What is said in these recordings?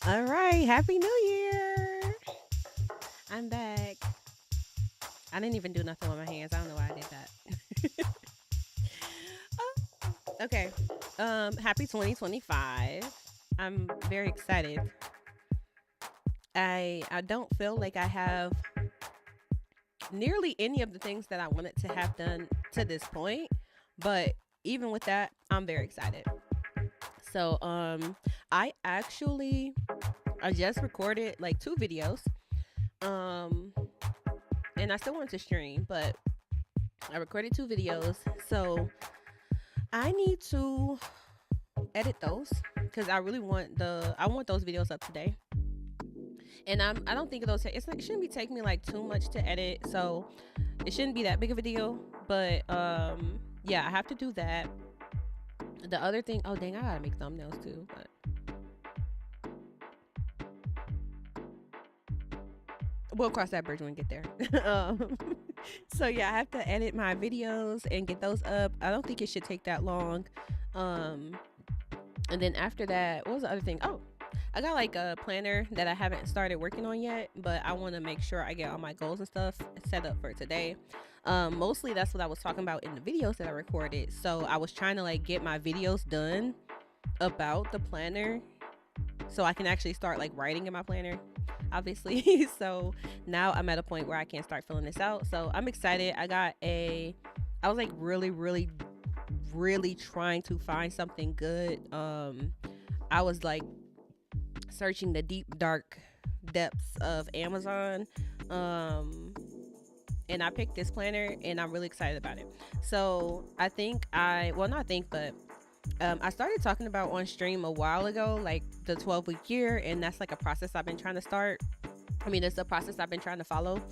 All right, happy New Year! I'm back. I didn't even do nothing with my hands. I don't know why I did that. Okay. Happy 2025. I'm very excited. I don't feel like I have nearly any of the things that I wanted to have done to this point, but even with that, I'm very excited. So, I actually I just recorded like two videos. Um, and I still want to stream, but I recorded two videos. So I need to edit those because I really want I want those videos up today. And I don't think those it's like it shouldn't be taking me like too much to edit, so it shouldn't be that big of a deal. But yeah, I have to do that. The other thing, oh dang, I gotta make thumbnails too. But we'll cross that bridge when we get there. So yeah, I have to edit my videos and get those up. I don't think it should take that long. Um, and then after that, what was the other thing? Oh, I got like a planner that I haven't started working on yet, but I want to make sure I get all my goals and stuff set up for today. Mostly that's what I was talking about in the videos that I recorded. So I was trying to like get my videos done about the planner so I can actually start like writing in my planner, obviously. So now I'm at a point where I can start filling this out. So I'm excited. I was like really trying to find something good. I was like searching the deep dark depths of Amazon. Um, and I picked this planner and I'm really excited about it. So I think well, not think, but I started talking about on stream a while ago, like the 12-week year, and that's like a process I've been trying to start. I mean, it's a process I've been trying to follow.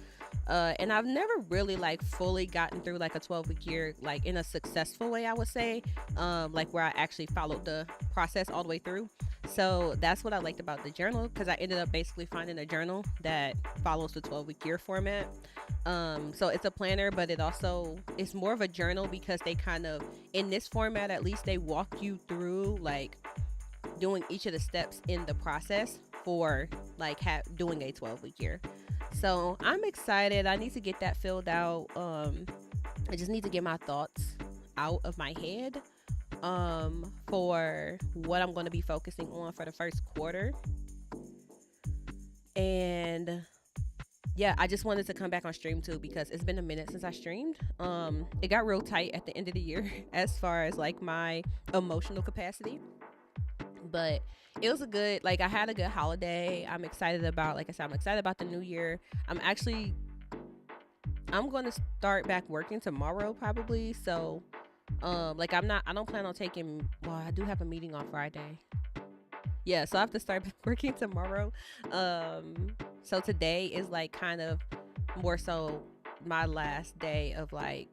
And I've never really like fully gotten through like a 12-week year, like in a successful way, I would say, like where I actually followed the process all the way through. So that's what I liked about the journal because I ended up basically finding a journal that follows the 12-week year format. So it's a planner, but it's more of a journal because they kind of, in this format at least, they walk you through like doing each of the steps in the process for like doing a 12-week year. So I'm excited. I need to get that filled out. I just need to get my thoughts out of my head for what I'm going to be focusing on for the first quarter. And yeah, I just wanted to come back on stream too because it's been a minute since I streamed. It got real tight at the end of the year as far as like my emotional capacity. But it was a good, like I had a good holiday. I'm excited about, like I said, I'm excited about the new year. I'm going to start back working tomorrow probably. So like I don't plan on taking, well, I do have a meeting on Friday. Yeah, so I have to start back working tomorrow. So today is like kind of more so my last day of like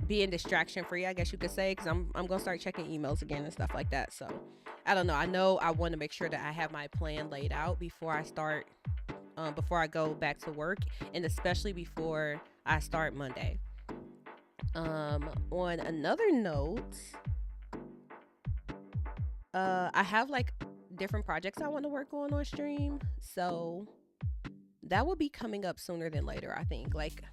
being distraction free, I guess you could say, because I'm gonna start checking emails again and stuff like that. So I don't know. I know I want to make sure that I have my plan laid out before I start, before I go back to work, and especially before I start Monday. On another note, I have like different projects I want to work on stream. So that will be coming up sooner than later, I think. Like,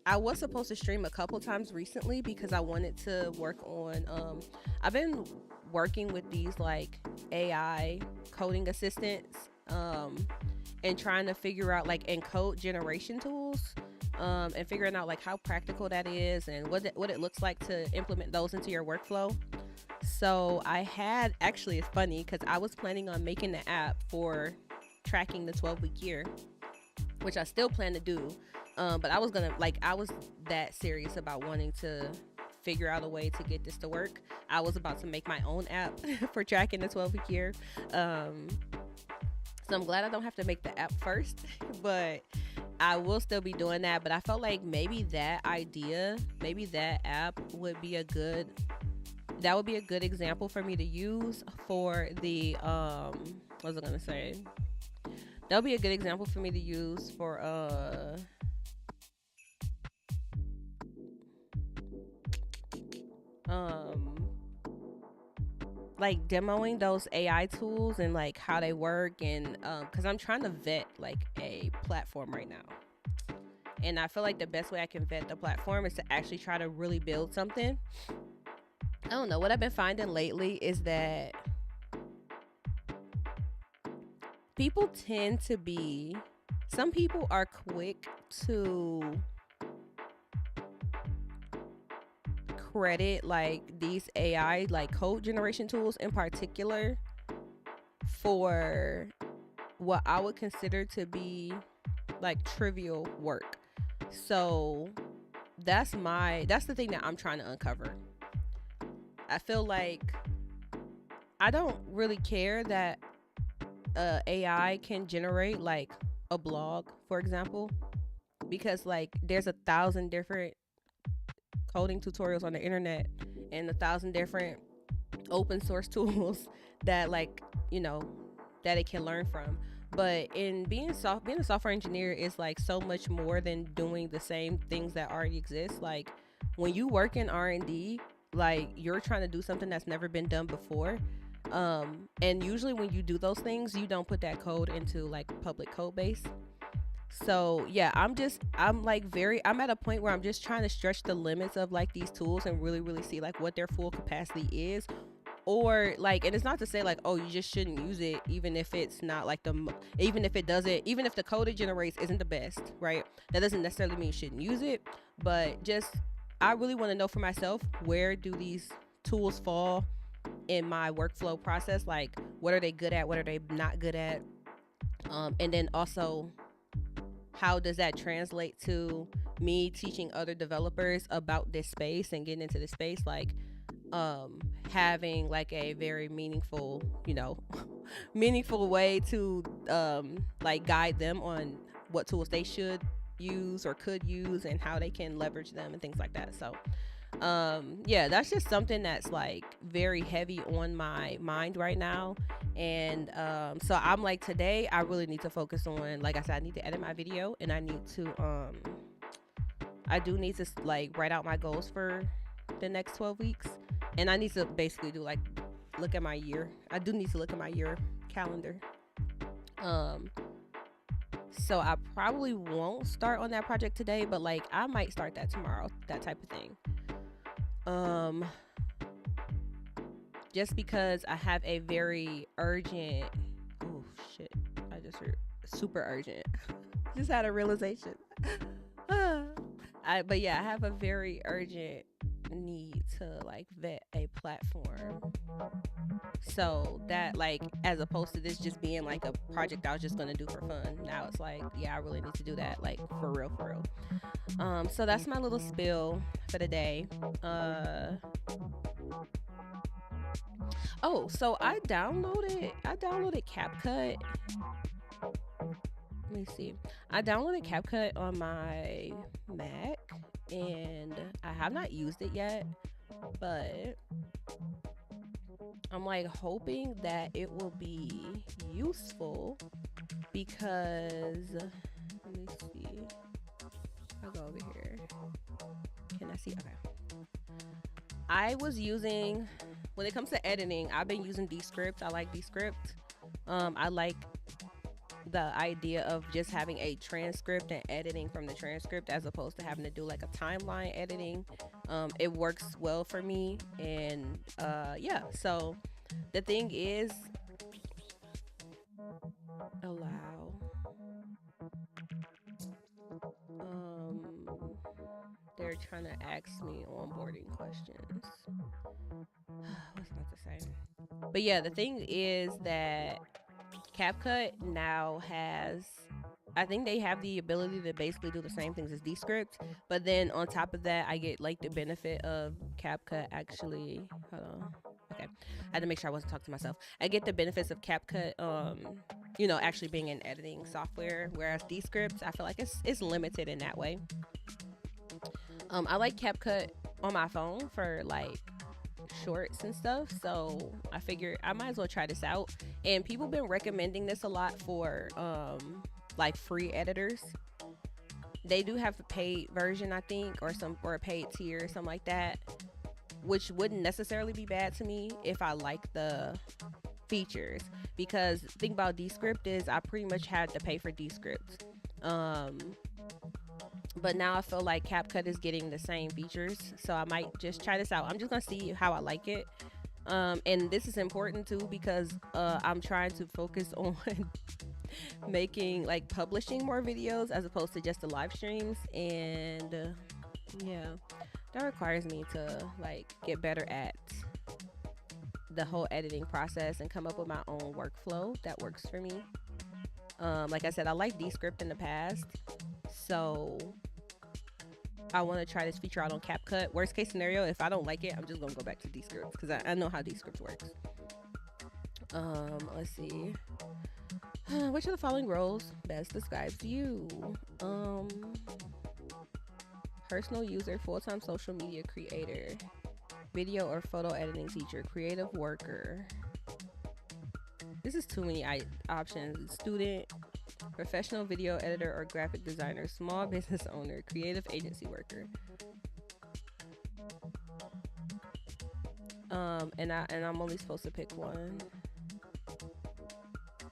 I was supposed to stream a couple times recently because I wanted to work on I've been working with these like AI coding assistants, and trying to figure out like encode generation tools, and figuring out like how practical that is and what it looks like to implement those into your workflow. So I had, actually it's funny because I was planning on making the app for tracking the 12-week year, which I still plan to do. But I was that serious about wanting to figure out a way to get this to work. I was about to make my own app for tracking the 12-week year. So I'm glad I don't have to make the app first, but I will still be doing that. But I felt like maybe that app would be a good example for me to use for the what was I gonna say? That'll be a good example for me to use for like demoing those AI tools and like how they work, and because I'm trying to vet like a platform right now, and I feel like the best way I can vet the platform is to actually try to really build something. I don't know, what I've been finding lately is that some people are quick to credit like these AI like code generation tools in particular for what I would consider to be like trivial work. So that's the thing that I'm trying to uncover. I feel like I don't really care that AI can generate like a blog, for example, because like there's 1,000 different coding tutorials on the internet and 1,000 different open source tools that like, that it can learn from. But in being a software engineer is like so much more than doing the same things that already exist. Like when you work in R&D, like you're trying to do something that's never been done before. And usually when you do those things, you don't put that code into like public code base. So yeah, I'm at a point where I'm just trying to stretch the limits of like these tools and really, really see like what their full capacity is. Or like, and it's not to say like, oh, you just shouldn't use it, even if it's not like even if the code it generates isn't the best, right? That doesn't necessarily mean you shouldn't use it, but just, I really want to know for myself, where do these tools fall in my workflow process? Like, what are they good at? What are they not good at? And then also, how does that translate to me teaching other developers about this space and getting into this space? Like, having like a very meaningful way to like guide them on what tools they should use or could use and how they can leverage them and things like that. So yeah, that's just something that's like very heavy on my mind right now. And so I'm like, today I really need to focus on, like I said, I need to edit my video, and I do need to like write out my goals for the next 12 weeks. And I need to basically do like look at my year. I do need to look at my year calendar. So I probably won't start on that project today, but like I might start that tomorrow, that type of thing. Just because I have a very urgent, oh shit, I just heard super urgent. Just had a realization. But yeah, I have a very urgent need to like vet a platform, so that like, as opposed to this just being like a project I was just gonna do for fun, now it's like, yeah, I really need to do that like for real. So that's my little spill for the day. So I downloaded CapCut. Let me see. I downloaded CapCut on my Mac, and I have not used it yet, but I'm like hoping that it will be useful, because let me see. I'll go over here. Can I see? Okay. I was using, when it comes to editing, I've been using Descript. I like Descript. I like the idea of just having a transcript and editing from the transcript as opposed to having to do like a timeline editing. It works well for me, and yeah. So the thing is, allow. Um, they're trying to ask me onboarding questions. What's I about to say? But yeah, the thing is that CapCut now has, I think they have the ability to basically do the same things as Descript, but then on top of that, I get like the benefit of CapCut actually. Hold on. Okay, I had to make sure I wasn't talking to myself. I get the benefits of CapCut, actually being an editing software, whereas Descript, I feel like it's limited in that way. I like CapCut on my phone for like shorts and stuff, so I figured I might as well try this out. And people been recommending this a lot for like free editors. They do have a paid version, I think, or a paid tier or something like that, which wouldn't necessarily be bad to me if I like the features. Because the thing about Descript is I pretty much had to pay for Descript. But now I feel like CapCut is getting the same features, so I might just try this out. I'm just gonna see how I like it. And this is important too because I'm trying to focus on making, like, publishing more videos as opposed to just the live streams. And yeah, that requires me to like get better at the whole editing process and come up with my own workflow that works for me. Like I said, I like Descript in the past, so I want to try this feature out on CapCut. Worst case scenario, if I don't like it, I'm just gonna go back to Descript because I know how Descript works. Let's see. Which of the following roles best describes you? Personal user, full-time social media creator, video or photo editing teacher, creative worker. This is too many options. Student, professional video editor or graphic designer, small business owner, creative agency worker. And I'm only supposed to pick one.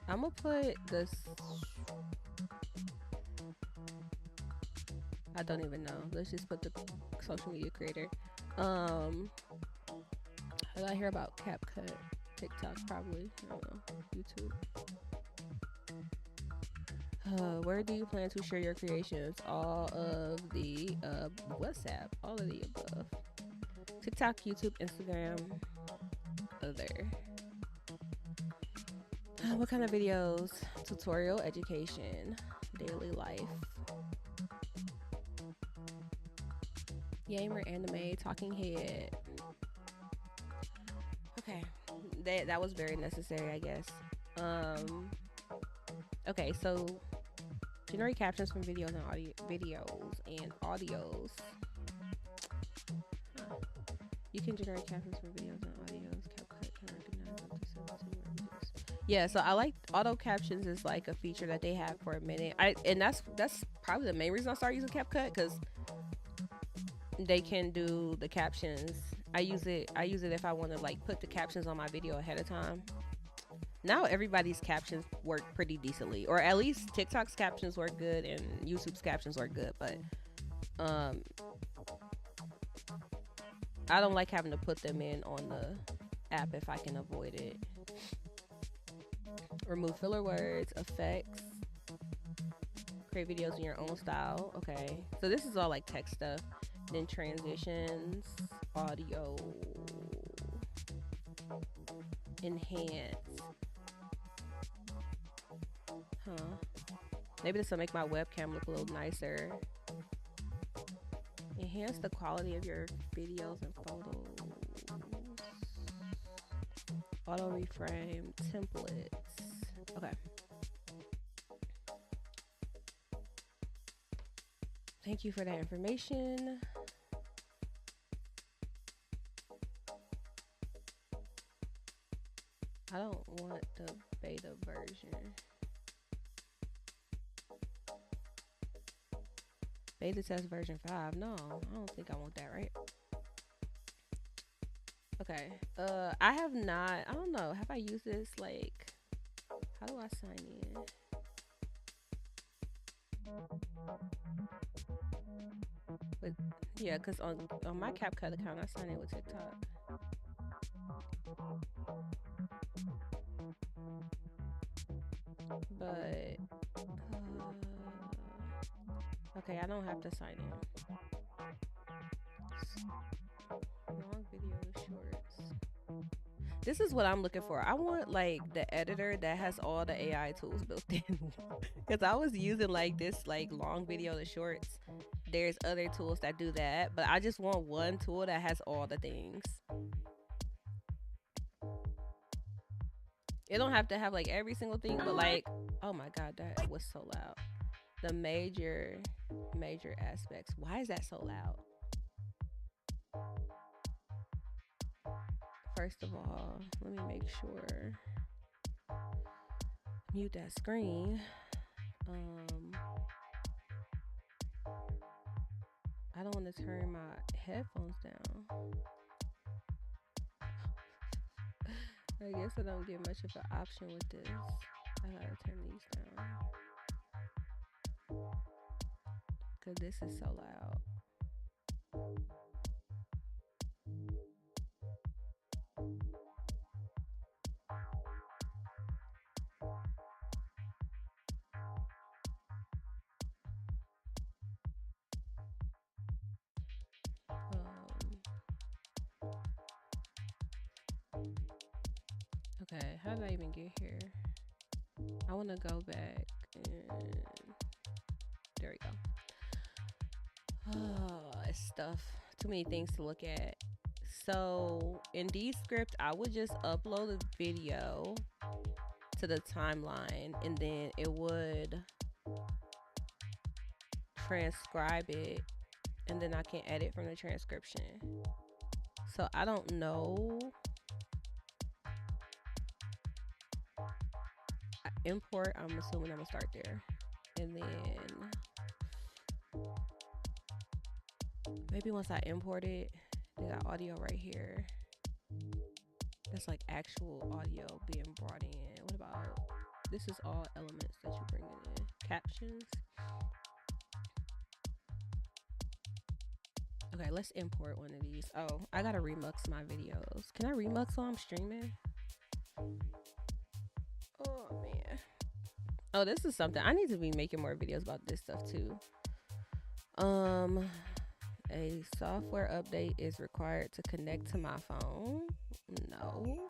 I'm gonna put this. I don't even know. Let's just put the social media creator. How did I hear about CapCut? TikTok, probably. I don't know. YouTube. Where do you plan to share your creations? All of the WhatsApp. All of the above. TikTok, YouTube, Instagram, other. What kind of videos? Tutorial, education, daily life. Gamer, anime, talking head. Okay, that was very necessary, I guess. Okay, so generate captions from videos and audios. You can generate captions from videos and audios. CapCut can recognize up to 17 languages. Yeah, so I like auto captions is like a feature that they have for a minute. That's probably the main reason I started using CapCut, because they can do the captions. I use it if I want to like put the captions on my video ahead of time. Now everybody's captions work pretty decently, or at least TikTok's captions work good and YouTube's captions work good, but I don't like having to put them in on the app if I can avoid it. Remove filler words, effects, create videos in your own style. Okay, so this is all like text stuff. Then transitions, audio, enhance. Maybe this will make my webcam look a little nicer. Enhance the quality of your videos and photos. Auto reframe, templates. Okay. Thank you for that information. I don't want the beta version. Beta test version 5. No, I don't think I want that, right? Okay. I have not. I don't know. Have I used this? Like, How do I sign in? But yeah, because on my CapCut account, I sign in with TikTok. But okay, I don't have to sign in. Long video to shorts. This is what I'm looking for. I want like the editor that has all the AI tools built in. Because I was using like this like long video to shorts. There's other tools that do that, but I just want one tool that has all the things. It don't have to have like every single thing, but like, oh my god, that was so loud. The major aspects. Why is that so loud? First of all, let me make sure. Mute that screen. I don't want to turn my headphones down. I guess I don't get much of an option with this. I gotta turn these down. Cause this is so loud. Okay, how did I even get here? I want to go back and there we go. Oh, it's stuff. Too many things to look at. So in Descript, I would just upload a video to the timeline and then it would transcribe it and then I can edit from the transcription. So I don't know. Import, I'm assuming I'm gonna start there. And then maybe once I import it, they got audio right here. That's like actual audio being brought in. What about, this is all elements that you bring in. Captions. Okay, let's import one of these. Oh, I gotta remux my videos. Can I remux while I'm streaming? Oh man. Oh, this is something. I need to be making more videos about this stuff too. A software update is required to connect to my phone. No.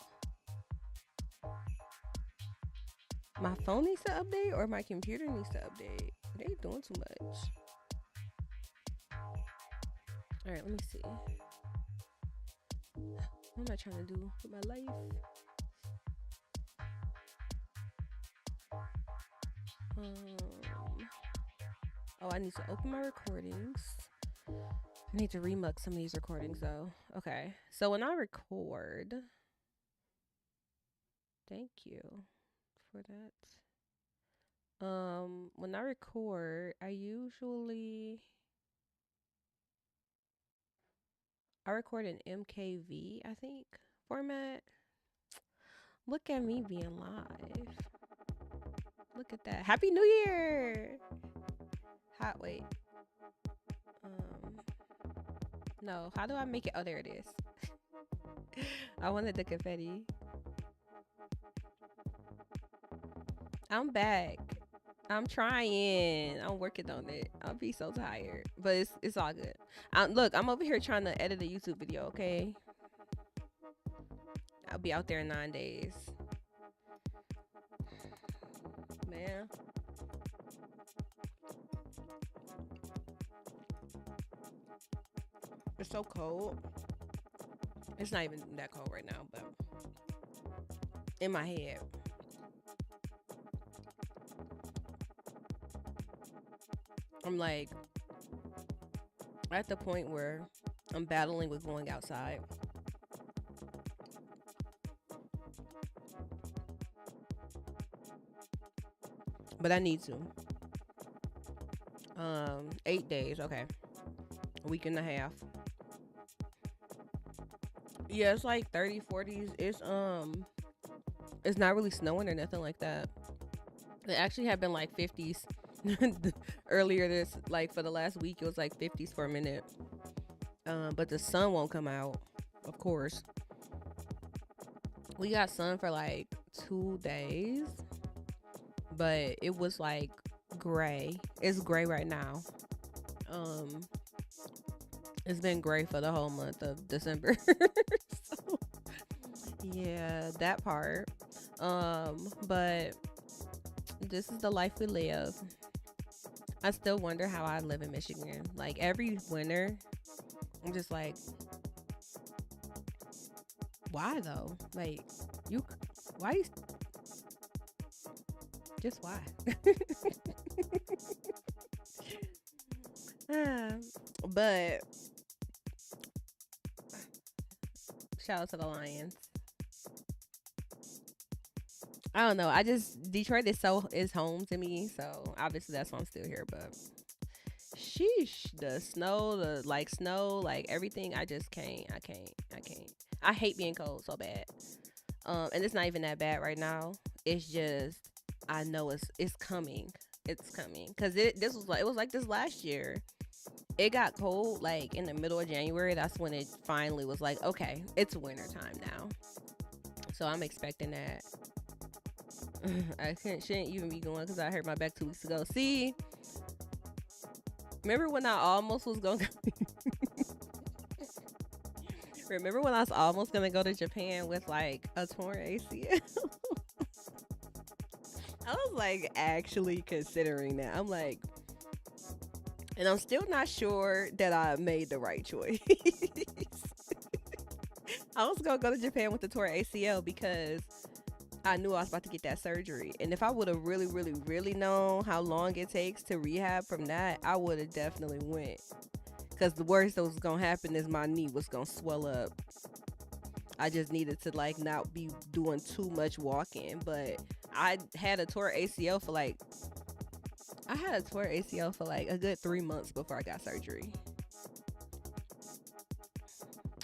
My phone needs to update or my computer needs to update? They doing too much. All right, let me see. What am I trying to do with my life? Oh, I need to open my recordings. I need to remux some of these recordings though. Okay, so when I record, thank you for that. When I record, I record in MKV, I think, format. Look at me being live. Look at that. Happy New Year! Wait. No, how do I make it? Oh, there it is. I wanted the confetti. I'm back. I'm trying. I'm working on it. I'll be so tired, but it's all good. Look, I'm over here trying to edit a YouTube video, okay? I'll be out there in 9 days. Man. It's so cold. It's not even that cold right now, but in my head. I'm like at the point where I'm battling with going outside. But I need to. 8 days, okay. A week and a half. Yeah, it's like 30s, 40s. It's not really snowing or nothing like that. It actually had been like 50s earlier this, like for the last week. It was like 50s for a minute. But the sun won't come out. Of course, we got sun for like 2 days, but it was like gray. It's gray right now. Um, it's been gray for the whole month of December. So, yeah, that part. But this is the life we live. I still wonder how I live in Michigan. Like every winter, I'm just like, why though? Like, you, why you, just why? Ah, but shout out to the Lions. I don't know. I just Detroit is home to me, so obviously that's why I'm still here. But sheesh, the snow, the like snow, like everything. I just can't. I can't. I can't. I hate being cold so bad. And it's not even that bad right now. It's just I know it's coming. It's coming because it was like this last year. It got cold like in the middle of January. That's when it finally was like, okay, it's winter time now. So I'm expecting that. Shouldn't even be going because I hurt my back 2 weeks ago. See, remember when I almost was going? Remember when I was almost gonna go to Japan with like a torn ACL? I was like actually considering that. I'm like, and I'm still not sure that I made the right choice. I was gonna go to Japan with the torn ACL because I knew I was about to get that surgery. And if I would have really, really, really known how long it takes to rehab from that, I would have definitely went. Because the worst that was going to happen is my knee was going to swell up. I just needed to like not be doing too much walking. But I had a torn ACL for like, a good 3 months before I got surgery.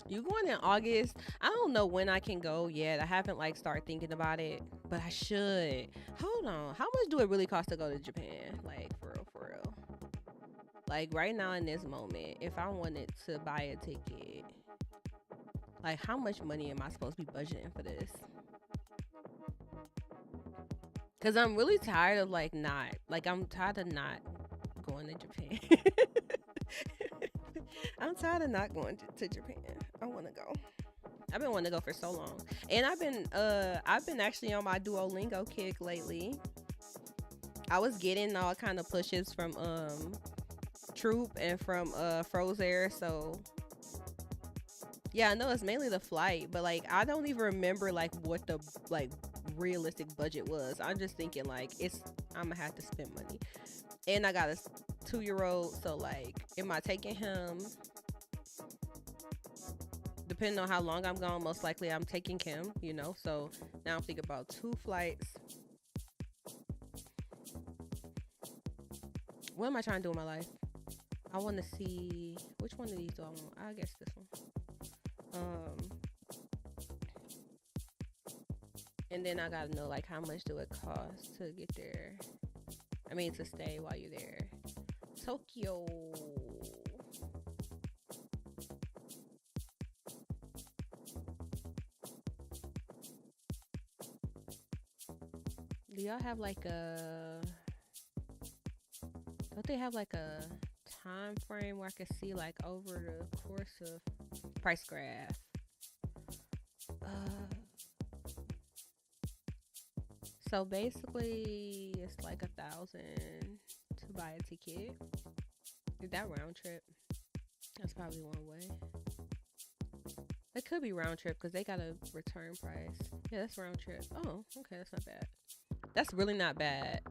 You going in August? I don't know when I can go yet. I haven't like started thinking about it, but I should. Hold on. How much do it really cost to go to Japan? Like for real, for real. Like right now in this moment, if I wanted to buy a ticket, like how much money am I supposed to be budgeting for this? Cause I'm really tired of I'm tired of not going to Japan. I'm tired of not going to Japan. I want to go. I've been wanting to go for so long, and I've been actually on my Duolingo kick lately. I was getting all kind of pushes from Troop and from Frozair, so yeah, I know it's mainly the flight, but like I don't even remember like what the like realistic budget was. I'm just thinking like I'm gonna have to spend money, and I got a 2-year-old, so like am I taking him? Depending on how long I'm gone, most likely I'm taking him, you know. So now I'm thinking about 2 flights. What am I trying to do in my life? I want to see which one of these do I want. I guess this one. And then I gotta know like how much do it cost to get there. I mean to stay while you're there. Tokyo. Do y'all have like don't they have like a time frame where I can see like over the course of price graph? So basically it's like 1,000 to buy a ticket. Is that round trip? That's probably one way. It could be round trip because they got a return price. Yeah, that's round trip. Oh, okay, that's not bad. That's really not bad.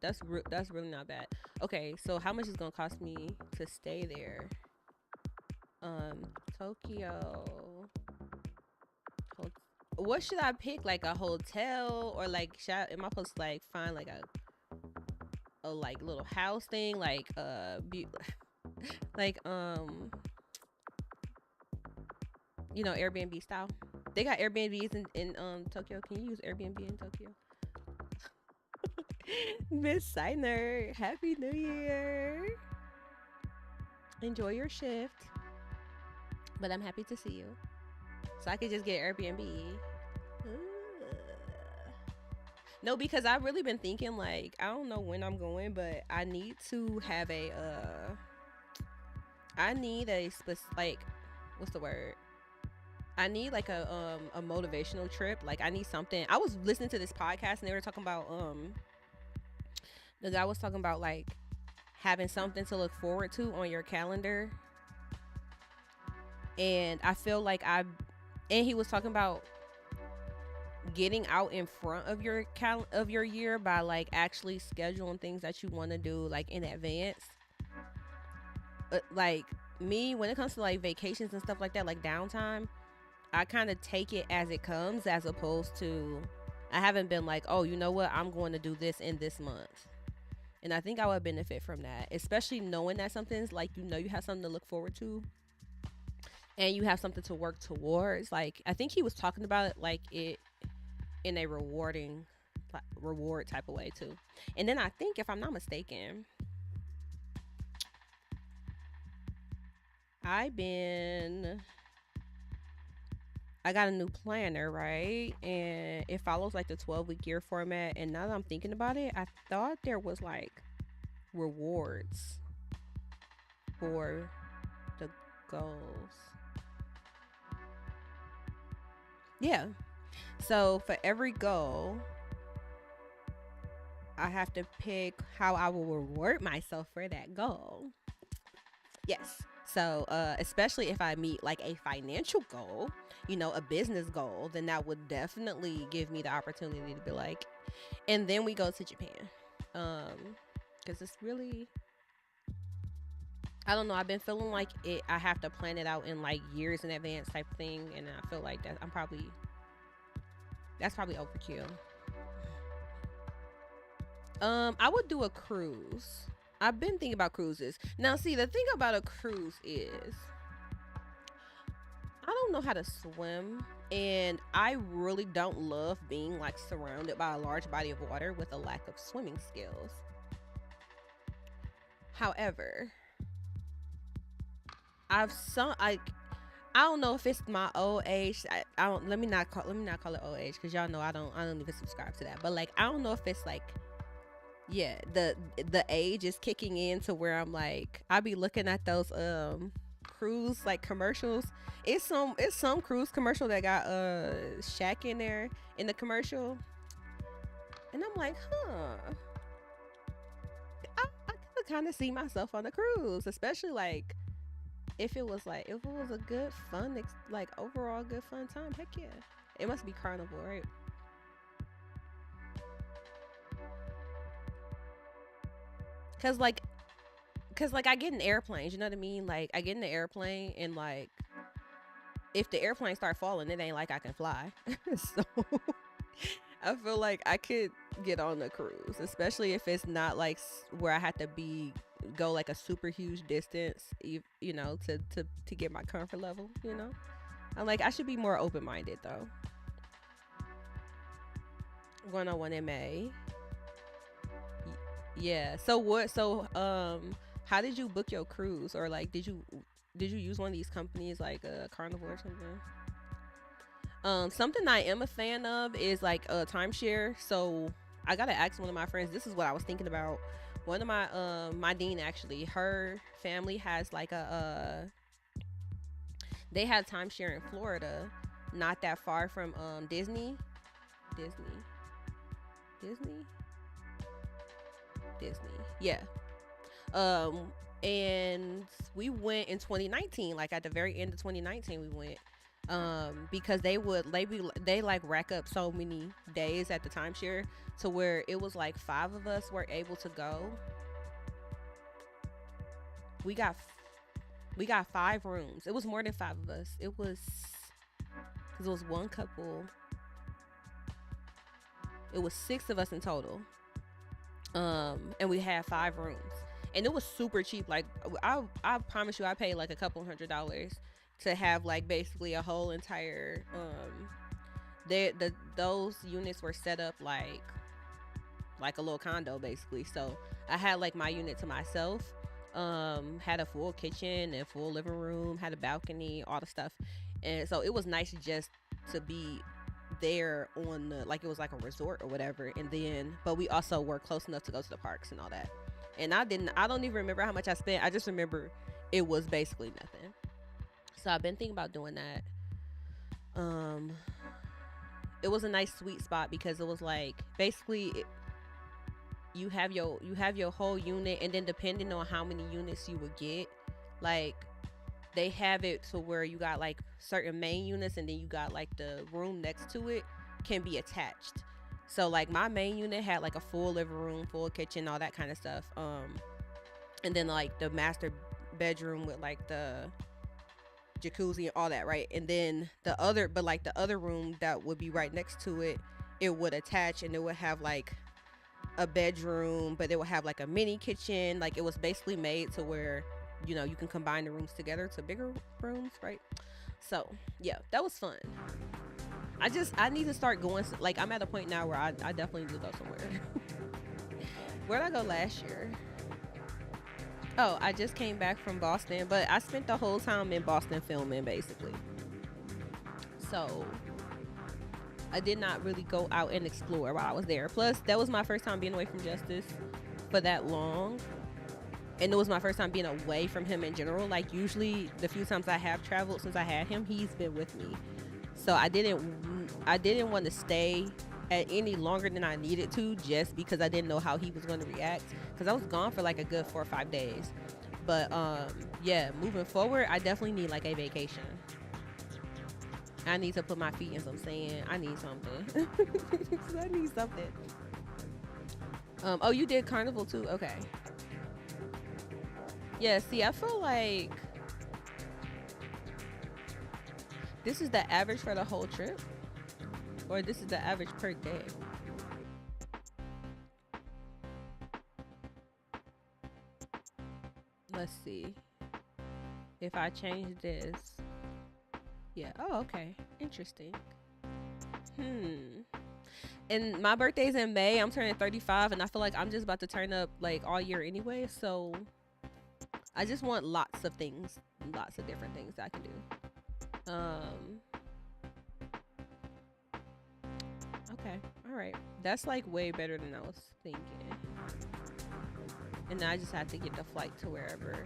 That's really not bad. Okay, so how much is gonna cost me to stay there? Tokyo. What should I pick? Like a hotel or like am I supposed to like find like a like little house thing like like you know, Airbnb style? They got Airbnbs in Tokyo. Can you use Airbnb in Tokyo? Miss Signer, Happy New Year. Enjoy your shift. But I'm happy to see you. So I could just get Airbnb. No, because I've really been thinking, like, I don't know when I'm going, but I need to have I need like, what's the word? I need like a motivational trip. Like, I need something. I was listening to this podcast and they were talking about the guy was talking about like having something to look forward to on your calendar. And I feel like and he was talking about getting out in front of your year by like actually scheduling things that you want to do like in advance. Like me, when it comes to like vacations and stuff like that, like downtime, I kind of take it as it comes, as opposed to I haven't been like, oh, you know what, I'm going to do this in this month. And I think I would benefit from that, especially knowing that something's like, you know, you have something to look forward to and you have something to work towards. Like, I think he was talking about it like it in a reward type of way too. And then I think, if I'm not mistaken, I got a new planner, right? And it follows like the 12-week year format. And now that I'm thinking about it, I thought there was like rewards for the goals. Yeah. So for every goal, I have to pick how I will reward myself for that goal. Yes. So, especially if I meet like a financial goal, you know, a business goal, then that would definitely give me the opportunity to be like, and then we go to Japan. Because it's really, I don't know, I've been feeling like I have to plan it out in like years in advance type thing. And I feel like that's probably overkill. I would do a cruise. I've been thinking about cruises. Now, see, the thing about a cruise is I don't know how to swim, and I really don't love being like surrounded by a large body of water with a lack of swimming skills. However, I don't know if it's my old age. I don't let me not call it old age, because y'all know I don't even subscribe to that. But like, I don't know if it's like, yeah, the age is kicking in to where I'm like, I be looking at those cruise like commercials. It's some cruise commercial that got Shaq in there in the commercial, and I'm like, I could kind of see myself on a cruise, especially like if it was a good fun like overall good fun time. Heck yeah, it must be Carnival, right? Cause like I get in airplanes, you know what I mean? Like, I get in the airplane and like if the airplane start falling, it ain't like I can fly. So I feel like I could get on a cruise, especially if it's not like where I have to go like a super huge distance, you know, to get my comfort level, you know? I'm like, I should be more open minded though. I'm going on one in May. Yeah. How did you book your cruise? Or like, did you use one of these companies like Carnival or something? Something I am a fan of is like a timeshare. So I gotta ask one of my friends. This is what I was thinking about. One of my dean, actually, her family has like they had timeshare in Florida, not that far from Disney. Yeah. And we went in 2019, like at the very end of 2019 we went, because they like rack up so many days at the timeshare to where it was like 5 of us were able to go. We got 5 rooms. It was more than 5 of us. It was, because it was one couple. It was 6 of us in total. And we had 5 rooms, and it was super cheap. Like, I promise you, I paid like a couple $100s to have like basically a whole entire those units were set up like like a little condo basically. So I had like my unit to myself. Had a full kitchen and full living room, had a balcony, all the stuff. And so it was nice just to be there on the, like, it was like a resort or whatever. And then but we also were close enough to go to the parks and all that. And I don't even remember how much I spent. I just remember it was basically nothing. So I've been thinking about doing that. um it was a nice sweet spot because it was like basically you have your whole unit, and then depending on how many units you would get, like they have it to where you got like certain main units, and then you got like the room next to it can be attached. So like my main unit had like a full living room, full kitchen, all that kind of stuff. And then like the master bedroom with like the jacuzzi and all that, right? And then the other room that would be right next to it, it would attach, and it would have like a bedroom, but it would have like a mini kitchen. Like it was basically made to where, you know, you can combine the rooms together to bigger rooms, right? So yeah, that was fun. I need to start going, like I'm at a point now where I definitely need to go somewhere. Where'd I go last year? Oh, I just came back from Boston, but I spent the whole time in Boston filming basically. So I did not really go out and explore while I was there. Plus, that was my first time being away from Justice for that long. And it was my first time being away from him in general. Like usually the few times I have traveled since I had him, he's been with me. So I didn't want to stay at any longer than I needed to, just because I didn't know how he was going to react, because I was gone for like a good 4 or 5 days. But yeah, moving forward, I definitely need like a vacation. I need to put my feet in some sand. I need something. I need something. Oh, you did Carnival too? Okay. Yeah, see, I feel like this is the average for the whole trip, or this is the average per day. Let's see. If I change this. Yeah. Oh, okay. Interesting. And my birthday's in May. I'm turning 35, and I feel like I'm just about to turn up like all year anyway. So I just want lots of things, lots of different things I can do. Okay. All right. That's like way better than I was thinking. And now I just have to get the flight to wherever.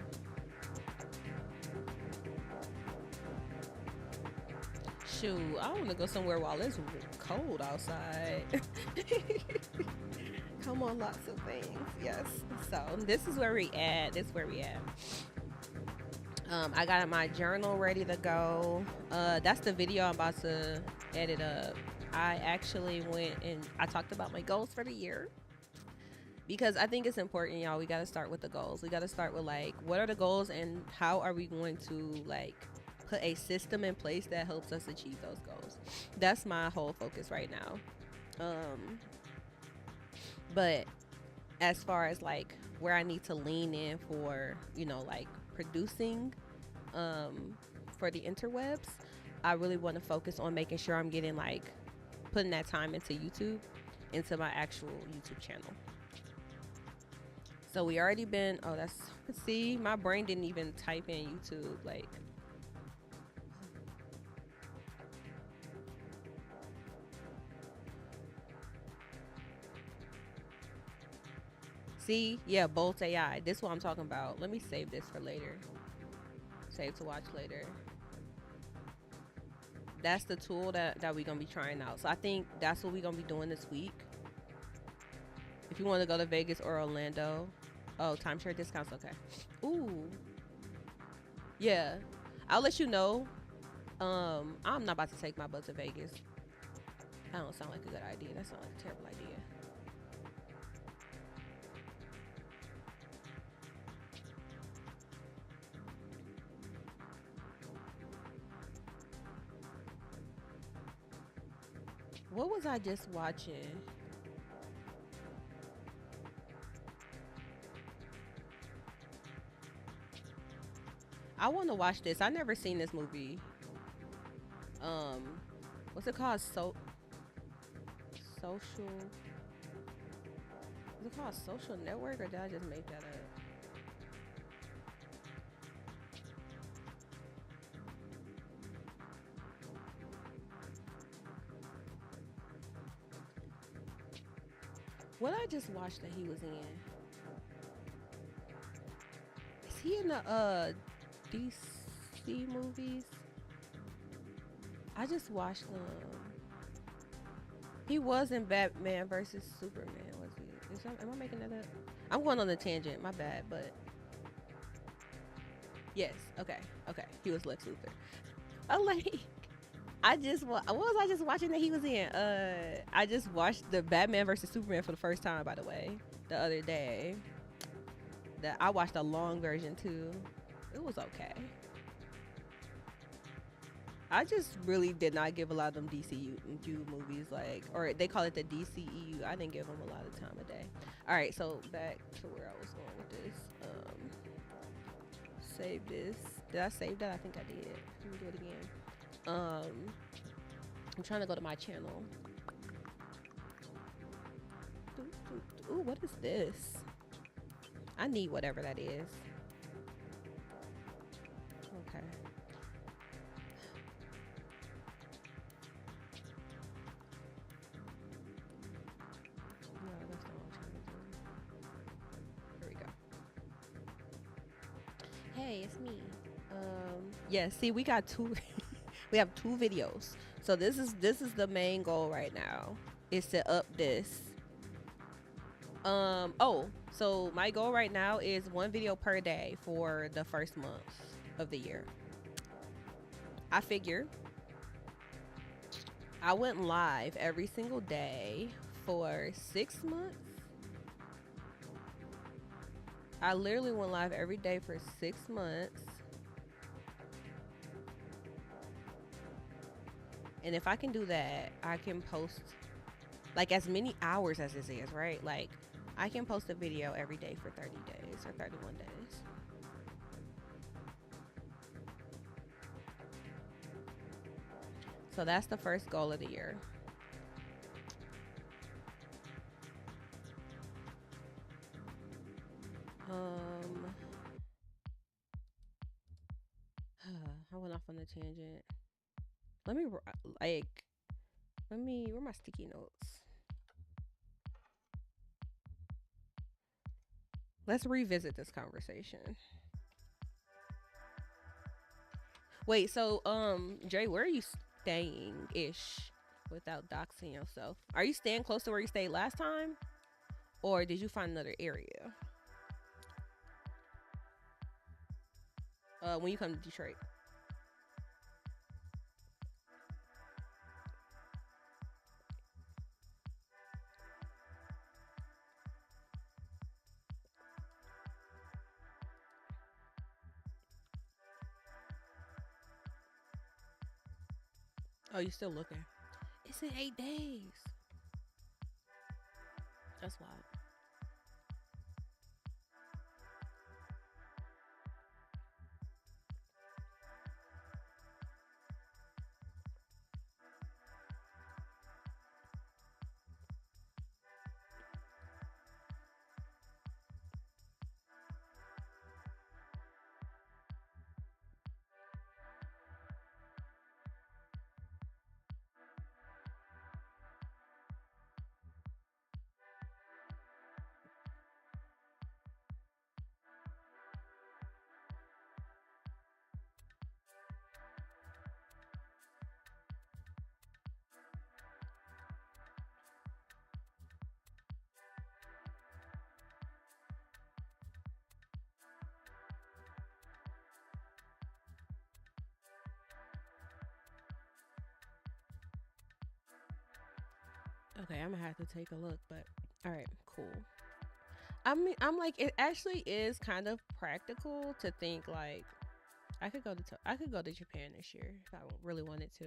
Shoot, I want to go somewhere while it's cold outside. Come on, lots of things. Yes. So this is where we at. I got my journal ready to go. That's the video I'm about to edit up. I actually went and I talked about my goals for the year, because I think it's important, y'all. We got to start with the goals. We got to start with like, what are the goals and how are we going to like put a system in place that helps us achieve those goals. That's my whole focus right now. But as far as like where I need to lean in for, you know, like producing for the interwebs, I really want to focus on making sure I'm getting like putting that time into YouTube, into my actual YouTube channel. So we already been, oh, that's, see, my brain didn't even type in YouTube, like. See, yeah, Bolt AI. This is what I'm talking about. Let me save this for later. Save to watch later. That's the tool that we're going to be trying out. So I think that's what we're going to be doing this week. If you want to go to Vegas or Orlando. Oh, timeshare discounts. Okay. Ooh. Yeah. I'll let you know. I'm not about to take my butt to Vegas. That don't sound like a good idea. That sounds like a terrible idea. What was I just watching? I want to watch this. I never seen this movie. What's it called? Social. it called Social Network, or did I just make that up? What I just watched that he was in? Is he in the DC movies? I just watched he was in Batman versus Superman, was he? Am I making that up? I'm going on a tangent, my bad, but yes, okay. He was Lex Luthor. I'm like, what was I just watching that he was in? I just watched the Batman versus Superman for the first time, by the way, the other day. That I watched a long version too. It was okay. I just really did not give a lot of them DCU movies, like, or they call it the DCEU. I didn't give them a lot of time of day. All right, so back to where I was going with this. Save this. Did I save that? I think I did. Let me do it again. I'm trying to go to my channel. Ooh, what is this? I need whatever that is. Okay. No, that's not what I'm trying to do. Here we go. Hey, it's me. Yeah, see, we got two we have two videos. So this is the main goal right now, is to up this. Oh, so my goal right now is 1 video per day for the first month of the year. I figure I went live every single day for 6 months. I literally went live every day for 6 months. And if I can do that, I can post like as many hours as this is, right? Like I can post a video every day for 30 days or 31 days. So that's the first goal of the year. I went off on a tangent. Let me where are my sticky notes? Let's revisit this conversation. Wait, so Dre, where are you staying ish without doxing yourself? Are you staying close to where you stayed last time? Or did you find another area? When you come to Detroit. Oh, you still looking? It's in 8 days. That's wild. Okay, I'm gonna have to take a look, but all right, cool. I mean, I'm like, it actually is kind of practical to think like I could go to Japan this year if I really wanted to.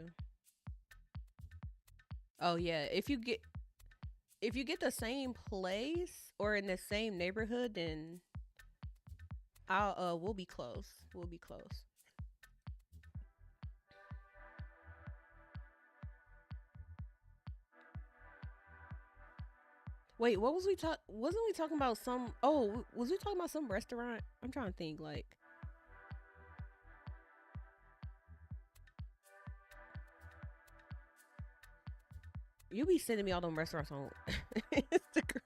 Oh yeah, if you get the same place or in the same neighborhood, then I'll we'll be close. We'll be close. Wait, what was we talk? Wasn't we talking about some? Oh, was we talking about some restaurant? I'm trying to think. Like, you be sending me all them restaurants on Instagram,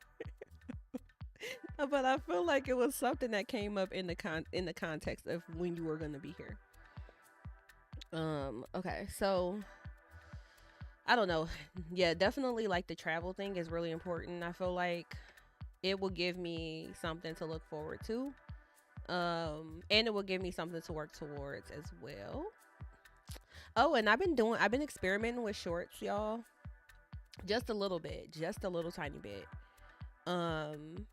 but I feel like it was something that came up in the context of when you were gonna be here. Okay, so I don't know. Yeah, definitely like the travel thing is really important. I feel like it will give me something to look forward to. And it will give me something to work towards as well. Oh, and I've been experimenting with shorts, y'all. Just a little bit, just a little tiny bit. Um,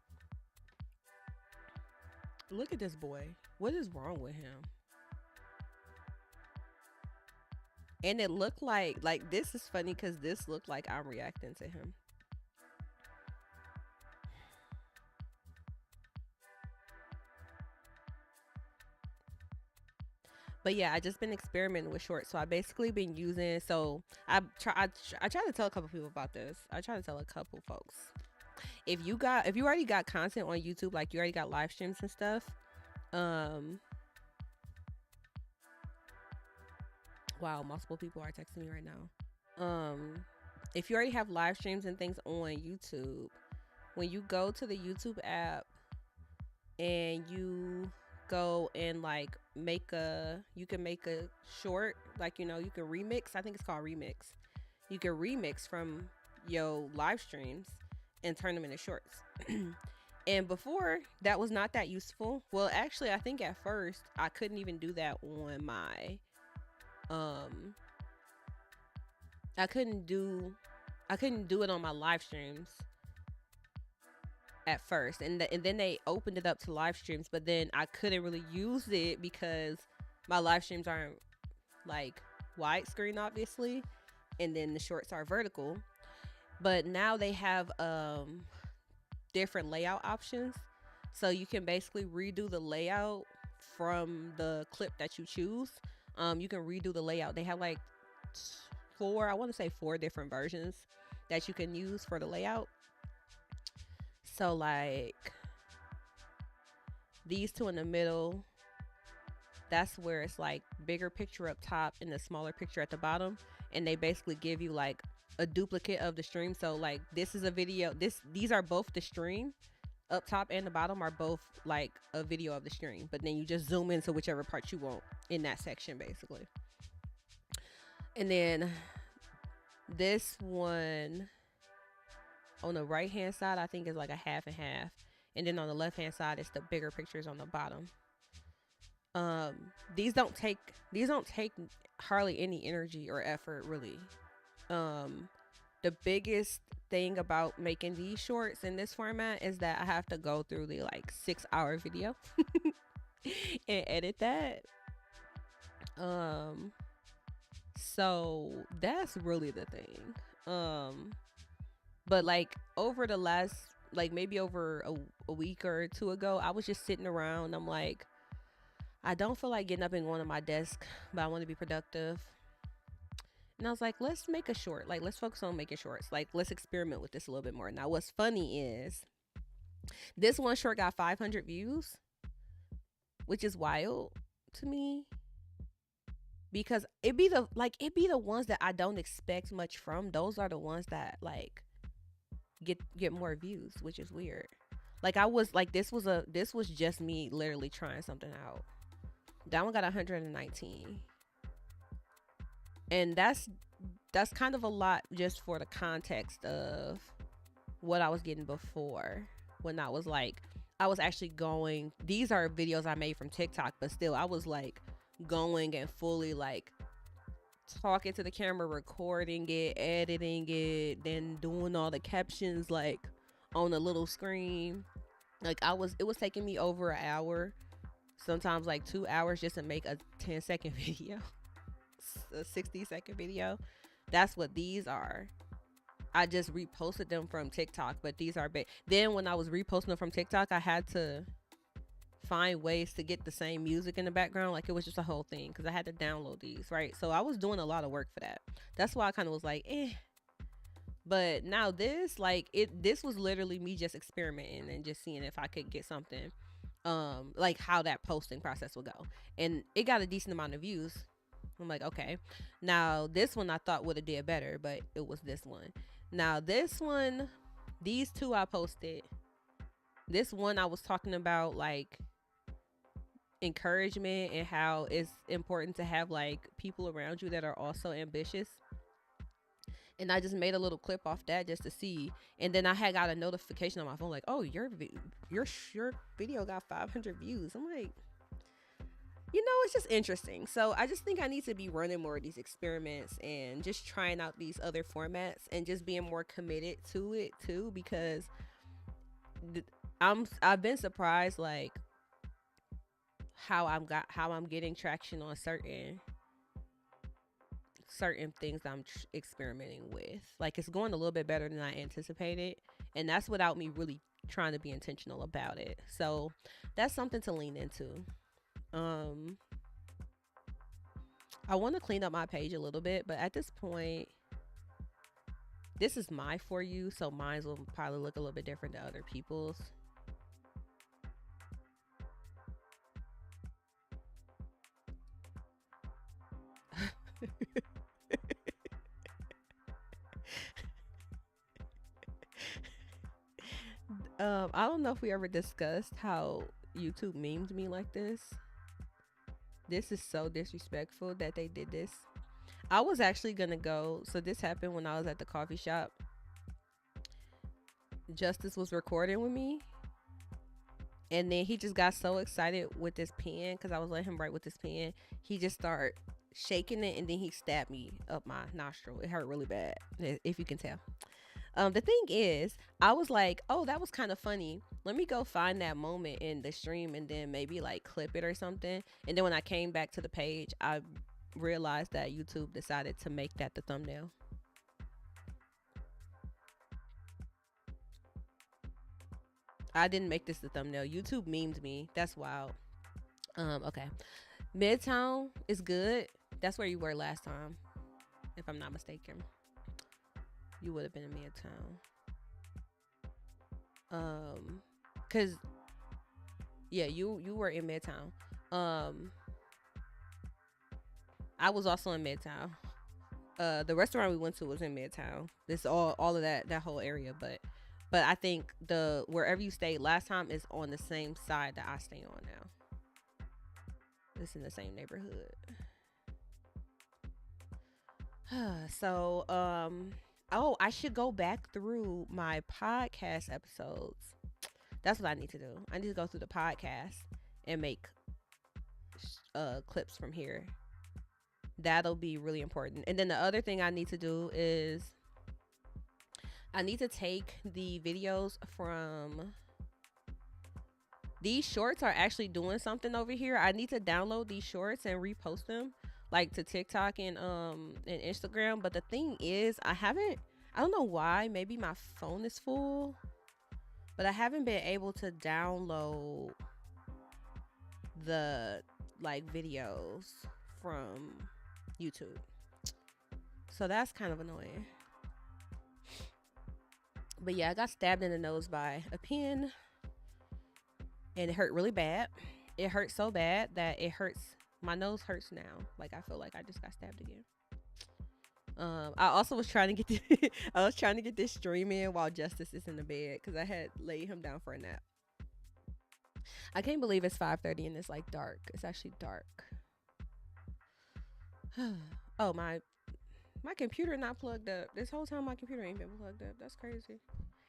Look at this boy. What is wrong with him? And it looked like this is funny because this looked like I'm reacting to him. But yeah, I just been experimenting with shorts. So I basically been using. So I try to tell a couple people about this. I try to tell a couple folks. If you already got content on YouTube, like you already got live streams and stuff. Um, wow, multiple people are texting me right now. If you already have live streams and things on YouTube, when you go to the YouTube app and you go and like you can make a short, like you can remix. I think it's called remix. You can remix from your live streams and turn them into shorts. And before, that was not that useful. Well, actually, I think at first I couldn't even do that on my um I couldn't do it on my live streams at first, and then they opened it up to live streams, but then I couldn't really use it because my live streams aren't like widescreen, obviously, and then the shorts are vertical. But now they have different layout options, so you can basically redo the layout from the clip that you choose. You can redo the layout. They have like I want to say four different versions that you can use for the layout. So like these two in the middle, that's where it's like bigger picture up top and the smaller picture at the bottom, and they basically give you like a duplicate of the stream. So like this is a video. These are both the stream. Up top and the bottom are both like a video of the stream, but then you just zoom into whichever part you want in that section basically. And then this one on the right hand side, I think is like a half and half, and then on the left hand side it's the bigger pictures on the bottom. These don't take hardly any energy or effort really. The biggest thing about making these shorts in this format is that I have to go through the like 6-hour video and edit that. So that's really the thing. But like over the last, like maybe over a week or two ago, I was just sitting around. I'm like, I don't feel like getting up and going to my desk, but I want to be productive. And I was like, let's make a short. Like, let's focus on making shorts. Like, let's experiment with this a little bit more. Now, what's funny is this one short got 500 views, which is wild to me. Because it be the ones that I don't expect much from. Those are the ones that like get more views, which is weird. Like I was like this was just me literally trying something out. That one got 119. And that's kind of a lot just for the context of what I was getting before, when I was actually going. These are videos I made from TikTok, but still I was like going and fully like talking to the camera, recording it, editing it, then doing all the captions like on a little screen. Like it was taking me over an hour, sometimes like 2 hours just to make a 10-second video. A 60-second video. That's what these are. I just reposted them from TikTok, but these are big. Then when I was reposting them from TikTok, I had to find ways to get the same music in the background. Like it was just a whole thing because I had to download these, right? So I was doing a lot of work for that. That's why I kind of was like, But now this, like this was literally me just experimenting and just seeing if I could get something, like how that posting process would go. And it got a decent amount of views. I'm like, okay. Now this one I thought would have did better, but it was this one. Now this one, these two I posted. This one I was talking about like encouragement and how it's important to have like people around you that are also ambitious. And I just made a little clip off that just to see. And then I had got a notification on my phone like, "Oh, your video got 500 views." I'm like, it's just interesting. So I just think I need to be running more of these experiments and just trying out these other formats and just being more committed to it too, because I've been surprised like how I'm getting traction on certain things I'm experimenting with. Like it's going a little bit better than I anticipated, and that's without me really trying to be intentional about it. So that's something to lean into. I want to clean up my page a little bit, but at this point, this is my For You, so mine will probably look a little bit different than other people's. I don't know if we ever discussed how YouTube memed me like this. This is so disrespectful that they did this. I was actually gonna go. So this happened when I was at the coffee shop. Justice was recording with me, and then he just got so excited with this pen because I was letting him write with this pen. He just started shaking it, and then he stabbed me up my nostril. It hurt really bad, if you can tell. The thing is, I was like, oh, that was kind of funny. Let me go find that moment in the stream and then maybe like clip it or something. And then when I came back to the page, I realized that YouTube decided to make that the thumbnail. I didn't make this the thumbnail. YouTube memed me. That's wild. Okay. Midtown is good. That's where you were last time, if I'm not mistaken. You would have been in Midtown. Cause yeah, you were in Midtown. I was also in Midtown. The restaurant we went to was in Midtown. This all of that whole area, but I think the wherever you stayed last time is on the same side that I stay on now. It's in the same neighborhood. So oh, I should go back through my podcast episodes. That's what I need to do. I need to go through the podcast and make clips from here. That'll be really important. And then the other thing I need to do is I need to take the videos from these shorts are actually doing something over here. I need to download these shorts and repost them like to TikTok and Instagram. But the thing is, I don't know why. Maybe my phone is full, but I haven't been able to download the like videos from YouTube. So that's kind of annoying. But yeah, I got stabbed in the nose by a pen and it hurt really bad. It hurt so bad that it hurts. My nose hurts now. Like I feel like I just got stabbed again. I also was trying to get I was trying to get this stream in while Justice is in the bed because I had laid him down for a nap. I can't believe it's 5:30 and it's like dark. It's actually dark. Oh, my computer not plugged up. This whole time my computer ain't been plugged up. That's crazy.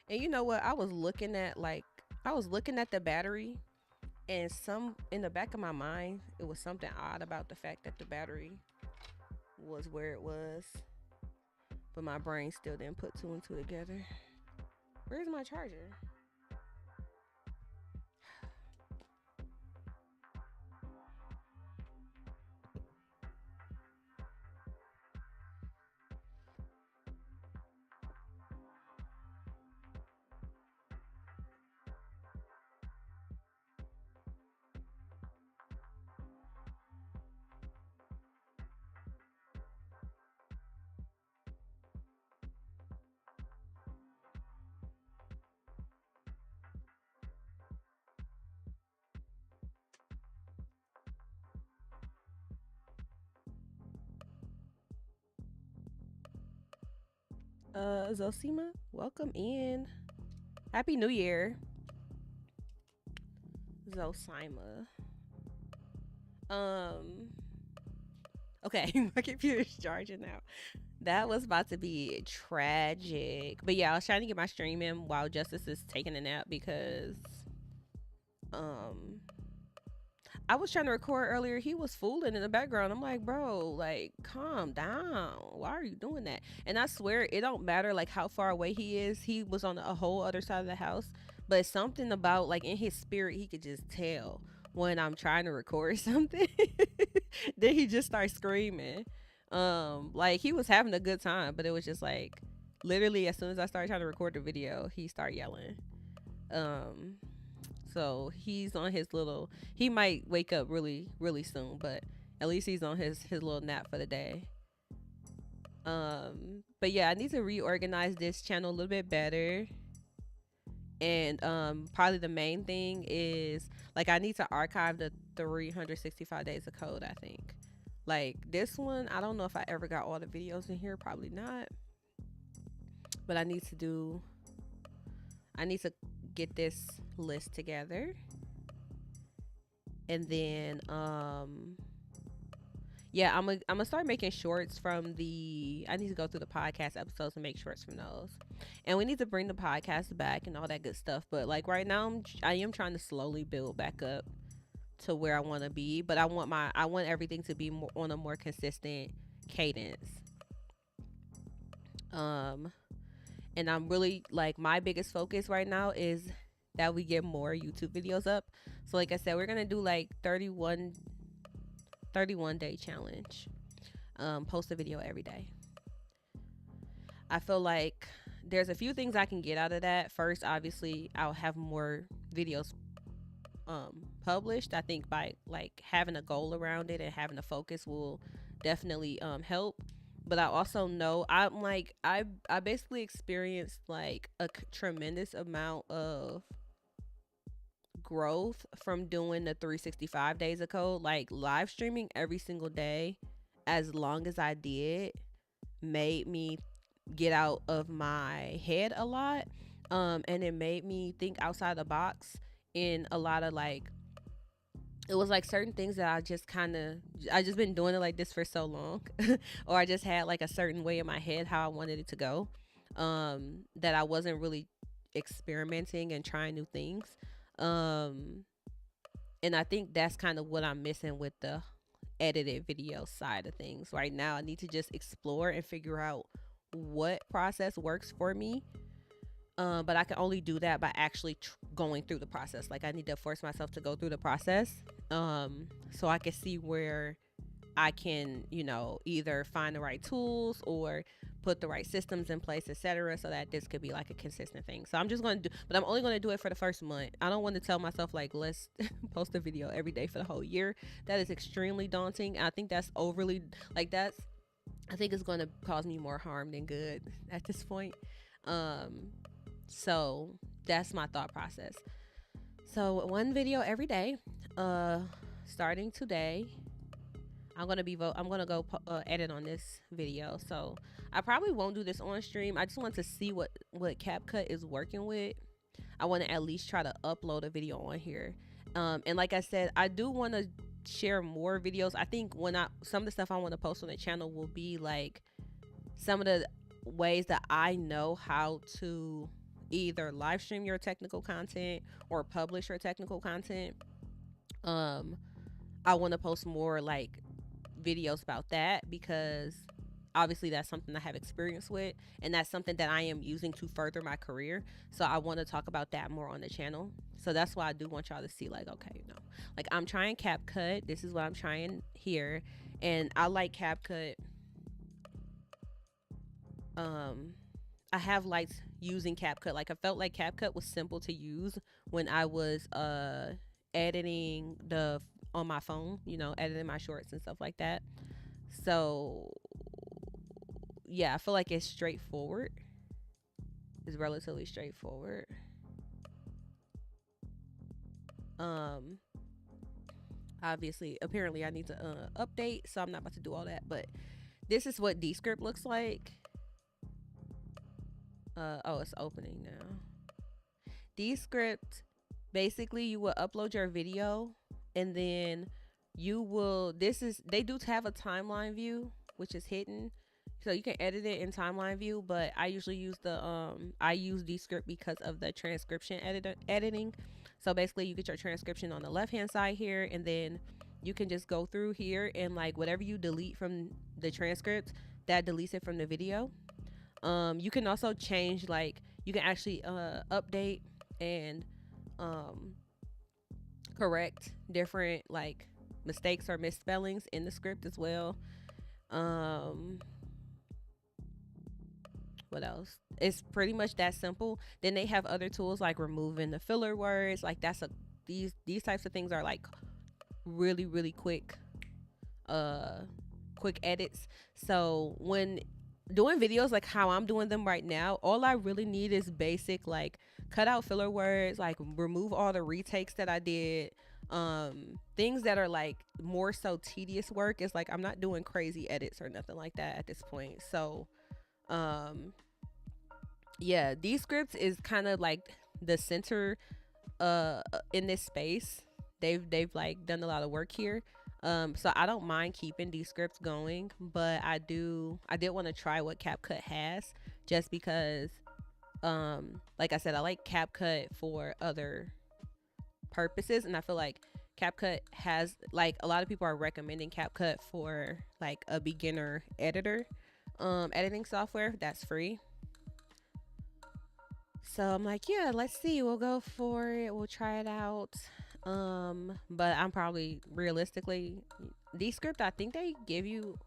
And you know what? I was looking at the battery, and in the back of my mind, it was something odd about the fact that the battery was where it was. But my brain still didn't put two and two together. Where's my charger? Zosima, welcome in. Happy New Year. Zosima. Um okay, my computer's charging now. That was about to be tragic. But yeah, I was trying to get my stream in while Justice is taking a nap because um I was trying to record earlier. He was fooling in the background. I'm like, bro, like, calm down. Why are you doing that? And I swear, it don't matter like how far away he is. He was on a whole other side of the house, but something about like in his spirit, he could just tell when I'm trying to record something. Then he just starts screaming. Like he was having a good time, but it was just like literally as soon as I started trying to record the video, he started yelling. Um, so he's on his little. He might wake up really soon, but at least he's on his little nap for the day. But yeah, I need to reorganize this channel a little bit better. And probably the main thing is like I need to archive the 365 days of code. I think like this one, I don't know if I ever got all the videos in here. Probably not. But I need to get this list together, and then yeah, I'm gonna start making shorts from the. I need to go through the podcast episodes and make shorts from those, and we need to bring the podcast back and all that good stuff. But like right now, I am trying to slowly build back up to where I want to be, but I want everything to be more, on a more consistent cadence. Um, and I'm really like my biggest focus right now is that we get more YouTube videos up. So like I said, we're gonna do like 31 day challenge. Post a video every day. I feel like there's a few things I can get out of that. First, obviously, I'll have more videos published. I think by like having a goal around it and having a focus will definitely help. But I also know I'm like I basically experienced like a tremendous amount of growth from doing the 365 days of code. Like live streaming every single day as long as I did made me get out of my head a lot, and it made me think outside the box in a lot of like it was like certain things that I just been doing it like this for so long or I just had like a certain way in my head how I wanted it to go, that I wasn't really experimenting and trying new things. um and I think that's kind of what I'm missing with the edited video side of things right now. I need to just explore and figure out what process works for me. But I can only do that by actually going through the process. Like I need to force myself to go through the process, so I can see where I can, either find the right tools or put the right systems in place, etc., so that this could be like a consistent thing. So I'm just going to do, but I'm only going to do it for the first month. I don't want to tell myself like let's post a video every day for the whole year. That is extremely daunting. I think that's overly like that's. I think it's going to cause me more harm than good at this point. So that's my thought process. So one video every day, starting today. I'm gonna go edit on this video. So I probably won't do this on stream. I just want to see what CapCut is working with. I want to at least try to upload a video on here. And like I said, I do want to share more videos. I think some of the stuff I want to post on the channel will be like some of the ways that I know how to either live stream your technical content or publish your technical content. I want to post more like videos about that because obviously that's something I have experience with and that's something that I am using to further my career. So I want to talk about that more on the channel. So that's why I do want y'all to see like, okay, like I'm trying CapCut. This is what I'm trying here. And I like CapCut. I have liked using CapCut. Like I felt like CapCut was simple to use when I was editing on my phone, editing my shorts and stuff like that. So yeah, I feel like it's straightforward. It's relatively straightforward. Obviously, apparently I need to update, so I'm not about to do all that, but this is what Descript looks like. Oh, it's opening now. Descript, basically you will upload your video, and then you will, this is, they do have a timeline view which is hidden, so you can edit it in timeline view, but I usually use the I use Descript because of the transcription editing. So basically you get your transcription on the left hand side here, and then you can just go through here, and like whatever you delete from the transcript, that deletes it from the video. You can also change, like you can actually update and um correct different like mistakes or misspellings in the script as well. um what else? It's pretty much that simple. Then they have other tools like removing the filler words, like that's a, these types of things are like really really quick edits. So when doing videos like how I'm doing them right now, all I really need is basic, like cut out filler words, like remove all the retakes that I did. Things that are like more so tedious work, is like I'm not doing crazy edits or nothing like that at this point. So yeah, Descript is kind of like the center in this space. They've like done a lot of work here. So I don't mind keeping Descript going, but I did want to try what CapCut has, just because like I said, I like CapCut for other purposes, and I feel like CapCut has, like, a lot of people are recommending CapCut for like a beginner editing software that's free. So I'm like, yeah, let's see, we'll go for it, we'll try it out. But I'm probably, realistically, Descript, I think they give you,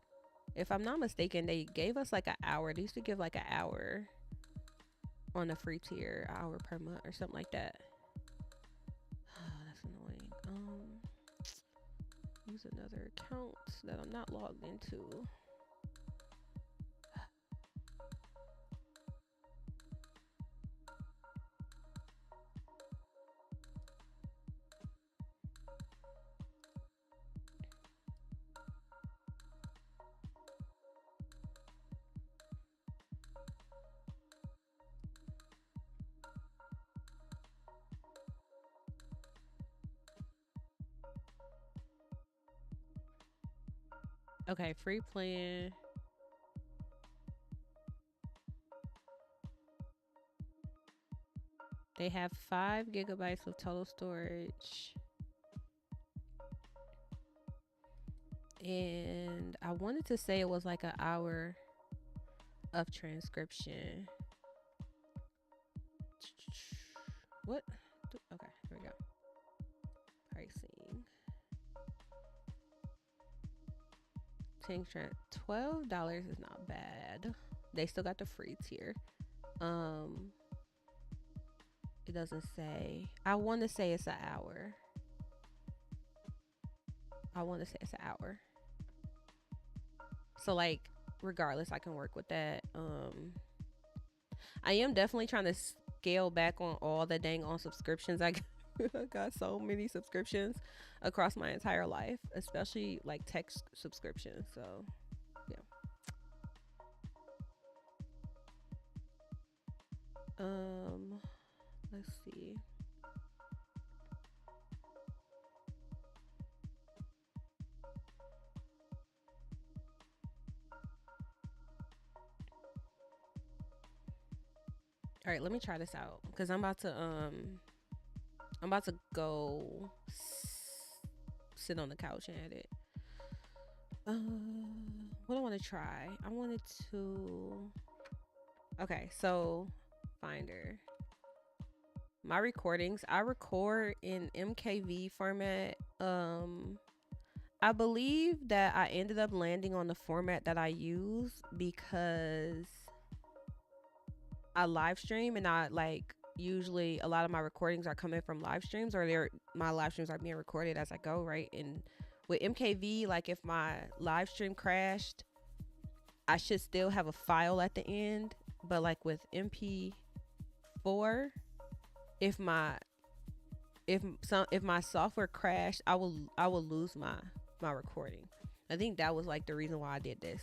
if I'm not mistaken, they gave us like an hour. They used to give like an hour on the free tier, hour per month or something like that. That's annoying. Use another account that I'm not logged into. Okay, free plan. They have 5 gigabytes of total storage. And I wanted to say it was like an hour of transcription. What? Okay, here we go. Pricing. $12 is not bad. They still got the free tier. It doesn't say. I want to say it's an hour. So like, regardless, I can work with that. I am definitely trying to scale back on all the dang on subscriptions. I got so many subscriptions across my entire life, especially like tech subscriptions. So yeah. Let's see. All right, let me try this out, because I'm about to go sit on the couch and edit. What I want to try? I wanted to. Okay, so Finder. My recordings, I record in MKV format. I believe that I ended up landing on the format that I use because I live stream, and I like, usually a lot of my recordings are coming from live streams, or my live streams are being recorded as I go, right? And with MKV, like if my live stream crashed, I should still have a file at the end. But like with MP4, if my software crashed, I will lose my recording. I think that was like the reason why I did this.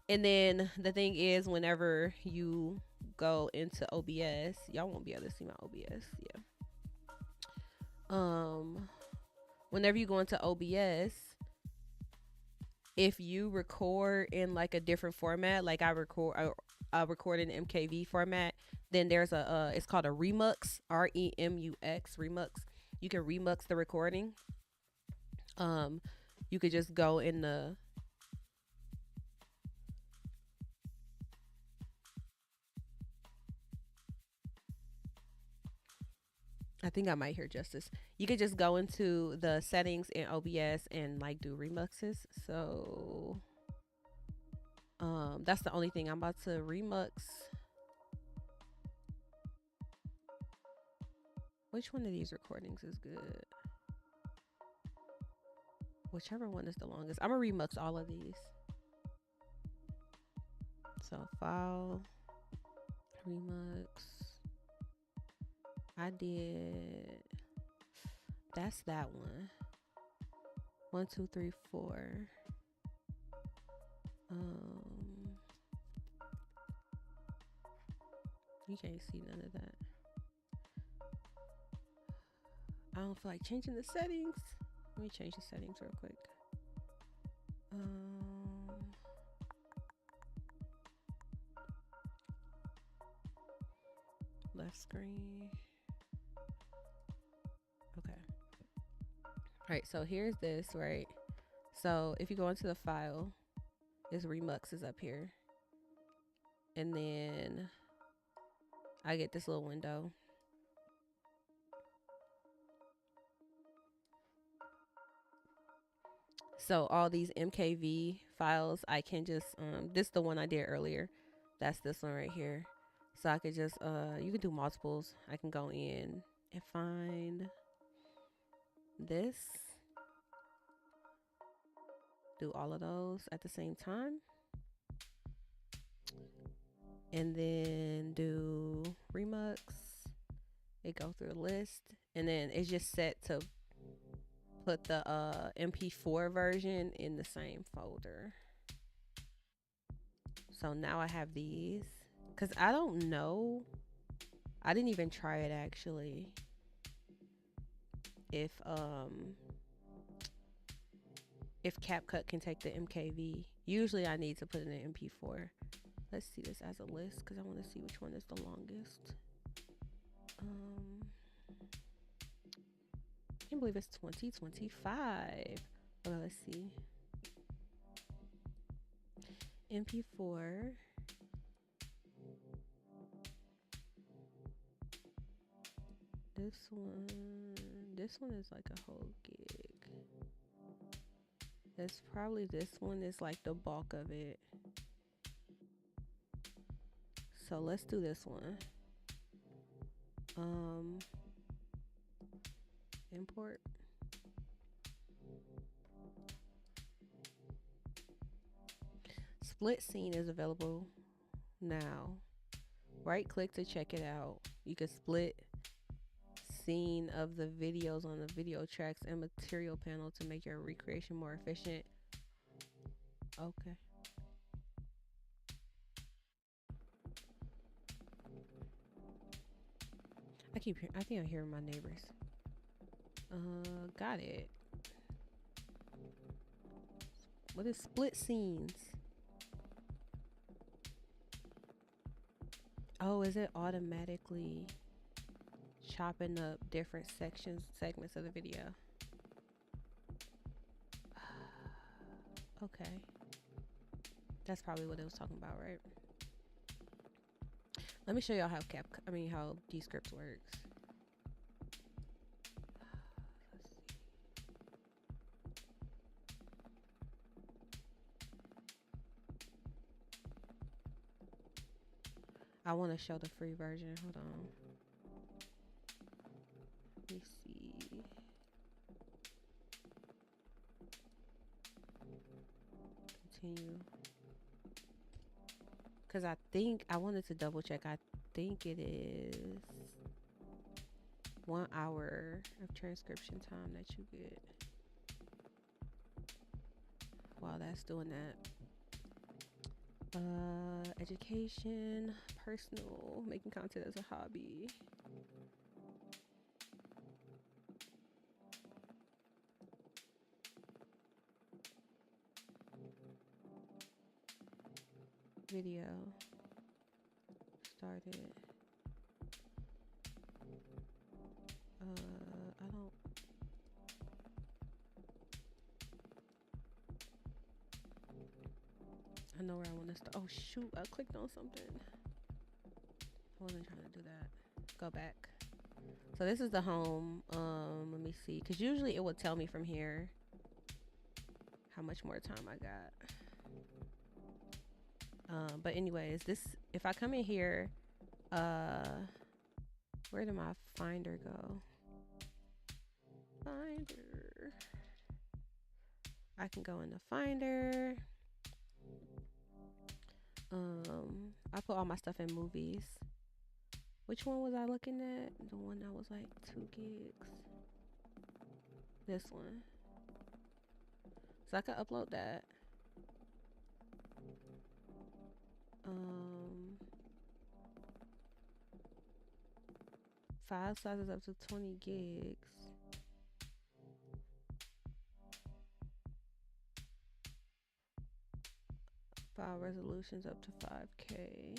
And then the thing is, whenever you go into OBS, y'all won't be able to see my OBS. Yeah. Whenever you go into OBS, if you record in like a different format, like I record in MKV format, then there's a it's called a remux, REMUX, remux. You can remux the recording. You could just go in the I think I might hear Justice. You could just go into the settings in OBS and like do remixes. So that's the only thing I'm about to remix. Which one of these recordings is good? Whichever one is the longest. I'm gonna remix all of these. So file, remix. I did. That's that one. 1, 2, 3, 4. You can't see none of that. I don't feel like changing the settings. Let me change the settings real quick. Left screen. Okay. All right, so here's this, right? So if you go into the file, this remux is up here. And then I get this little window. So all these MKV files, I can just, this is the one I did earlier. That's this one right here. So I could just, you can do multiples. I can go in and find this. Do all of those at the same time. And then do remux. It go through a list. And then it's just set to put the MP4 version in the same folder. So now I have these. Because I don't know. I didn't even try it actually. If CapCut can take the MKV. Usually I need to put in an MP4. Let's see this as a list because I want to see which one is the longest. I can't believe it's 2025. Okay, let's see. MP4. This one is like a whole gig. That's probably this one is like the bulk of it. So let's do this one. Import. Split scene is available now. Right click to check it out. You can split scene of the videos on the video tracks and material panel to make your recreation more efficient. Okay. I think I'm hearing my neighbors. Got it. What is split scenes? Oh, is it automatically chopping up different segments of the video? Okay. That's probably what it was talking about, right? Let me show y'all how how Descript works. I want to show the free version. Hold on. Let me see. Continue. Because I wanted to double check. I think it is 1 hour of transcription time that you get. While that's doing that. Education, personal, making content as a hobby. Video started. I don't. I know where I want to start. Oh shoot! I clicked on something. I wasn't trying to do that. Go back. So this is the home. Let me see, because usually it would tell me from here how much more time I got. But anyways, this, if I come in here, where did my finder go? Finder. I can go into Finder. I put all my stuff in movies. Which one was I looking at? The one that was like 2 gigs. This one. So I could upload that. File sizes up to 20 gigs. File resolutions up to 5K.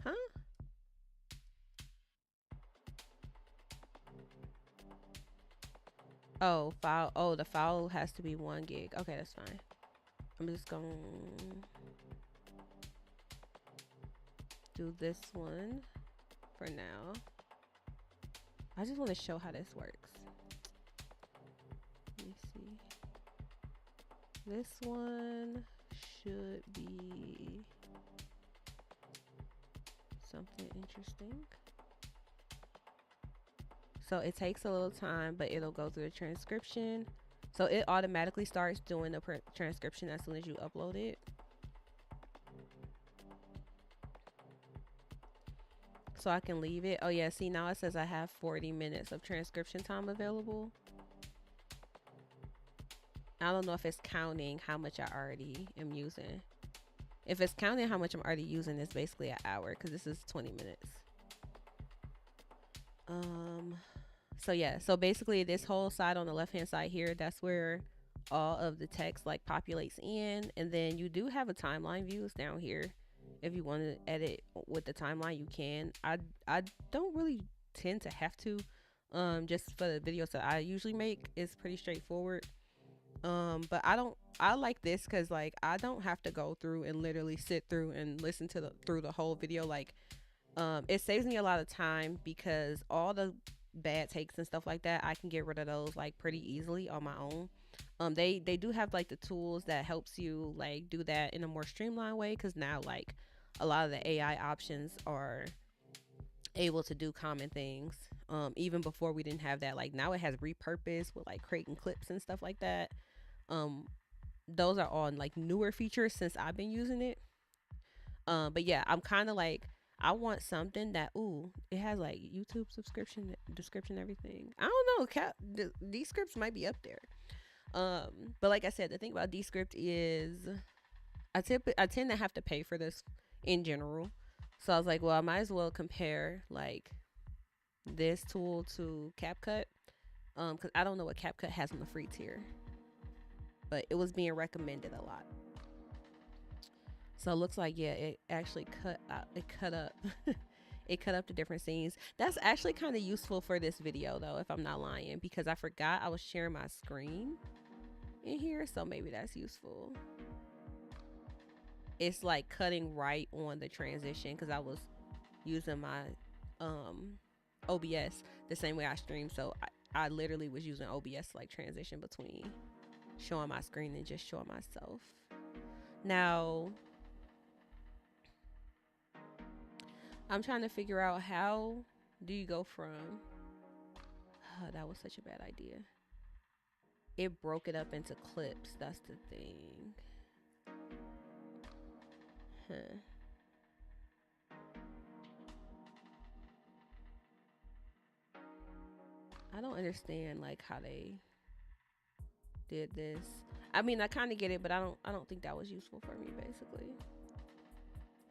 Huh? Oh, file. Oh, the file has to be 1 gig. Okay, that's fine. I'm just gonna do this one for now. I just want to show how this works. Let me see. This one should be something interesting. So it takes a little time, but it'll go through the transcription. So it automatically starts doing the transcription as soon as you upload it. So I can leave it. Oh yeah, see, now it says I have 40 minutes of transcription time available. I don't know if it's counting how much I already am using. If it's counting how much I'm already using, it's basically an hour, because this is 20 minutes. So yeah, so basically this whole side on the left hand side here, that's where all of the text like populates in, and then you do have a timeline views down here. If you want to edit with the timeline, you can. I don't really tend to have to, just for the videos that I usually make, it's pretty straightforward. But I like this because like I don't have to go through and literally sit through and listen to through the whole video. Like it saves me a lot of time, because all the bad takes and stuff like that, I can get rid of those like pretty easily on my own. They do have like the tools that helps you like do that in a more streamlined way, because now like a lot of the AI options are able to do common things. Even before we didn't have that, like now it has repurpose with like creating clips and stuff like that. Those are all like newer features since I've been using it. But yeah, I'm kind of like, I want something that, ooh, it has like YouTube subscription, description, everything. I don't know, Descript might be up there. But like I said, the thing about Descript is I tend to have to pay for this in general. So I was like, well, I might as well compare like this tool to CapCut, because I don't know what CapCut has on the free tier, but it was being recommended a lot. So it looks like, yeah, it actually cut up it cut up the different scenes. That's actually kind of useful for this video though, if I'm not lying, because I forgot I was sharing my screen in here, so maybe that's useful. It's like cutting right on the transition, because I was using my OBS the same way I stream, so I literally was using OBS to like transition between showing my screen and just showing myself. Now I'm trying to figure out, how do you go from, oh, that was such a bad idea. It broke it up into clips. That's the thing. Huh. I don't understand like how they did this. I mean, I kind of get it, but I don't think that was useful for me basically.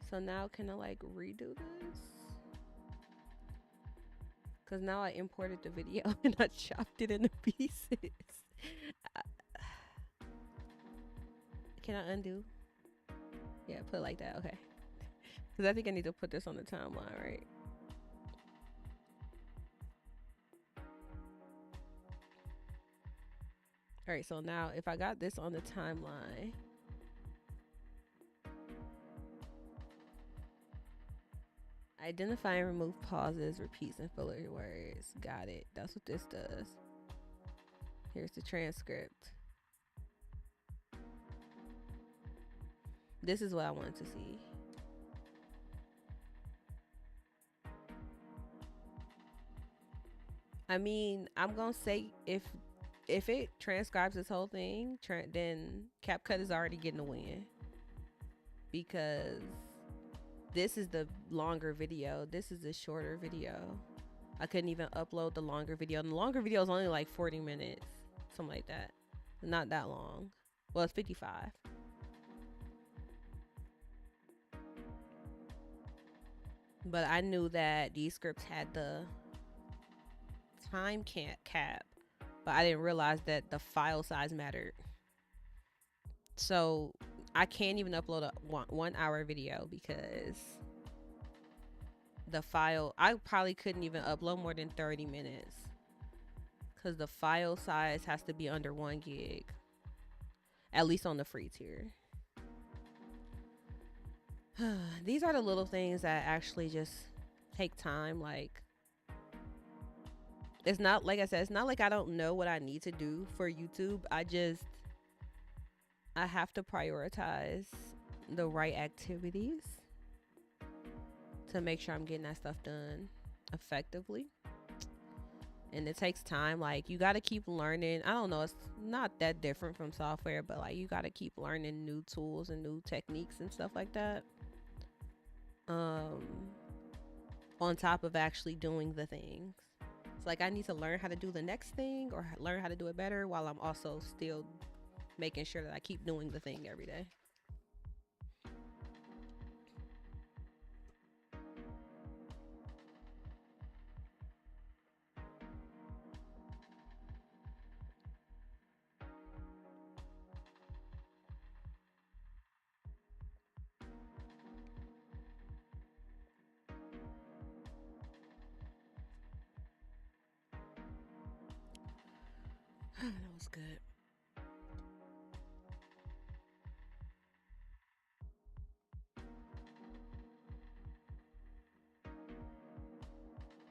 So now can I like redo this? Cause now I imported the video and I chopped it into pieces. Can I undo? Yeah, put it like that. Okay. Cause I think I need to put this on the timeline, right? All right. So now if I got this on the timeline, identify and remove pauses, repeats, and filler words. Got it. That's what this does. Here's the transcript. This is what I wanted to see. I mean, I'm gonna say if it transcribes this whole thing, then CapCut is already getting a win, because this is the longer video. This is the shorter video. I couldn't even upload the longer video. And the longer video is only like 40 minutes, something like that. Not that long. Well, it's 55. But I knew that these scripts had the time cap, but I didn't realize that the file size mattered. So I can't even upload a 1 hour video because the file, I probably couldn't even upload more than 30 minutes because the file size has to be under 1 gig, at least on the free tier. These are the little things that actually just take time. Like, it's not, like I said, it's not like I don't know what I need to do for YouTube. I have to prioritize the right activities to make sure I'm getting that stuff done effectively. And it takes time. Like, you got to keep learning. I don't know, it's not that different from software, but like, you got to keep learning new tools and new techniques and stuff like that. On top of actually doing the things. It's like I need to learn how to do the next thing or learn how to do it better while I'm also still making sure that I keep doing the thing every day. That was good.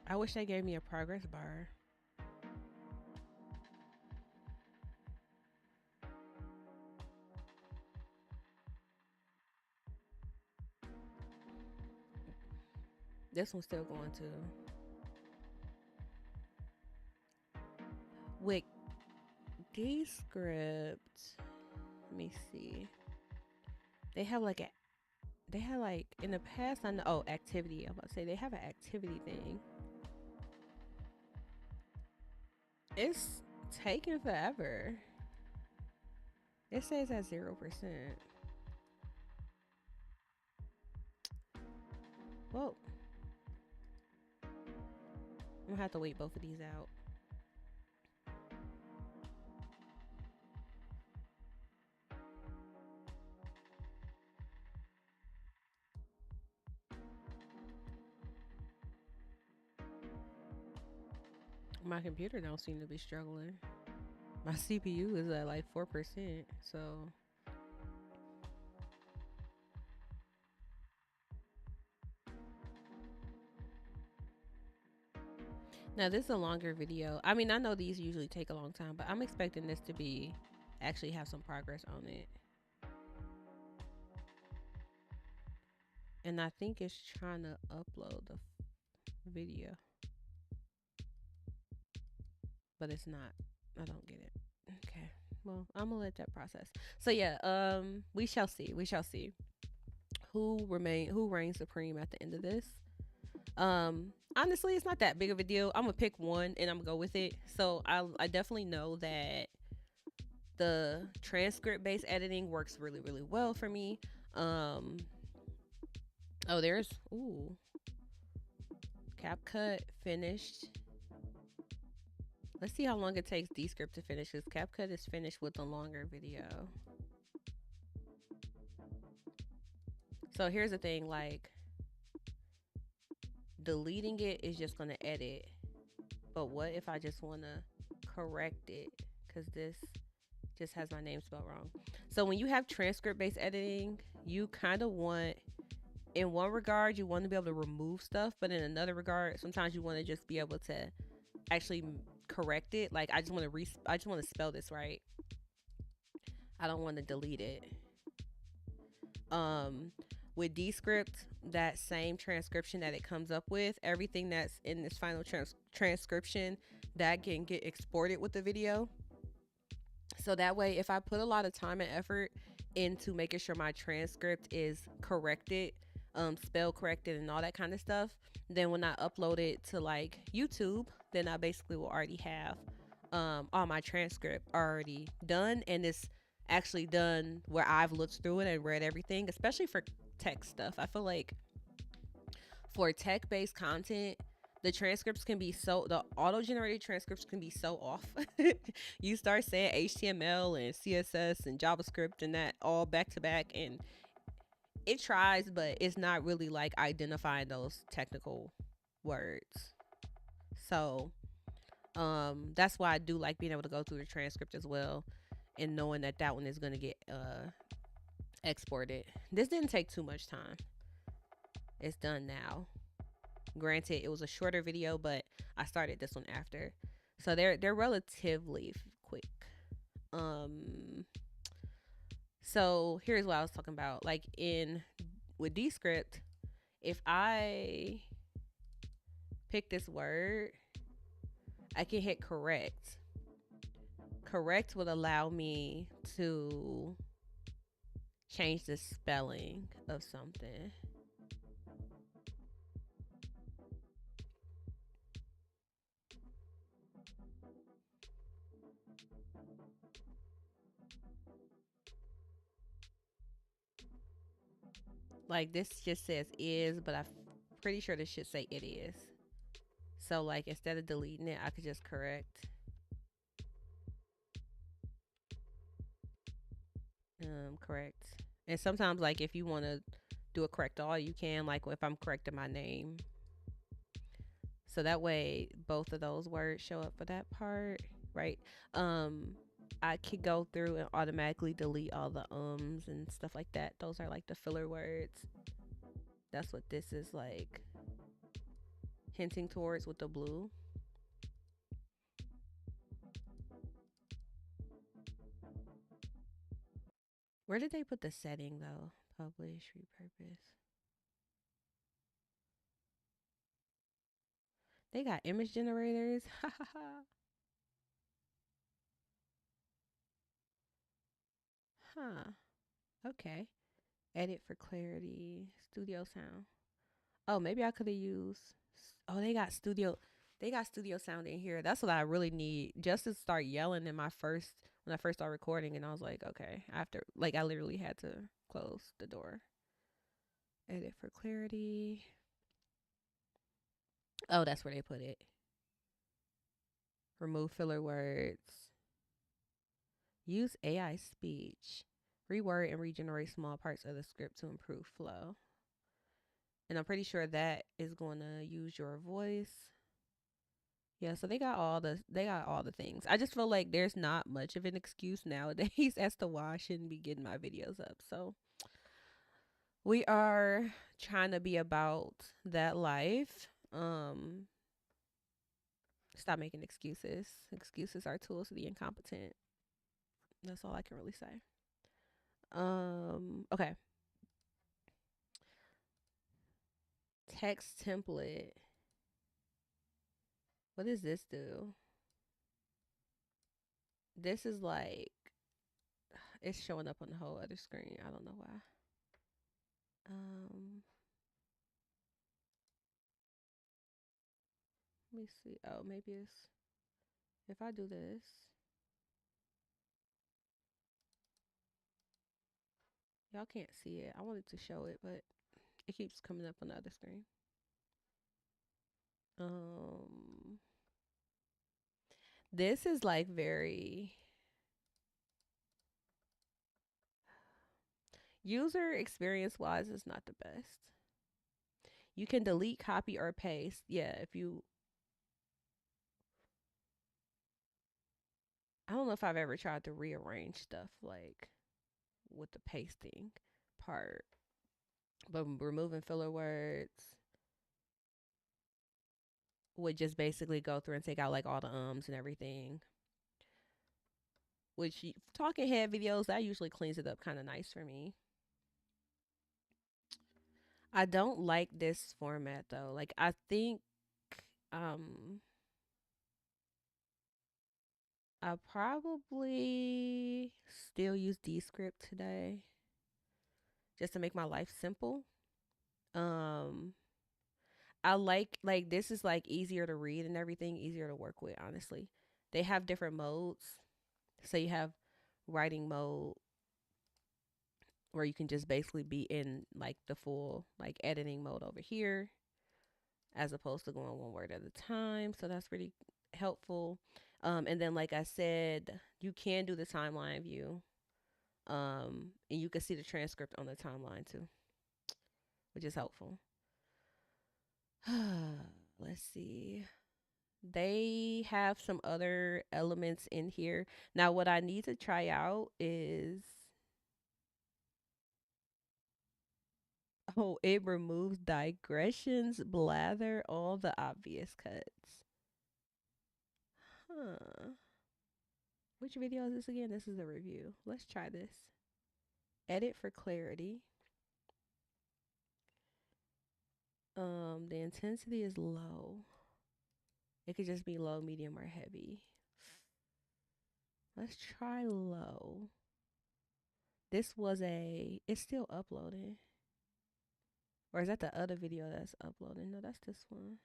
I wish they gave me a progress bar. This one's still going to. With Descript, let me see. They have like in the past, I know, activity. I'm about to say they have an activity thing. It's taking forever. It says at 0%. Whoa. I'm gonna have to wait both of these out. My computer don't seem to be struggling. My CPU is at like 4%, so now this is a longer video. I mean, I know these usually take a long time, but I'm expecting this to be actually have some progress on it. And I think it's trying to upload the video, but it's not. I don't get it. Okay, well, I'm gonna let that process. So yeah, we shall see. We shall see who reigns supreme at the end of this. Honestly, it's not that big of a deal. I'm gonna pick one and I'm gonna go with it. So I definitely know that The transcript based editing works really, really well for me. Um, oh, there's, ooh, CapCut finished. Let's see how long it takes Descript to finish, because CapCut is finished with a longer video. So here's the thing, like, deleting it is just going to edit. But what if I just want to correct it? Because this just has my name spelled wrong. So when you have transcript based editing, you kind of want, in one regard, you want to be able to remove stuff, but in another regard, sometimes you want to just be able to actually correct it. Like, I just want to spell this right. I don't want to delete it. With Descript, that same transcription that it comes up with, everything that's in this final transcription, that can get exported with the video. So that way, if I put a lot of time and effort into making sure my transcript is corrected, spell corrected, and all that kind of stuff, then when I upload it to like YouTube, then I basically will already have all my transcript already done, and it's actually done where I've looked through it and read everything, especially for tech stuff. I feel like for tech based content, the transcripts can be the auto generated transcripts can be so off. You start saying HTML and CSS and JavaScript and that all back to back, and it tries, but it's not really like identifying those technical words. So that's why I do like being able to go through the transcript as well, and knowing that that one is going to get exported. This didn't take too much time. It's done now. Granted, it was a shorter video, but I started this one after, so they're relatively quick. So here's what I was talking about. Like with Descript, if I pick this word, I can hit correct. Correct would allow me to change the spelling of something. Like, this just says is, but I'm pretty sure this should say it is. So like, instead of deleting it, I could just correct. Correct. And sometimes, like, if you want to do a correct all, you can, like if I'm correcting my name. So that way both of those words show up for that part, right? I could go through and automatically delete all the and stuff like that. Those are like the filler words. That's what this is like hinting towards with the blue. Where did they put the setting though? Publish, repurpose. They got image generators. Huh. Okay. Edit for clarity. Studio sound. Oh, maybe I could have used. Oh, they got studio. They got studio sound in here. That's what I really need, just to start yelling in my first when I first started recording. And I was like, okay. After, like, I literally had to close the door. Edit for clarity. Oh, that's where they put it. Remove filler words. Use AI speech. Reword and regenerate small parts of the script to improve flow. And I'm pretty sure that is going to use your voice. Yeah, so they got all the things. I just feel like there's not much of an excuse nowadays as to why I shouldn't be getting my videos up. So we are trying to be about that life. Stop making excuses. Excuses are tools to the incompetent. That's all I can really say. Okay. Text template. What does this do? This is like, it's showing up on the whole other screen. I don't know why. Let me see. Oh, maybe it's, if I do this. Y'all can't see it. I wanted to show it, but it keeps coming up on the other screen. Um, this is like very user experience wise, it's not the best. You can delete, copy, or paste. Yeah, if you, I don't know if I've ever tried to rearrange stuff like with the pasting part, but removing filler words would just basically go through and take out like all the ums and everything. Which talking head videos, that usually cleans it up kind of nice for me. I don't like this format though. Like I think um I probably still use Descript today just to make my life simple. Um I like this is like easier to read and everything, easier to work with, honestly. They have different modes. So you have writing mode where you can just basically be in like the full like editing mode over here as opposed to going one word at a time. So that's pretty helpful. And then like I said, you can do the timeline view. And you can see the transcript on the timeline too, which is helpful. Let's see. They have some other elements in here. Now, what I need to try out is, oh, it removes digressions, blather, all the obvious cuts. Huh. Which video is this again? This is a review. Let's try this. Edit for clarity. The intensity is low. It could just be low, medium, or heavy. Let's try low. This was it's still uploading. Or is that the other video that's uploading? No, that's this one.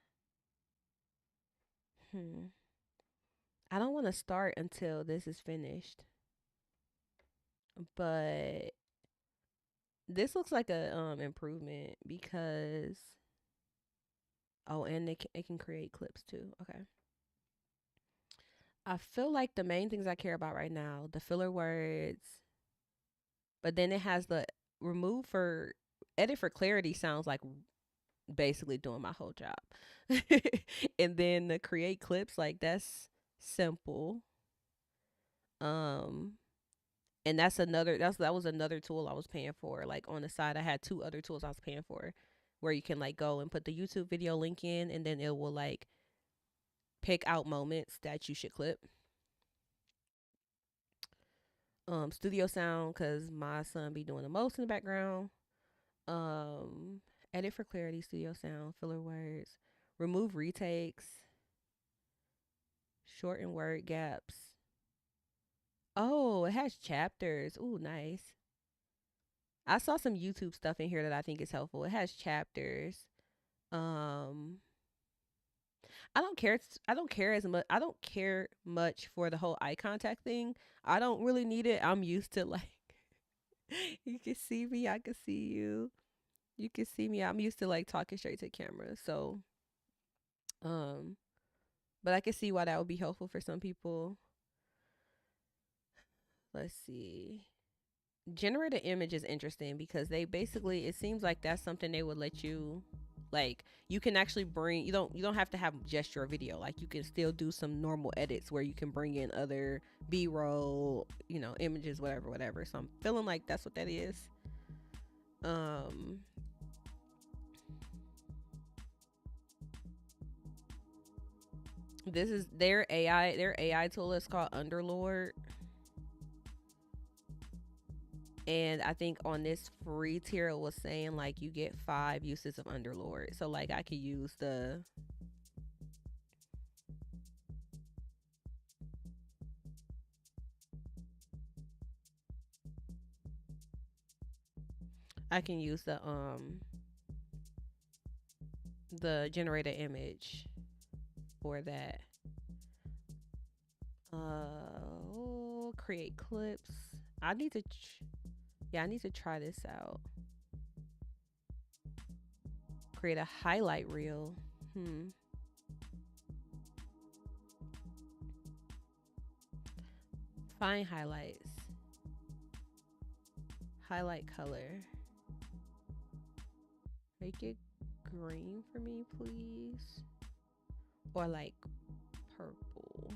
I don't want to start until this is finished. But this looks like a improvement because oh, and it can create clips too. Okay. I feel like the main things I care about right now, the filler words, but then it has the remove for edit for clarity sounds like basically doing my whole job. And then the create clips, like that's simple. Um and that was another tool I was paying for. Like on the side I had two other tools I was paying for where you can like go and put the YouTube video link in and then it will like pick out moments that you should clip. Studio sound because my son be doing the most in the background. Um, edit for clarity, studio sound, filler words, remove retakes, shorten word gaps. Oh, it has chapters. Ooh, nice. I saw some YouTube stuff in here that I think is helpful. It has chapters. Um, I don't care. I don't care as much. I don't care much for the whole eye contact thing. I don't really need it. I'm used to like you can see me, I can see you. You can see me. I'm used to like talking straight to the camera. So, um, but I can see why that would be helpful for some people. Let's see. Generate an image is interesting because they basically it seems like that's something they would let you like you can actually bring you don't have to have just your video, like you can still do some normal edits where you can bring in other b-roll, images, whatever. So I'm feeling like that's what that is. um this is their AI tool is called Underlord. And I think on this free tier it was saying like you get 5 uses of Underlord. So like I could use I can use the generator image for that. Create clips. I need to Yeah, I need to try this out. Create a highlight reel. Find highlights. Highlight color. Make it green for me, please. Or like purple.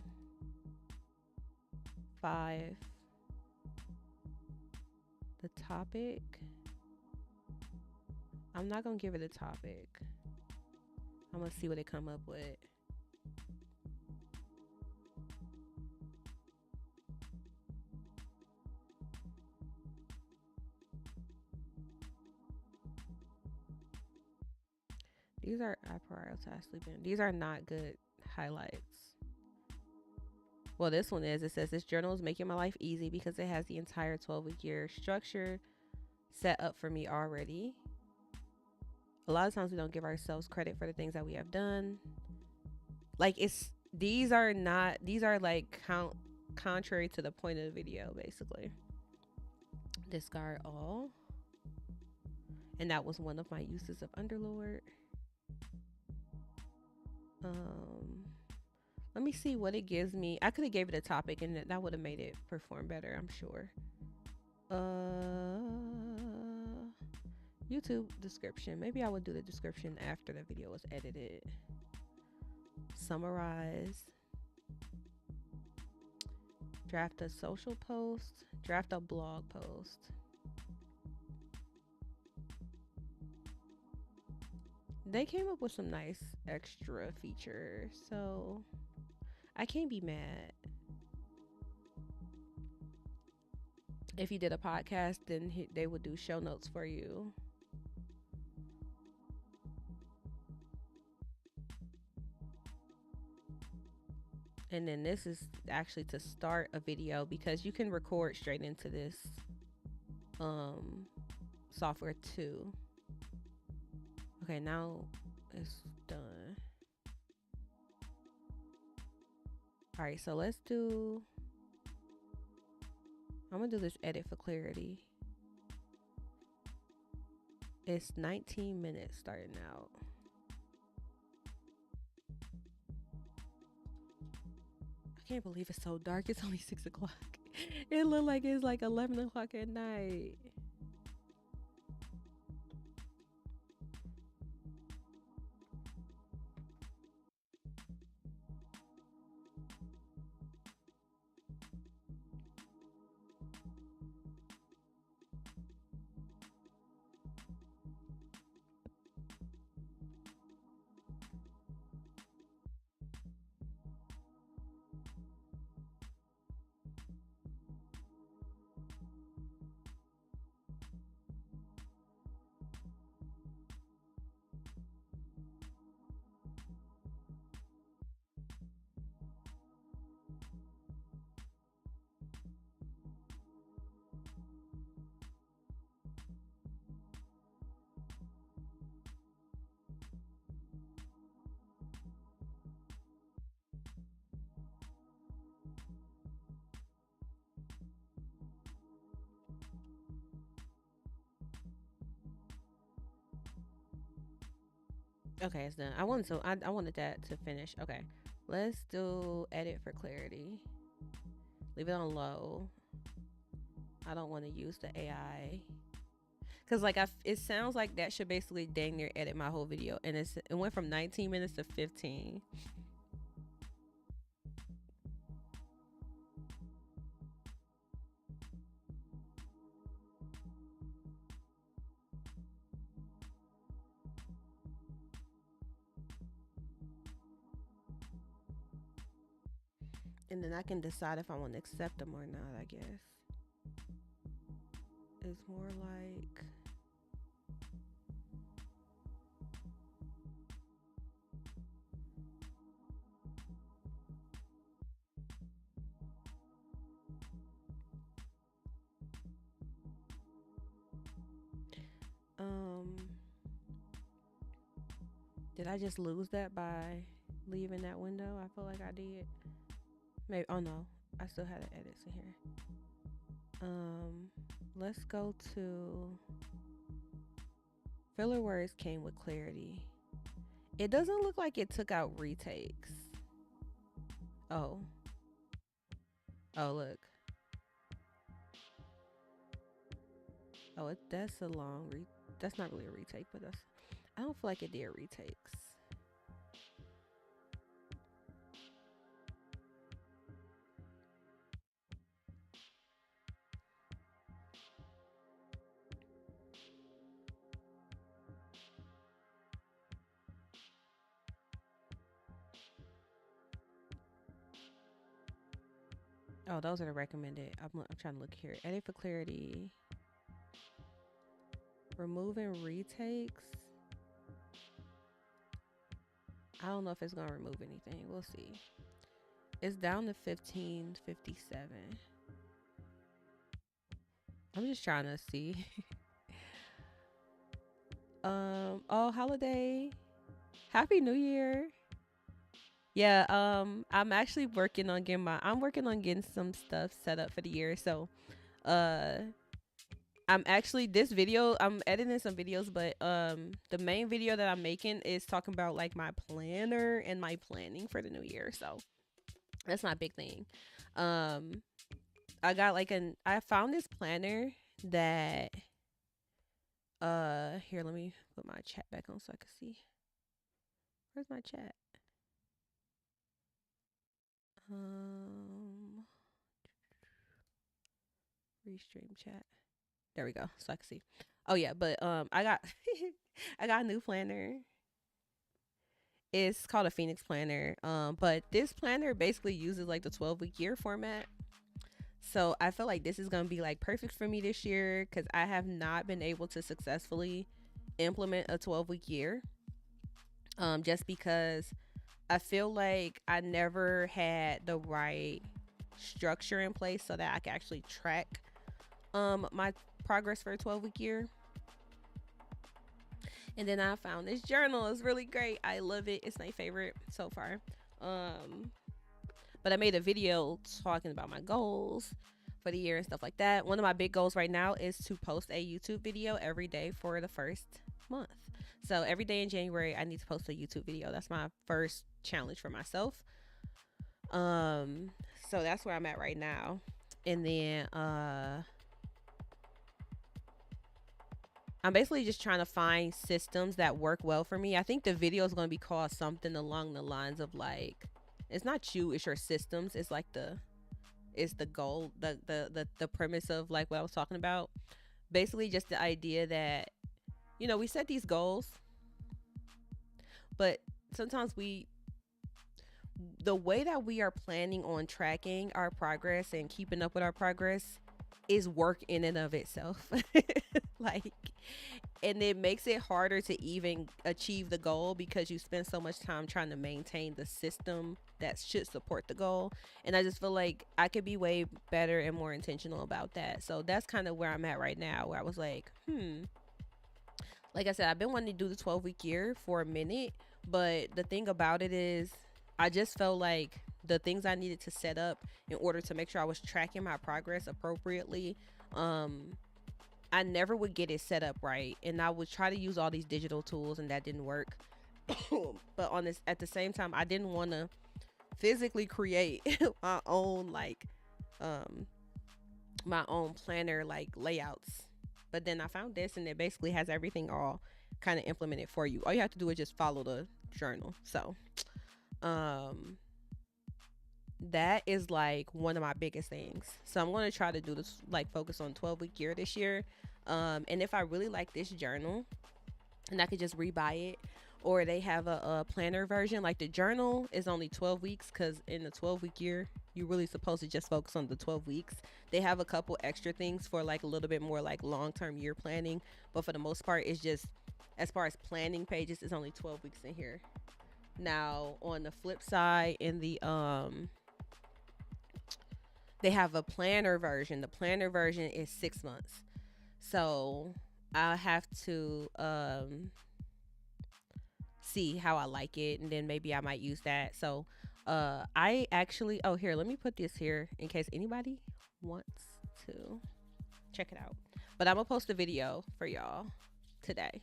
5. The topic. I'm not gonna give it a topic. I'm gonna see what they come up with. These are, I prioritize sleeping. These are not good highlights. Well, this one is. It says this journal is making my life easy because it has the entire 12-week year structure set up for me already. A lot of times we don't give ourselves credit for the things that we have done. Like these are like contrary to the point of the video, basically. Discard all. And that was one of my uses of Underlord. Let me see what it gives me. I could have gave it a topic and that would have made it perform better, I'm sure. YouTube description. Maybe I would do the description after the video was edited. Summarize. Draft a social post. Draft a blog post. They came up with some nice extra features, so I can't be mad. If you did a podcast, then they would do show notes for you. And then this is actually to start a video because you can record straight into this software too. Okay, now it's done. All right, so let's do, I'm gonna do this edit for clarity. It's 19 minutes starting out. I can't believe it's so dark. It's only 6 o'clock. It looked like it's like 11 o'clock at night. Okay, it's done. I wanted that to finish. Okay, let's do edit for clarity. Leave it on low. I don't want to use the AI because like it sounds like that should basically dang near edit my whole video, and it went from 19 minutes to 15. And then I can decide if I want to accept them or not, I guess. It's more like, did I just lose that by leaving that window? I feel like I did. Maybe, oh no, I still had the edits in here. Um, let's go to filler words came with clarity. It doesn't look like it took out retakes. Oh. Oh, look. Oh, that's a long that's not really a retake, but that's I don't feel like it did retakes. Oh, those are the recommended. I'm trying to look here. Edit for clarity. Removing retakes. I don't know if it's gonna remove anything. We'll see. It's down to 1557. I'm just trying to see. Oh, holiday. Happy New Year. Yeah, I'm actually working on getting some stuff set up for the year. So, uh I'm actually I'm editing some videos, but the main video that I'm making is talking about like my planner and my planning for the new year. So, that's my big thing. Um I found this planner that here, let me put my chat back on so I can see. Where's my chat? Um Restream chat. There we go. So I can see. Oh yeah, but I got I got a new planner. It's called a Phoenix planner. But this planner basically uses like the 12-week year format. So I feel like this is gonna be like perfect for me this year because I have not been able to successfully implement a 12-week year. Just because I feel like I never had the right structure in place so that I can actually track my progress for a 12-week year. And then I found this journal. It's really great. I love it. It's my favorite so far. But I made a video talking about my goals for the year and stuff like that. One of my big goals right now is to post a YouTube video every day for the first month. So every day in January, I need to post a YouTube video. That's my first challenge for myself. So that's where I'm at right now. And then I'm basically just trying to find systems that work well for me. I think the video is going to be called something along the lines of like, it's not you, it's your systems. It's like it's the goal, the premise of like what I was talking about. Basically just the idea that, we set these goals, but sometimes the way that we are planning on tracking our progress and keeping up with our progress is work in and of itself. Like, and it makes it harder to even achieve the goal because you spend so much time trying to maintain the system that should support the goal. And I just feel like I could be way better and more intentional about that. So that's kind of where I'm at right now, where I was like, like I said, I've been wanting to do the 12-week year for a minute, but the thing about it is I just felt like the things I needed to set up in order to make sure I was tracking my progress appropriately, I never would get it set up right, and I would try to use all these digital tools, and that didn't work. But at the same time, I didn't want to physically create my own my own planner like layouts. But then I found this, and it basically has everything all kind of implemented for you. All you have to do is just follow the journal. So, that is like one of my biggest things. So I'm going to try to do this, like focus on 12-week year this year. And if I really like this journal, and I could just rebuy it, or they have a planner version. Like the journal is only 12 weeks because in the 12-week year, you're really supposed to just focus on the 12 weeks. They have a couple extra things for like a little bit more like long-term year planning. But for the most part, it's just, as far as planning pages, it's only 12 weeks in here. Now, on the flip side, in the they have a planner version. The planner version is 6 months. So I'll have to see how I like it, and then maybe I might use that. So I actually, oh, here, let me put this here in case anybody wants to check it out. But I'm gonna post a video for y'all today.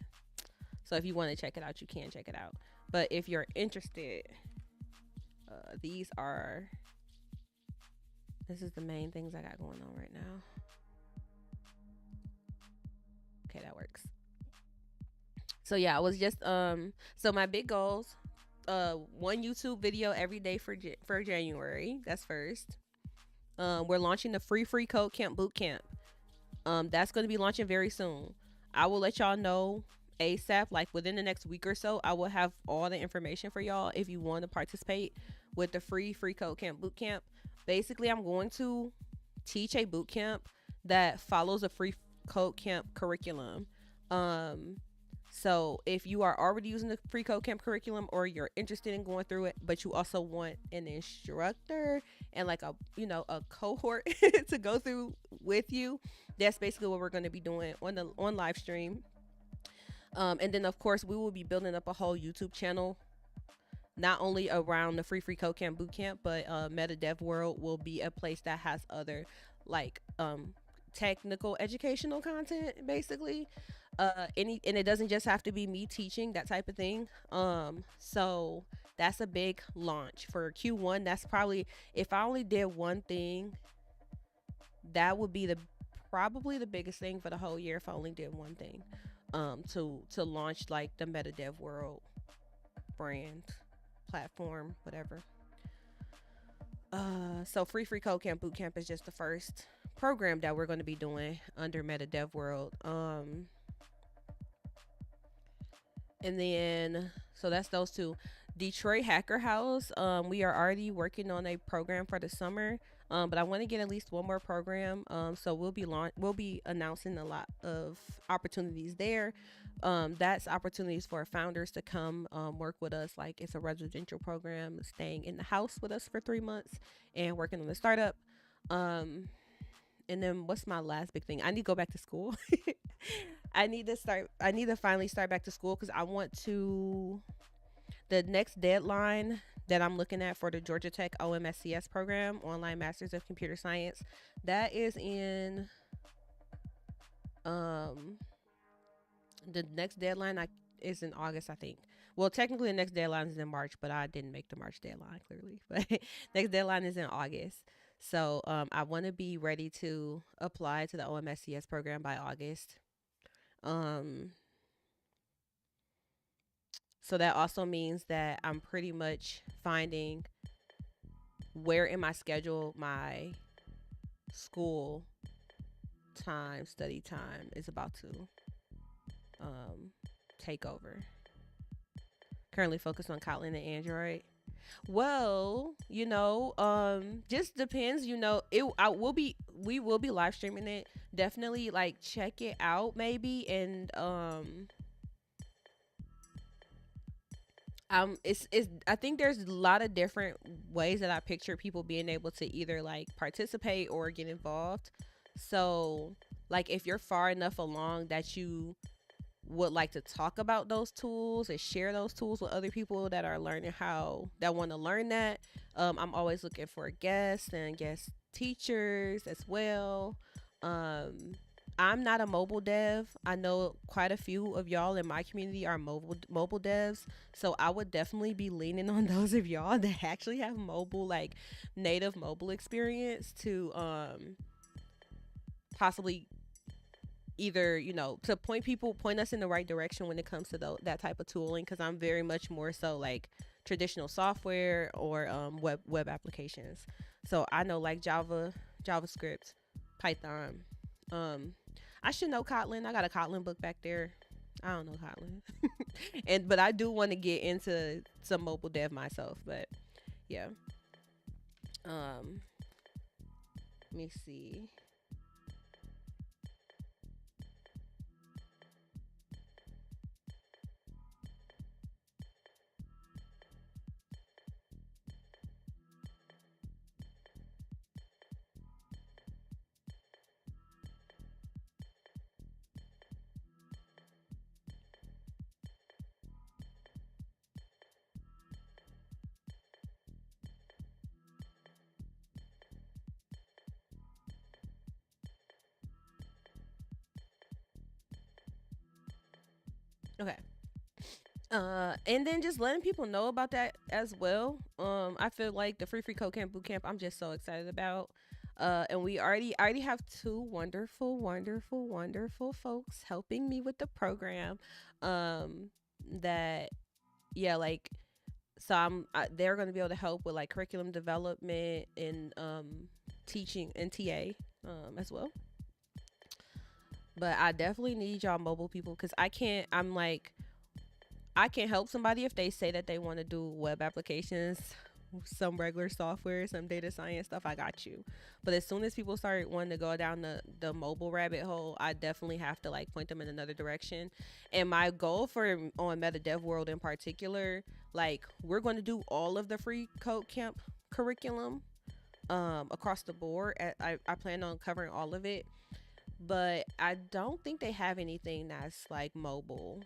So if you want to check it out, you can check it out. But if you're interested, these are, this is the main things I got going on right now. Okay, that works. So yeah, I was just so my big goals, one YouTube video every day for January. That's first. We're launching the free code camp boot camp. That's going to be launching very soon. I will let y'all know ASAP, like within the next week or so. I will have all the information for y'all if you want to participate with the free code camp boot camp. Basically, I'm going to teach a boot camp that follows a free code camp curriculum. So if you are already using the free code camp curriculum, or you're interested in going through it, but you also want an instructor and like a cohort to go through with you, that's basically what we're going to be doing on live stream. And then of course we will be building up a whole YouTube channel, not only around the free code camp boot camp, but Meta Dev World will be a place that has other like technical educational content, basically. And it doesn't just have to be me teaching, that type of thing. So that's a big launch for Q1. That's probably, if I only did one thing, that would be probably the biggest thing for the whole year, if I only did one thing, to launch like the Meta Dev World brand, platform, whatever. So free code camp boot camp is just the first program that we're going to be doing under Meta Dev World. And then, so that's those two. Detroit Hacker House, we are already working on a program for the summer, but I want to get at least one more program. So we'll be announcing a lot of opportunities there. That's opportunities for founders to come work with us. Like, it's a residential program, staying in the house with us for 3 months and working on the startup. And then what's my last big thing? I need to go back to school. I need to finally start back to school, because I want to, the next deadline that I'm looking at for the Georgia Tech OMSCS program, Online Masters of Computer Science, that is in, the next deadline is in August, I think. Well, technically the next deadline is in March, but I didn't make the March deadline, clearly. But next deadline is in August. So I want to be ready to apply to the OMSCS program by August. So that also means that I'm pretty much finding where in my schedule my school time, study time, is about to take over. Currently focused on Kotlin and Android. Well, just depends. We will be live streaming it. Definitely like check it out maybe, and it's I think there's a lot of different ways that I picture people being able to either like participate or get involved. So like if you're far enough along that you would like to talk about those tools and share those tools with other people that are learning that want to learn that, I'm always looking for guests and guest teachers as well. I'm not a mobile dev. I know quite a few of y'all in my community are mobile devs, so I would definitely be leaning on those of y'all that actually have like native mobile experience to possibly either to point us in the right direction when it comes to that type of tooling, because I'm very much more so like traditional software or web applications. So I know like Java, JavaScript, Python. I should know Kotlin. I got a Kotlin book back there. I don't know Kotlin. But I do want to get into some mobile dev myself, but yeah. Let me see. Okay. And then just letting people know about that as well. I feel like the free code camp boot camp, I'm just so excited about. And I already have two wonderful, wonderful, wonderful folks helping me with the program. Um, that yeah, like they're going to be able to help with like curriculum development and teaching and TA as well. But I definitely need y'all mobile people because I can't help somebody if they say that they want to do web applications, some regular software, some data science stuff. I got you. But as soon as people start wanting to go down the mobile rabbit hole, I definitely have to like point them in another direction. And my goal for on Meta Dev World in particular, like we're going to do all of the free code camp curriculum across the board. I plan on covering all of it, but I don't think they have anything that's like mobile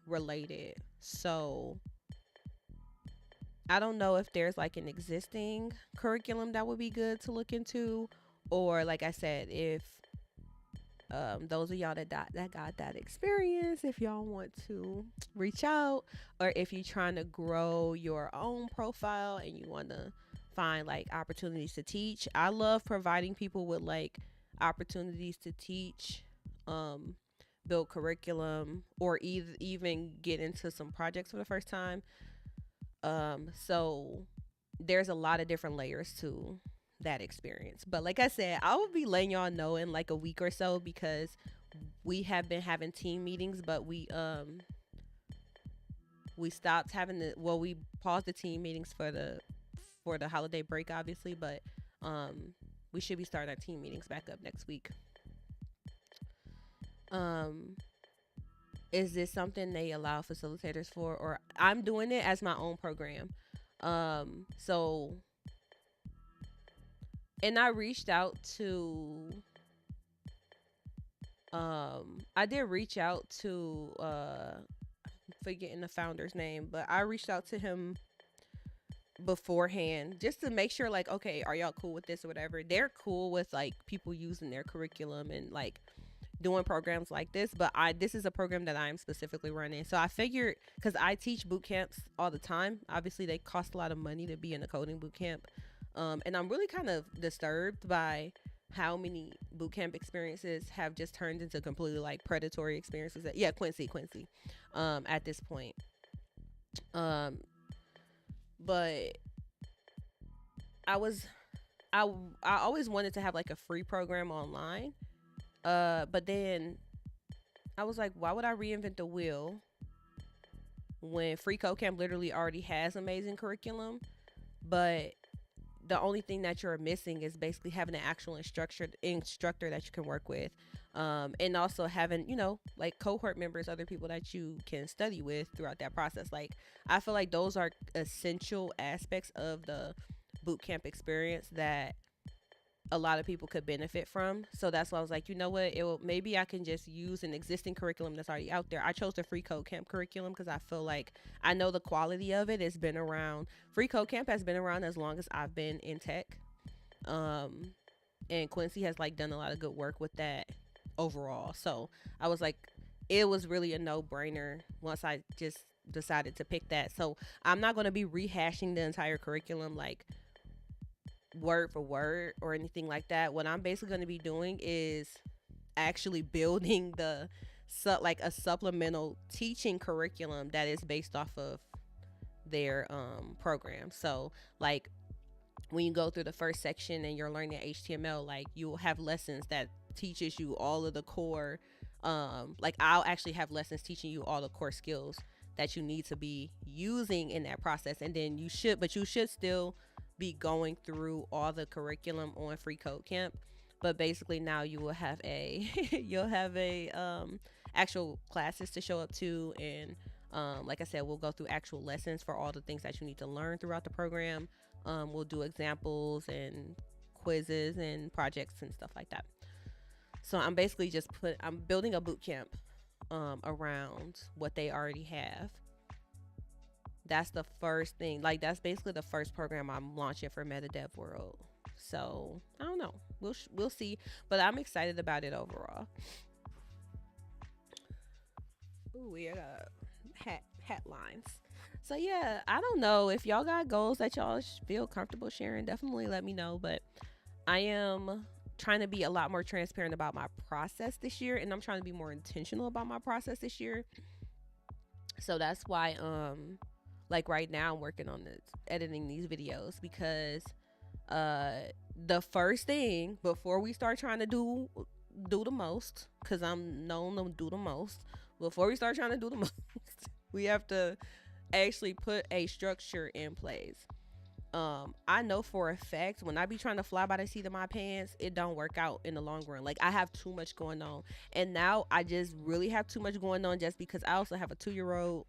related. So I don't know if there's like an existing curriculum that would be good to look into, or like I said, if those of y'all that got that experience, if y'all want to reach out, or if you're trying to grow your own profile and you want to find like opportunities to teach. I love providing people with like opportunities to teach, um, build curriculum, or even get into some projects for the first time. So there's a lot of different layers to that experience. But like I said, I will be letting y'all know in like a week or so because we have been having team meetings, but we stopped having we paused the team meetings for the holiday break obviously, but we should be starting our team meetings back up next week. Um is this something they allow facilitators for, or I'm doing it as my own program? So and I reached out to I did reach out to forgetting the founder's name, but I reached out to him beforehand just to make sure like, okay, are y'all cool with this or whatever. They're cool with like people using their curriculum and like doing programs like this, but I this is a program that I'm specifically running. So I figured, because I teach boot camps all the time, obviously they cost a lot of money to be in a coding boot camp, and I'm really kind of disturbed by how many boot camp experiences have just turned into completely like predatory experiences. Yeah, Quincy, at this point. um but I was I I always wanted to have like a free program online, but then I was like, why would I reinvent the wheel when Free Code Camp literally already has amazing curriculum? But the only thing that you're missing is basically having an actual instructor that you can work with, and also having like cohort members, other people that you can study with throughout that process. Like I feel like those are essential aspects of the boot camp experience that a lot of people could benefit from. So that's why I was like, you know what, maybe I can just use an existing curriculum that's already out there. I chose the Free Code Camp curriculum because I feel like I know the quality of it has been around. Free Code Camp has been around as long as I've been in tech. Um, and Quincy has like done a lot of good work with that overall. So I was like, it was really a no brainer once I just decided to pick that. So I'm not going to be rehashing the entire curriculum like word for word or anything like that. What I'm basically going to be doing is actually building like a supplemental teaching curriculum that is based off of their program. So like when you go through the first section and you're learning HTML, like you will have lessons that teaches you all of the core, like I'll actually have lessons teaching you all the core skills that you need to be using in that process. And then you should still be going through all the curriculum on Free Code Camp. But basically now you will have a you'll have a actual classes to show up to, and like I said, we'll go through actual lessons for all the things that you need to learn throughout the program. We'll do examples and quizzes and projects and stuff like that. So I'm basically I'm building a boot camp around what they already have. That's the first thing. Like that's basically the first program I'm launching for Meta Dev World. So I don't know. We'll see. But I'm excited about it overall. Ooh, we got hat lines. So yeah, I don't know if y'all got goals that y'all feel comfortable sharing. Definitely let me know. But I am trying to be a lot more transparent about my process this year, and I'm trying to be more intentional about my process this year. So that's why like right now I'm working on this editing these videos because uh the first thing before we start trying to do the most, because I'm known to do the most, before we start trying to do the most, we have to actually put a structure in place. I know for a fact when I be trying to fly by the seat of my pants, it don't work out in the long run. Like I have too much going on, and now I just really have too much going on just because I also have a 2 year old,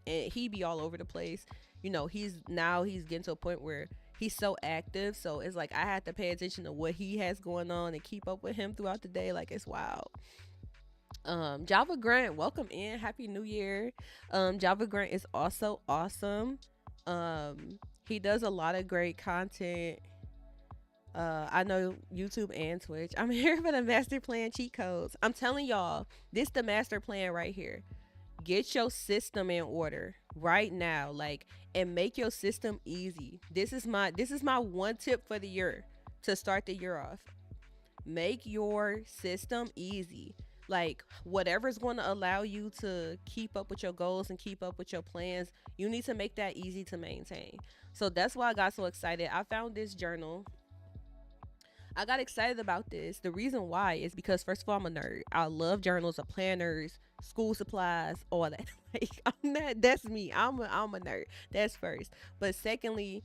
and he be all over the place. You know, he's getting to a point where he's so active, so it's like I have to pay attention to what he has going on and keep up with him throughout the day. Like it's wild. Java Grant, welcome in. Happy New Year. Java Grant is also awesome. He does a lot of great content. I know YouTube and Twitch. I'm here for the master plan cheat codes. I'm telling y'all, this the master plan right here. Get your system in order right now, like, and make your system easy. This is my one tip for the year to start the year off. Make your system easy. Like whatever's going to allow you to keep up with your goals and keep up with your plans, you need to make that easy to maintain. So that's why I got so excited. I found this journal. I got excited about this. The reason why is because first of all, I'm a nerd. I love journals, planners, school supplies, all that. Like that's me. I'm a nerd. That's first. But secondly,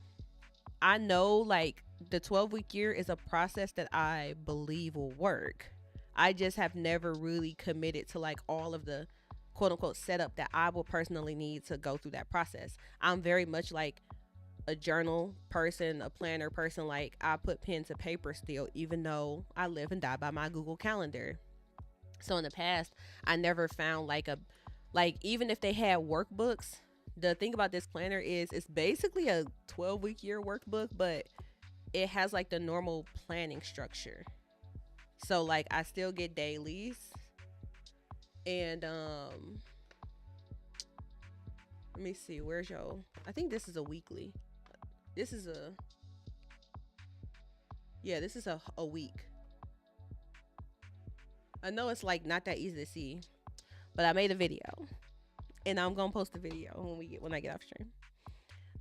I know like the 12-week year is a process that I believe will work. I just have never really committed to like all of the quote unquote setup that I will personally need to go through that process. I'm very much like a journal person, a planner person. Like I put pen to paper still, even though I live and die by my Google Calendar. So in the past, I never found like even if they had workbooks, the thing about this planner is it's basically a 12-week year workbook, but it has like the normal planning structure. So like I still get dailies and let me see, where's your, I think this is a weekly. This is a, yeah, this is a week. I know it's like not that easy to see, but I made a video and I'm gonna post the video when I get off stream.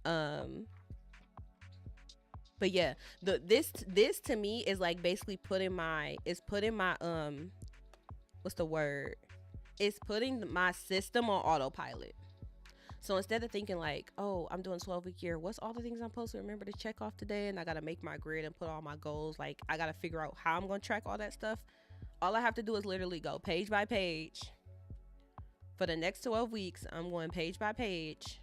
Um, but yeah, this to me is like basically putting my what's the word? It's putting my system on autopilot. So instead of thinking like, oh, I'm doing 12-week year, what's all the things I'm supposed to remember to check off today? And I got to make my grid and put all my goals. Like I got to figure out how I'm going to track all that stuff. All I have to do is literally go page by page. For the next 12 weeks, I'm going page by page.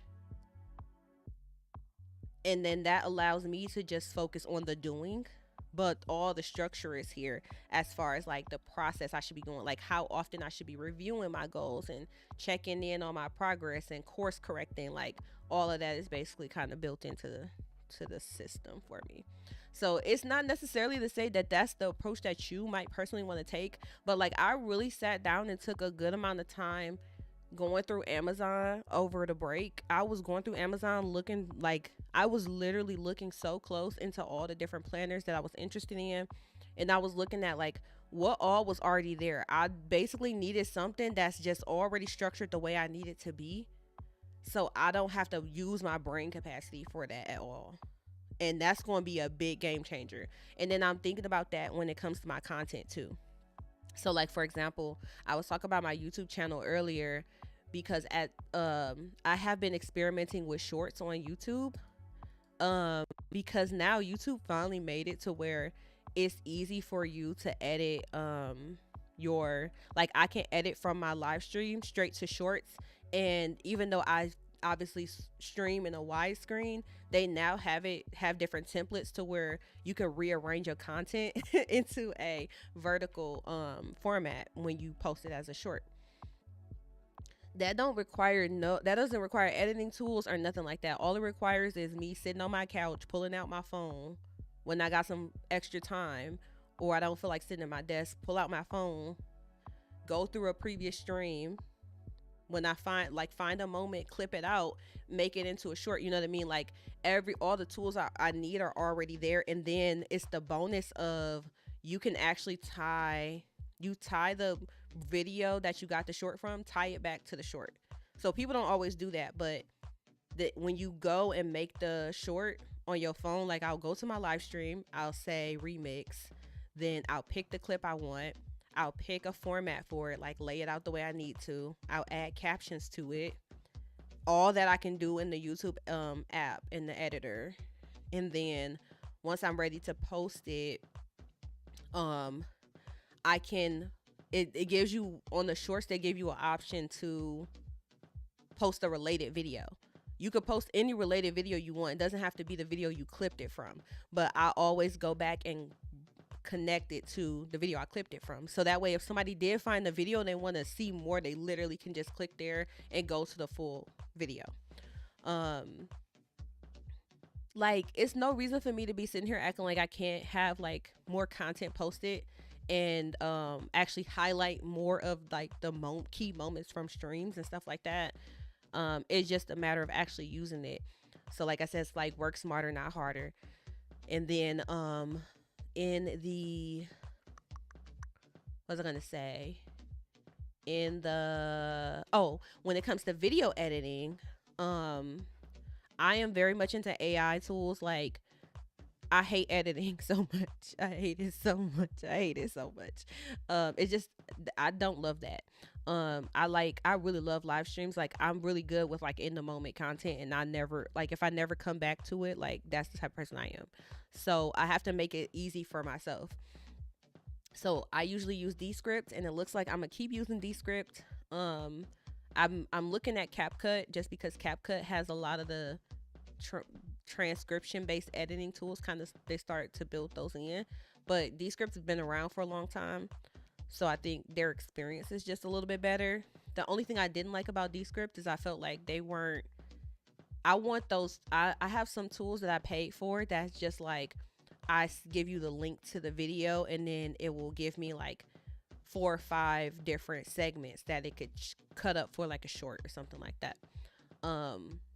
And then that allows me to just focus on the doing, but all the structure is here as far as like the process I should be going, like how often I should be reviewing my goals and checking in on my progress and course correcting. Like all of that is basically kind of built into the system for me. So it's not necessarily to say that that's the approach that you might personally want to take, but like I really sat down and took a good amount of time going through Amazon over the break. I was going through Amazon looking, like I was literally looking so close into all the different planners that I was interested in, and I was looking at like what all was already there. I basically needed something that's just already structured the way I need it to be, so I don't have to use my brain capacity for that at all. And that's going to be a big game changer. And then I'm thinking about that when it comes to my content too. So like for example, I was talking about my YouTube channel earlier because I have been experimenting with shorts on YouTube. Because now YouTube finally made it to where it's easy for you to edit your, like I can edit from my live stream straight to shorts. And even though I obviously stream in a widescreen, they now have different templates to where you can rearrange your content into a vertical format when you post it as a short. That doesn't require editing tools or nothing like that. All it requires is me sitting on my couch pulling out my phone when I got some extra time, or I don't feel like sitting at my desk, pull out my phone, go through a previous stream, when I find a moment, clip it out, make it into a short. You know what I mean? Like all the tools I need are already there, and then it's the bonus of you can actually tie the video that you got the short from, tie it back to the short. So people don't always do that, but that when you go and make the short on your phone, like I'll go to my live stream, I'll say remix, then I'll pick the clip I want. I'll pick a format for it, like lay it out the way I need to. I'll add captions to it. All that I can do in the YouTube app in the editor. And then once I'm ready to post it, um I can it gives you on the shorts, they give you an option to post a related video. You could post any related video you want. It doesn't have to be the video you clipped it from. But I always go back and connect it to the video I clipped it from. So that way if somebody did find the video and they want to see more, they literally can just click there and go to the full video. Like it's no reason for me to be sitting here acting like I can't have like more content posted and actually highlight more of like the key moments from streams and stuff like that. It's just a matter of actually using it. So like I said, it's like work smarter, not harder. And then in the what was I gonna say? When it comes to video editing, I am very much into AI tools. Like I hate editing so much. I hate it so much. It's just I don't love that. I really love live streams. Like I'm really good with like in the moment content, and I never like if I never come back to it, like that's the type of person I am. So I have to make it easy for myself. So I usually use Descript, and it looks like I'm gonna keep using Descript. I'm looking at CapCut just because CapCut has a lot of the transcription based editing tools. Kind of they start to build those in, but Descript has been around for a long time, so I think their experience is just a little bit better. The only thing I didn't like about Descript is I felt like they weren't. I want those. I have some tools that I paid for that's just like give you the link to the video, and then it will give me like 4 or 5 different segments that it could cut up for like a short or something like that.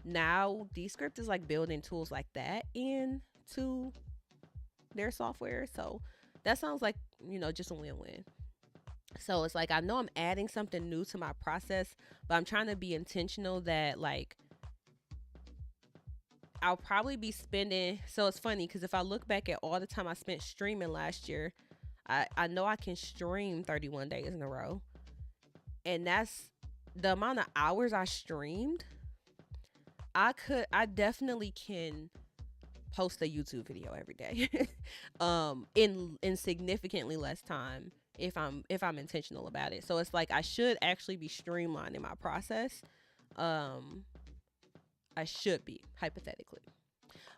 Now Descript is like building tools like that into their software, so that sounds like just a win-win. So it's like I know I'm adding something new to my process, but I'm trying to be intentional that like I'll probably be spending. So it's funny because if I look back at all the time I spent streaming last year, I know I can stream 31 days in a row, and that's the amount of hours I streamed. I definitely can post a YouTube video every day in significantly less time if I'm intentional about it. So it's like I should actually be streamlining my process. I should be, hypothetically.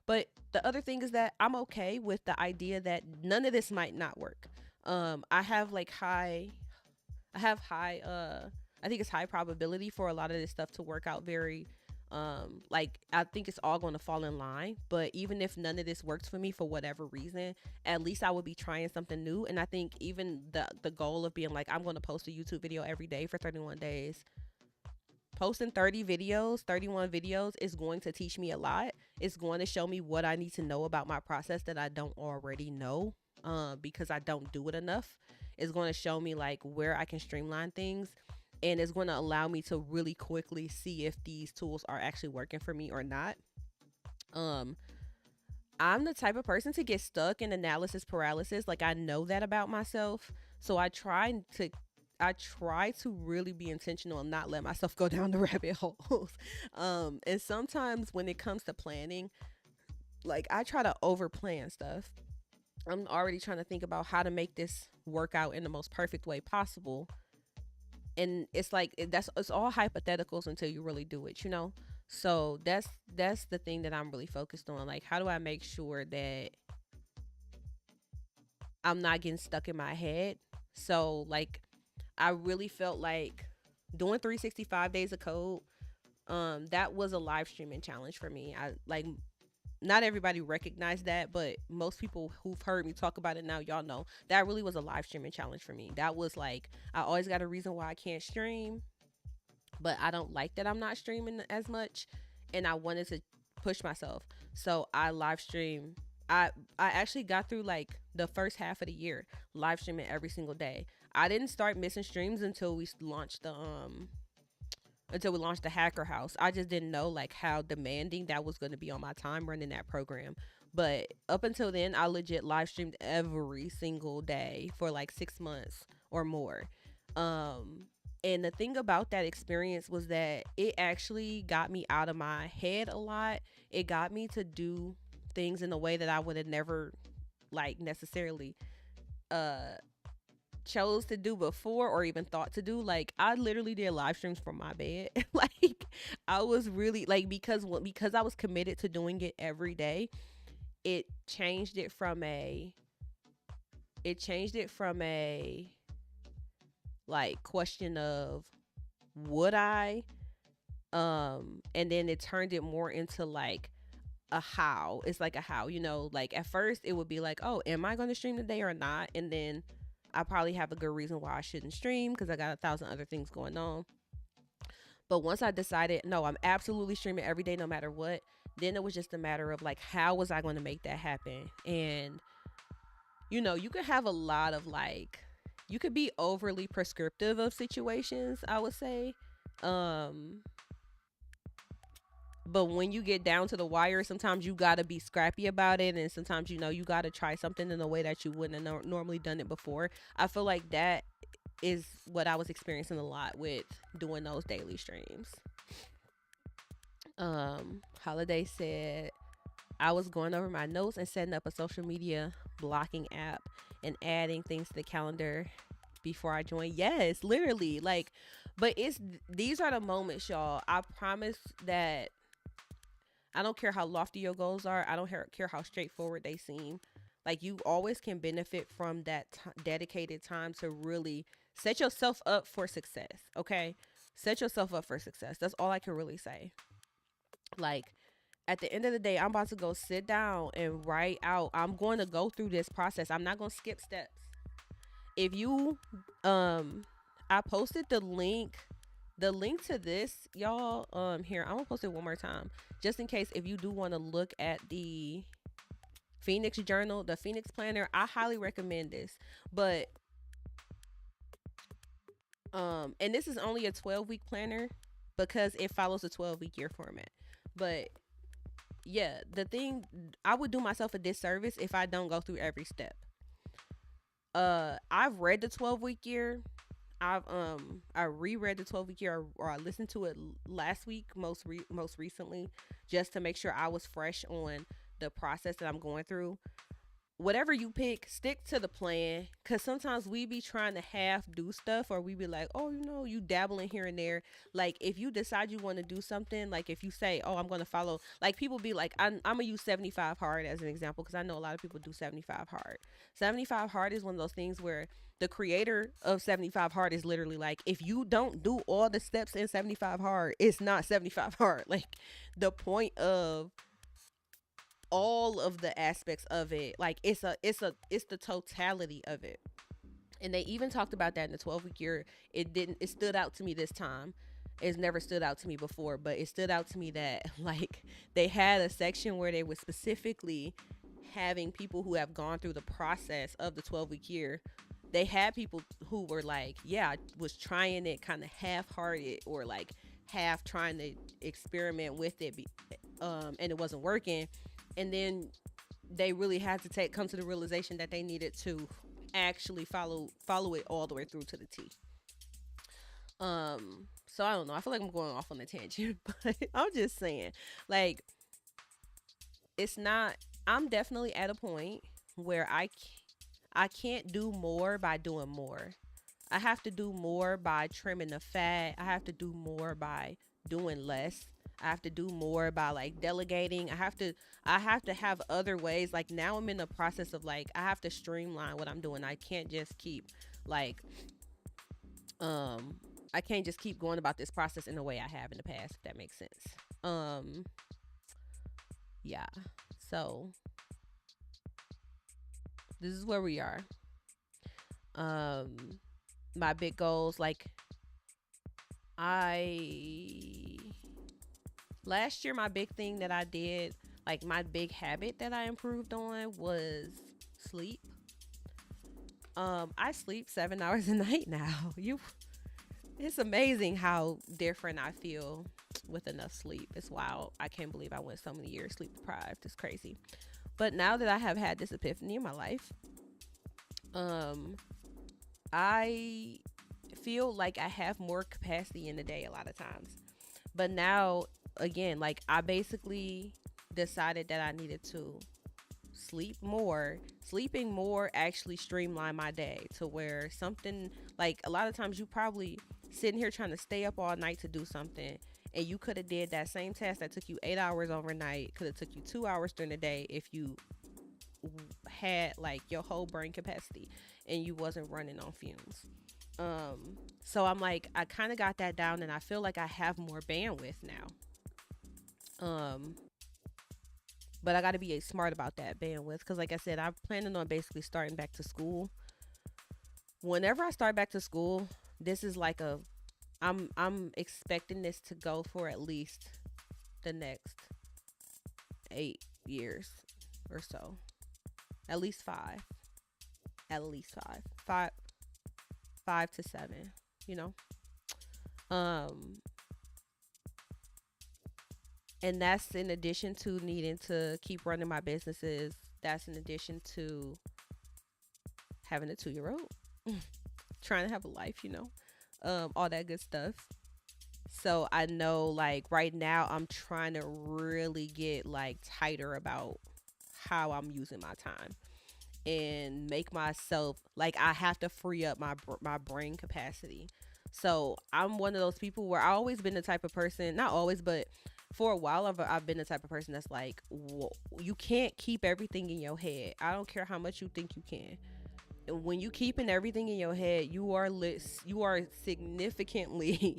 But the other thing is that I'm okay with the idea that none of this might not work. I have high I think it's high probability for a lot of this stuff to work out very I think it's all going to fall in line. But even if none of this works for me for whatever reason, at least I would be trying something new. And I think even the goal of being like, I'm going to post a YouTube video every day for 31 days, posting 31 videos is going to teach me a lot. It's going to show me what I need to know about my process that I don't already know, because I don't do it enough. It's going to show me like where I can streamline things, and it's going to allow me to really quickly see if these tools are actually working for me or not. I'm the type of person to get stuck in analysis paralysis. Like I know that about myself. So I try to really be intentional and not let myself go down the rabbit holes. And sometimes when it comes to planning, like I try to over plan stuff. I'm already trying to think about how to make this work out in the most perfect way possible. And it's like it's all hypotheticals until you really do it, So that's the thing that I'm really focused on. Like, how do I make sure that I'm not getting stuck in my head? So like I really felt like doing 365 days of code, that was a live streaming challenge for me. I like not everybody recognized that, but most people who've heard me talk about it now, y'all know that really was a live streaming challenge for me. That was like, I always got a reason why I can't stream. but I don't like that I'm not streaming as much, and I wanted to push myself. So I live stream. I actually got through like the first half of the year live streaming every single day. I didn't start missing streams until we launched the Hacker House. I just didn't know like how demanding that was going to be on my time running that program. But up until then, I legit live streamed every single day for like 6 months or more. Um, and the thing about that experience was that it actually got me out of my head a lot. It got me to do things in a way that I would have never like necessarily uh chose to do before or even thought to do. Like I literally did live streams from my bed. Like I was really like because I was committed to doing it every day. It changed it from a it changed it from a like question of would I, and then it turned it more into like a how. It's like a how, like at first it would be like, oh, am I going to stream today or not? And then I probably have a good reason why I shouldn't stream because I got 1,000 other things going on. But once I decided, no, I'm absolutely streaming every day no matter what, then it was just a matter of like, how was I going to make that happen? And, you could have a lot of like, you could be overly prescriptive of situations, I would say. Um, but when you get down to the wire, sometimes you gotta be scrappy about it, and sometimes you gotta try something in a way that you wouldn't have normally done it before. I feel like that is what I was experiencing a lot with doing those daily streams. Holiday said I was going over my notes and setting up a social media blocking app and adding things to the calendar before I joined. Yes, literally, like, but these are the moments, y'all. I promise that I don't care how lofty your goals are. I don't care how straightforward they seem. Like you always can benefit from that dedicated time to really set yourself up for success. Okay, set yourself up for success. That's all I can really say. Like at the end of the day, I'm about to go sit down and write out. I'm going to go through this process. I'm not going to skip steps. If you, I posted the link to this, y'all. Here, I'm gonna post it one more time, just in case if you do want to look at the Phoenix Journal, the Phoenix Planner. I highly recommend this. But and this is only a 12-week planner because it follows a 12-week year format. But yeah, the thing, I would do myself a disservice if I don't go through every step. I've read the 12-week year. I reread the 12-week year, or I listened to it last week most recently, just to make sure I was fresh on the process that I'm going through. Whatever you pick, stick to the plan, because sometimes we be trying to half do stuff, or we be like, oh, you dabbling here and there. Like if you decide you want to do something, like if you say, oh, I'm going to follow, like people be like, I'm gonna use 75 hard as an example, because I know a lot of people do 75 hard. 75 hard is one of those things where the creator of 75 hard is literally like, if you don't do all the steps in 75 hard, it's not 75 hard. Like the point of all of the aspects of it, like it's the totality of it. And they even talked about that in the 12-week year. It stood out to me this time. It's never stood out to me before, but it stood out to me that like they had a section where they were specifically having people who have gone through the process of the 12-week year. They had people who were like, yeah, I was trying it kind of half-hearted, or like half trying to experiment with it, and it wasn't working. And then they really had to come to the realization that they needed to actually follow it all the way through to the T. So I don't know. I feel like I'm going off on a tangent, but I'm just saying, like, it's not. I'm definitely at a point where I can't do more by doing more. I have to do more by trimming the fat. I have to do more by doing less. I have to do more by like delegating. I have to have other ways. Like now I'm in the process of like, I have to streamline what I'm doing. I can't just keep like I can't just keep going about this process in the way I have in the past, if that makes sense. Yeah. So this is where we are. My big goals, like I last year, my big thing that I did, like my big habit that I improved on, was sleep. I sleep 7 hours a night now. It's amazing how different I feel with enough sleep. It's wild. I can't believe I went so many years sleep deprived. It's crazy. But now that I have had this epiphany in my life, um, I feel like I have more capacity in the day a lot of times. But now, again, like I basically decided that I needed to sleep more. Sleeping more actually streamlined my day to where something, like a lot of times you probably sitting here trying to stay up all night to do something, and you could have did that same task that took you 8 hours overnight, could have took you 2 hours during the day if you had like your whole brain capacity and you wasn't running on fumes. So I'm like, I kind of got that down, and I feel like I have more bandwidth now. But I got to be smart about that bandwidth, because like I said, I'm planning on basically starting back to school. Whenever I start back to school, this is like a I'm expecting this to go for at least the next 8 years or so. At least five. At least five. 5 to 7, you know? Um and that's in addition to needing to keep running my businesses. That's in addition to having a 2-year old, trying to have a life, all that good stuff. So I know, like, right now I'm trying to really get like tighter about how I'm using my time, and make myself like, I have to free up my brain capacity. So I'm one of those people where I always been the type of person, not always, but for a while I've been the type of person that's like, you can't keep everything in your head. I don't care how much you think you can. And when you keeping everything in your head, you are significantly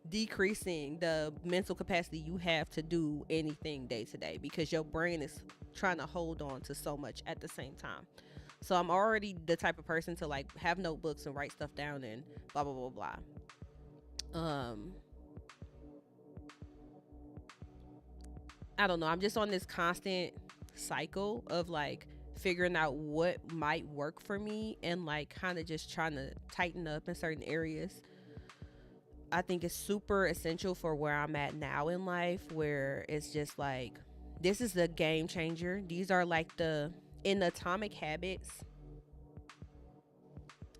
decreasing the mental capacity you have to do anything day to day, because your brain is trying to hold on to so much at the same time. So I'm already the type of person to like have notebooks and write stuff down and blah blah blah blah. I don't know. I'm just on this constant cycle of like figuring out what might work for me, and like kind of just trying to tighten up in certain areas. I think it's super essential for where I'm at now in life, where it's just like, this is the game changer. These are like in Atomic Habits.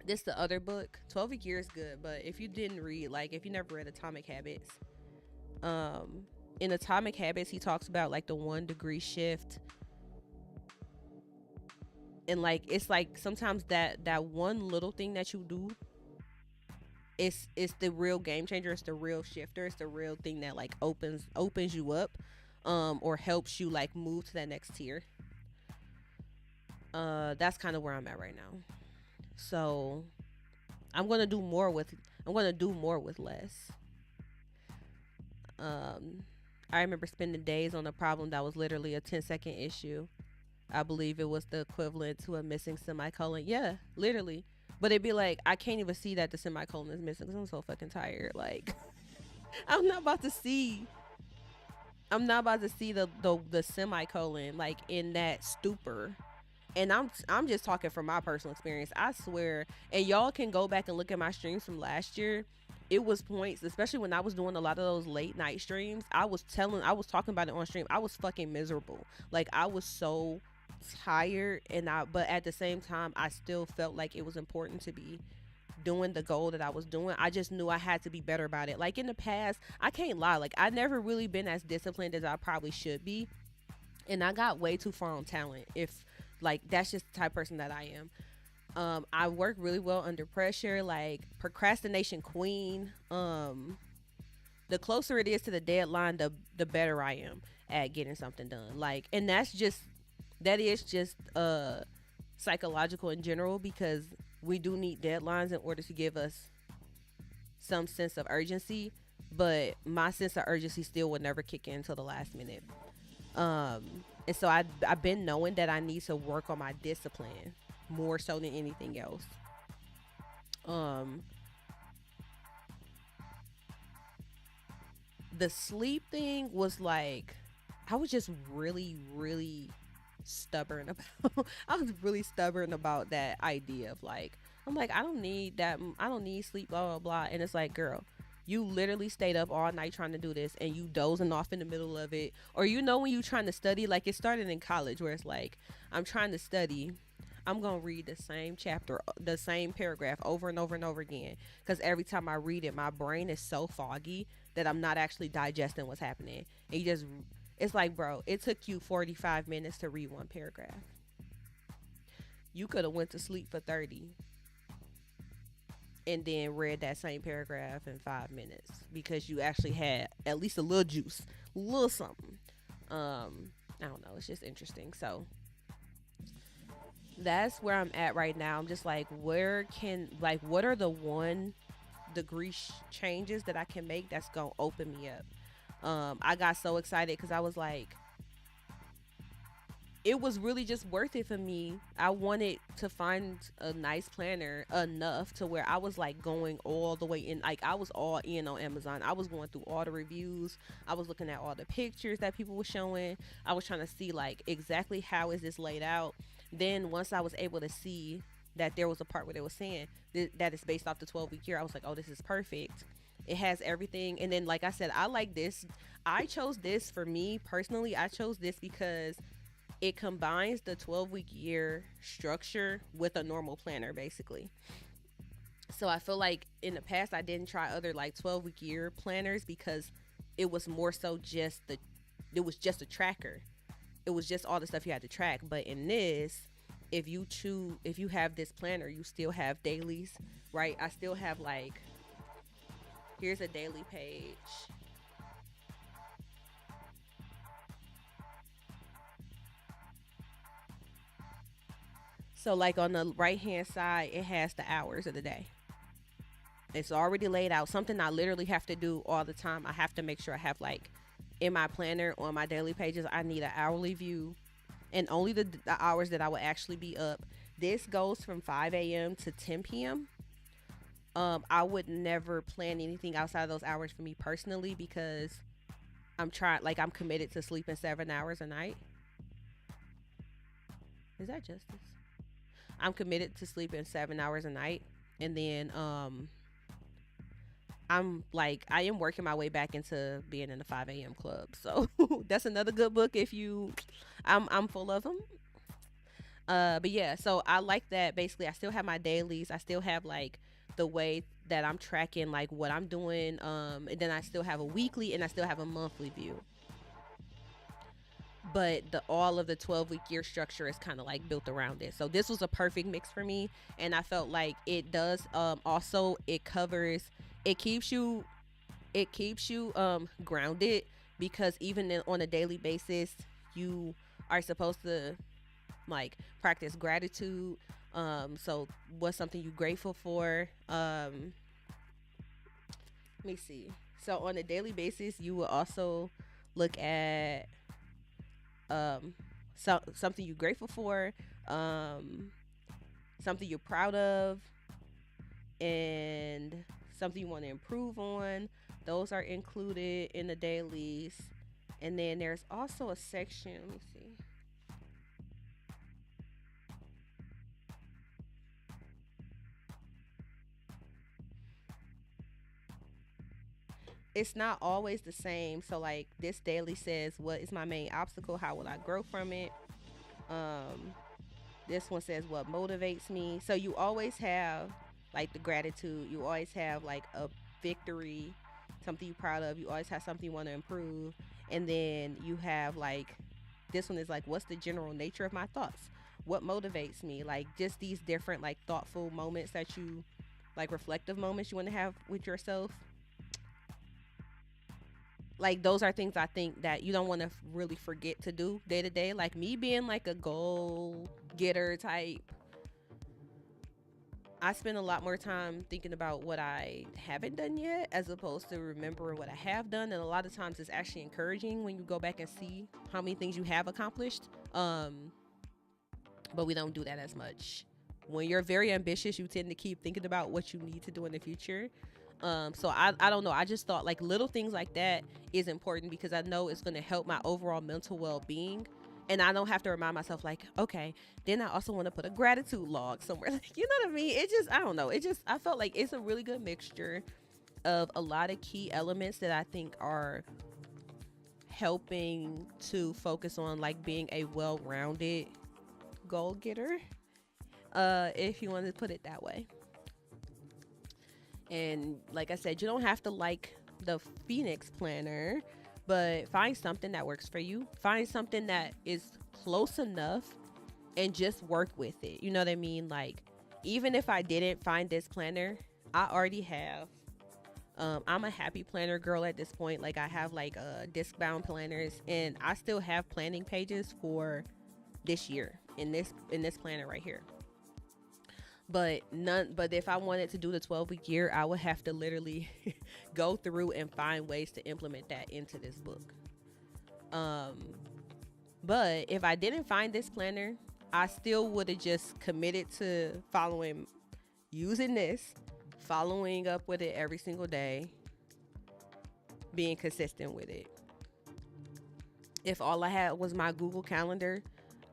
This the other book. 12 Week Year is good, but if you didn't read, like if you never read Atomic Habits, in Atomic Habits he talks about like the 1 degree shift, and like it's like sometimes that one little thing that you do, it's the real game changer. It's the real shifter. It's the real thing that like opens you up, or helps you like move to that next tier. That's kind of where I'm at right now. So I'm gonna do more with less. I remember spending days on a problem that was literally a 10-second issue. I believe it was the equivalent to a missing semicolon. Yeah, literally. But it'd be like, I can't even see that the semicolon is missing because I'm so fucking tired. Like, I'm not about to see the semicolon like in that stupor. And I'm just talking from my personal experience. I swear, and y'all can go back and look at my streams from last year. It was points, especially when I was doing a lot of those late night streams. I was talking about it on stream. I was fucking miserable. Like, I was so tired, but at the same time, I still felt like it was important to be doing the goal that I was doing. I just knew I had to be better about it. Like in the past, I can't lie, like I never really been as disciplined as I probably should be, and I got way too far on talent. If like, that's just the type of person that I am. I work really well under pressure, like procrastination queen. The closer it is to the deadline, the better I am at getting something done. Like, and that is just psychological in general, because we do need deadlines in order to give us some sense of urgency, but my sense of urgency still would never kick in until the last minute. And so I've been knowing that I need to work on my discipline more so than anything else. The sleep thing was like, I was just really, really stubborn about. I was really stubborn about that idea of like, I'm like, I don't need that. I don't need sleep. Blah blah blah. And it's like, girl, you literally stayed up all night trying to do this, and you dozing off in the middle of it. Or when you trying to study, like it started in college, where it's like, I'm trying to study. I'm gonna read the same chapter, the same paragraph over and over and over again. Because every time I read it, my brain is so foggy that I'm not actually digesting what's happening. And it's like, bro, it took you 45 minutes to read one paragraph. You could have went to sleep for 30 and then read that same paragraph in 5 minutes because you actually had at least a little juice, a little something. I don't know. It's just interesting. So that's where I'm at right now. I'm just like, what are the 1 degree changes that I can make that's gonna open me up? I got so excited because I was like, it was really just worth it for me. I wanted to find a nice planner enough to where I was like going all the way in. Like I was all in on Amazon. I was going through all the reviews. I was looking at all the pictures that people were showing. I was trying to see like exactly how is this laid out. Then once I was able to see that there was a part where they were saying that it's based off the 12-week year, I was like, oh, this is perfect. It has everything. And then like I said, I like this. I chose this for me personally. I chose this because it combines the 12-week year structure with a normal planner basically. So I feel like in the past I didn't try other like 12-week year planners because it was more so it was just a tracker. It was just all the stuff you had to track. But in this, if you have this planner, you still have dailies, right? I still have like, here's a daily page. So like on the right hand side, it has the hours of the day. It's already laid out. Something I literally have to do all the time. I have to make sure I have like in my planner on my daily pages, I need an hourly view and only the hours that I will actually be up. This goes from 5 a.m. to 10 p.m. I would never plan anything outside of those hours for me personally because I'm committed to sleeping 7 hours a night. Is that justice? I'm committed to sleeping 7 hours a night. And then I am working my way back into being in the 5 a.m. club. So that's another good book if you I'm full of them. But yeah, so I like that basically I still have my dailies. I still have like the way that I'm tracking like what I'm doing. And then I still have a weekly and I still have a monthly view. But the all of the 12-week year structure is kind of like built around it. So this was a perfect mix for me, and I felt like it does also it keeps you grounded because even on a daily basis you are supposed to like practice gratitude. So what's something you grateful for? Let me see. So on a daily basis you will also look at something you're grateful for, um, something you're proud of, and something you want to improve on. Those are included in the dailies. And then there's also a section, let me see. It's not always the same. So like this daily says, what is my main obstacle? How will I grow from it? Um, this one says what motivates me. So you always have like the gratitude. You always have like a victory, something you're proud of. You always have something you want to improve. And then you have like this one is like what's the general nature of my thoughts? What motivates me? Like just these different like thoughtful moments that you like reflective moments you want to have with yourself. Like those are things I think that you don't want to really forget to do day to day. Like me being like a goal getter type, I spend a lot more time thinking about what I haven't done yet as opposed to remembering what I have done. And a lot of times it's actually encouraging when you go back and see how many things you have accomplished. But we don't do that as much. When you're very ambitious, you tend to keep thinking about what you need to do in the future. So I don't know, I just thought like little things like that is important because I know it's going to help my overall mental well-being, and I don't have to remind myself like, okay, then I also want to put a gratitude log somewhere. Like, you know what I mean? It just, I don't know, it just, I felt like it's a really good mixture of a lot of key elements that I think are helping to focus on like being a well-rounded goal getter, if you want to put it that way. And like I said, you don't have to like the Phoenix planner, but find something that works for you. Find something that is close enough and just work with it. You know what I mean? Like, even if I didn't find this planner, I already have. I'm a happy planner girl at this point. Like, I have like disc bound planners, and I still have planning pages for this year in this planner right here. But if I wanted to do the 12-week year, I would have to literally go through and find ways to implement that into this book. But if I didn't find this planner, I still would have just committed to using this, following up with it every single day, being consistent with it. If all I had was my Google Calendar,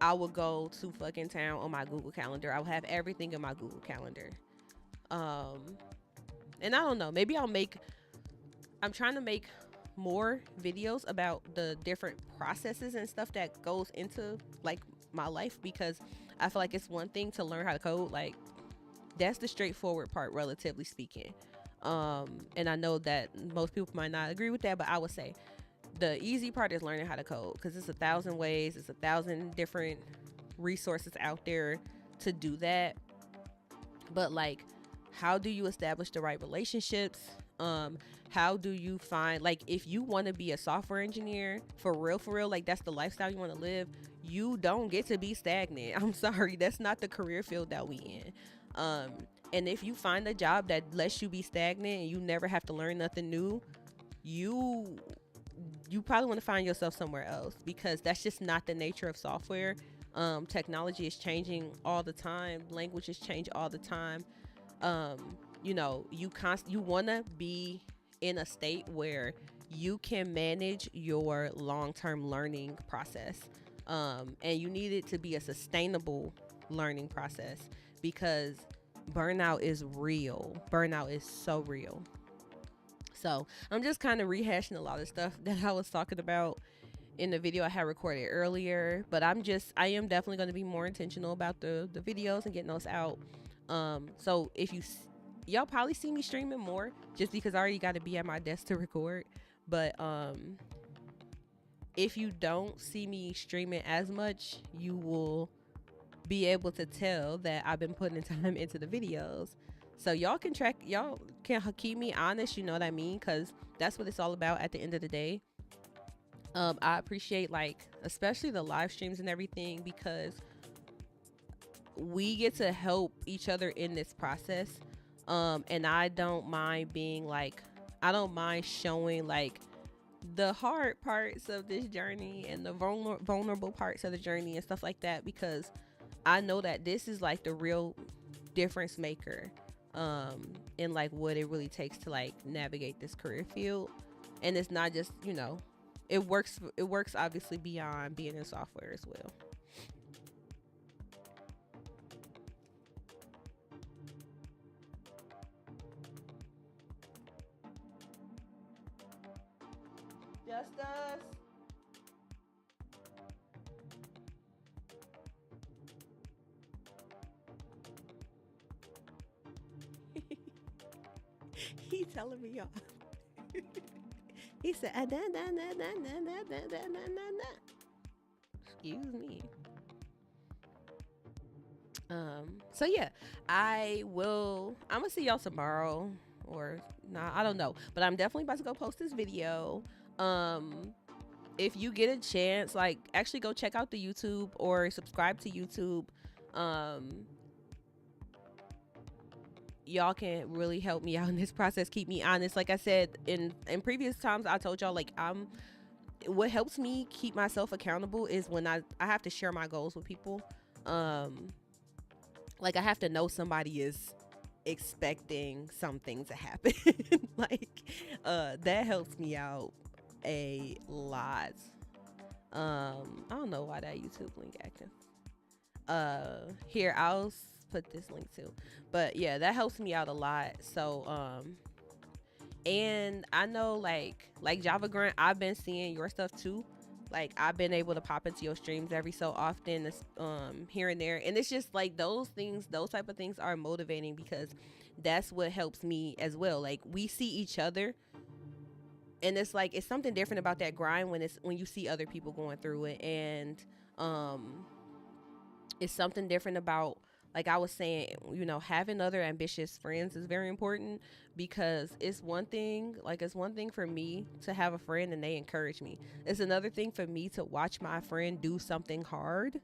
I would go to fucking town on my Google Calendar. I would have everything in my Google Calendar. And I don't know, maybe I'm trying to make more videos about the different processes and stuff that goes into like my life, because I feel like it's one thing to learn how to code. Like, that's the straightforward part, relatively speaking. And I know that most people might not agree with that, but I would say the easy part is learning how to code, because it's 1,000 ways, it's 1,000 different resources out there to do that. But like, how do you establish the right relationships? How do you find, like, if you want to be a software engineer for real, like that's the lifestyle you want to live, you don't get to be stagnant. I'm sorry, that's not the career field that we in. And if you find a job that lets you be stagnant and you never have to learn nothing new, you probably want to find yourself somewhere else, because that's just not the nature of software. Technology is changing all the time. Languages change all the time. You know, you want to be in a state where you can manage your long-term learning process. And you need it to be a sustainable learning process, because burnout is real. Burnout is so real. So I'm just kind of rehashing a lot of stuff that I was talking about in the video I had recorded earlier, but I am definitely going to be more intentional about the videos and getting those out. So if y'all probably see me streaming more, just because I already got to be at my desk to record. But if you don't see me streaming as much, you will be able to tell that I've been putting time into the videos. So y'all can keep me honest, you know what I mean? Because that's what it's all about at the end of the day. I appreciate, like, especially the live streams and everything, because we get to help each other in this process. And I don't mind showing like the hard parts of this journey and the vulnerable parts of the journey and stuff like that, because I know that this is like the real difference maker in like what it really takes to like navigate this career field. And it's not just, you know, it works obviously beyond being in software as well. Just us. He telling me off. He said, excuse me. So yeah, I'm gonna see y'all tomorrow, or nah, I don't know, but I'm definitely about to go post this video. If you get a chance, like, actually go check out the YouTube or subscribe to YouTube. Y'all can really help me out in this process, keep me honest. Like I said in previous times, I told y'all, like, what helps me keep myself accountable is when I have to share my goals with people. Like, I have to know somebody is expecting something to happen. Like, that helps me out a lot. I don't know why that YouTube link acting. Here, put this link too. But yeah, that helps me out a lot. So, and I know like Java Grunt, I've been seeing your stuff too. Like, I've been able to pop into your streams every so often, here and there, and it's just like those things, those type of things are motivating because that's what helps me as well. Like, we see each other, and it's like it's something different about that grind when you see other people going through it, and um it's something different about, like I was saying, having other ambitious friends is very important, because it's one thing for me to have a friend and they encourage me. It's another thing for me to watch my friend do something hard,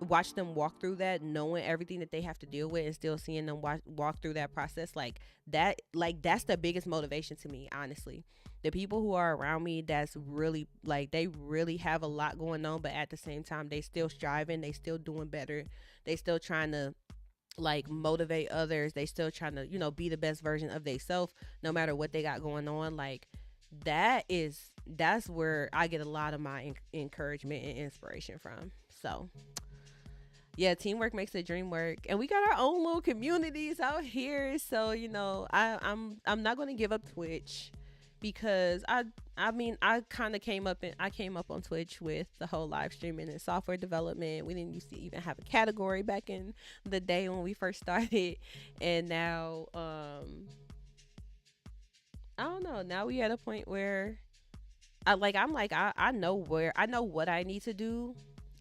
watch them walk through that, knowing everything that they have to deal with, and still seeing them walk through that process. Like that, like that's the biggest motivation to me, honestly. The people who are around me, that's really like, they really have a lot going on, but at the same time they still striving, they still doing better, they still trying to like motivate others, they still trying to be the best version of themselves, no matter what they got going on. Like, that's where I get a lot of my encouragement and inspiration from. So yeah, teamwork makes the dream work, and we got our own little communities out here. So I'm not going to give up Twitch, because I mean, I came up on Twitch with the whole live streaming and software development. We didn't used to even have a category back in the day when we first started, and now I don't know, now we at a point where I know what I need to do.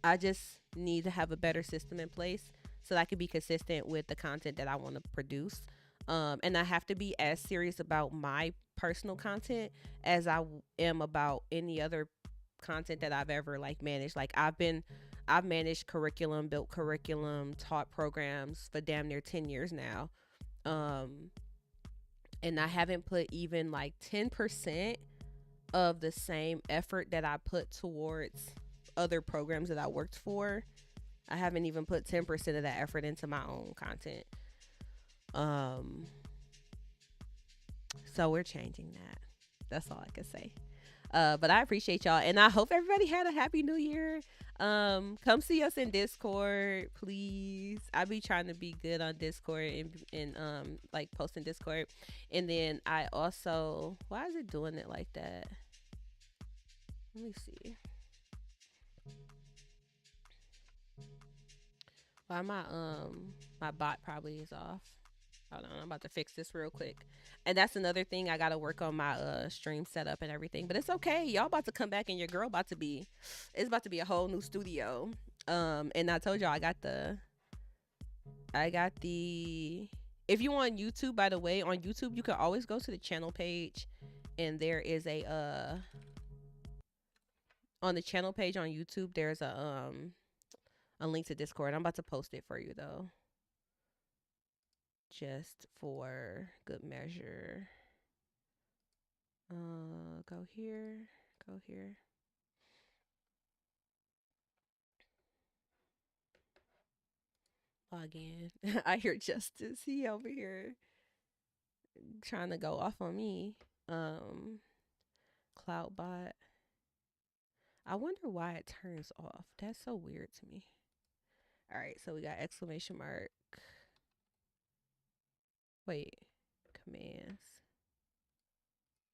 I just need to have a better system in place so that I can be consistent with the content that I want to produce. And I have to be as serious about my personal content as am about any other content that I've ever like managed. Like, I've managed curriculum, built curriculum, taught programs for damn near 10 years now. Um, and I haven't put even like 10% of the same effort that I put towards other programs that I worked for. I haven't even put 10% of that effort into my own content. Um so we're changing that. That's all I can say. But I appreciate y'all, and I hope everybody had a happy new year. Come see us in Discord, please. I be trying to be good on Discord, and like posting Discord. And then I also, why is it doing it like that? Let me see. Why my bot probably is off. Hold on, I'm about to fix this real quick. And that's another thing, I gotta work on my stream setup and everything. But it's okay. Y'all about to come back, and your girl it's about to be a whole new studio. And I told y'all I got the if you on YouTube, by the way, on YouTube you can always go to the channel page, and there is a on the channel page on YouTube there's a link to Discord. I'm about to post it for you though, just for good measure. Go here, go here. Log in. I hear Justice. He over here trying to go off on me. Cloudbot. I wonder why it turns off. That's so weird to me. All right, so we got exclamation mark. Wait, commands.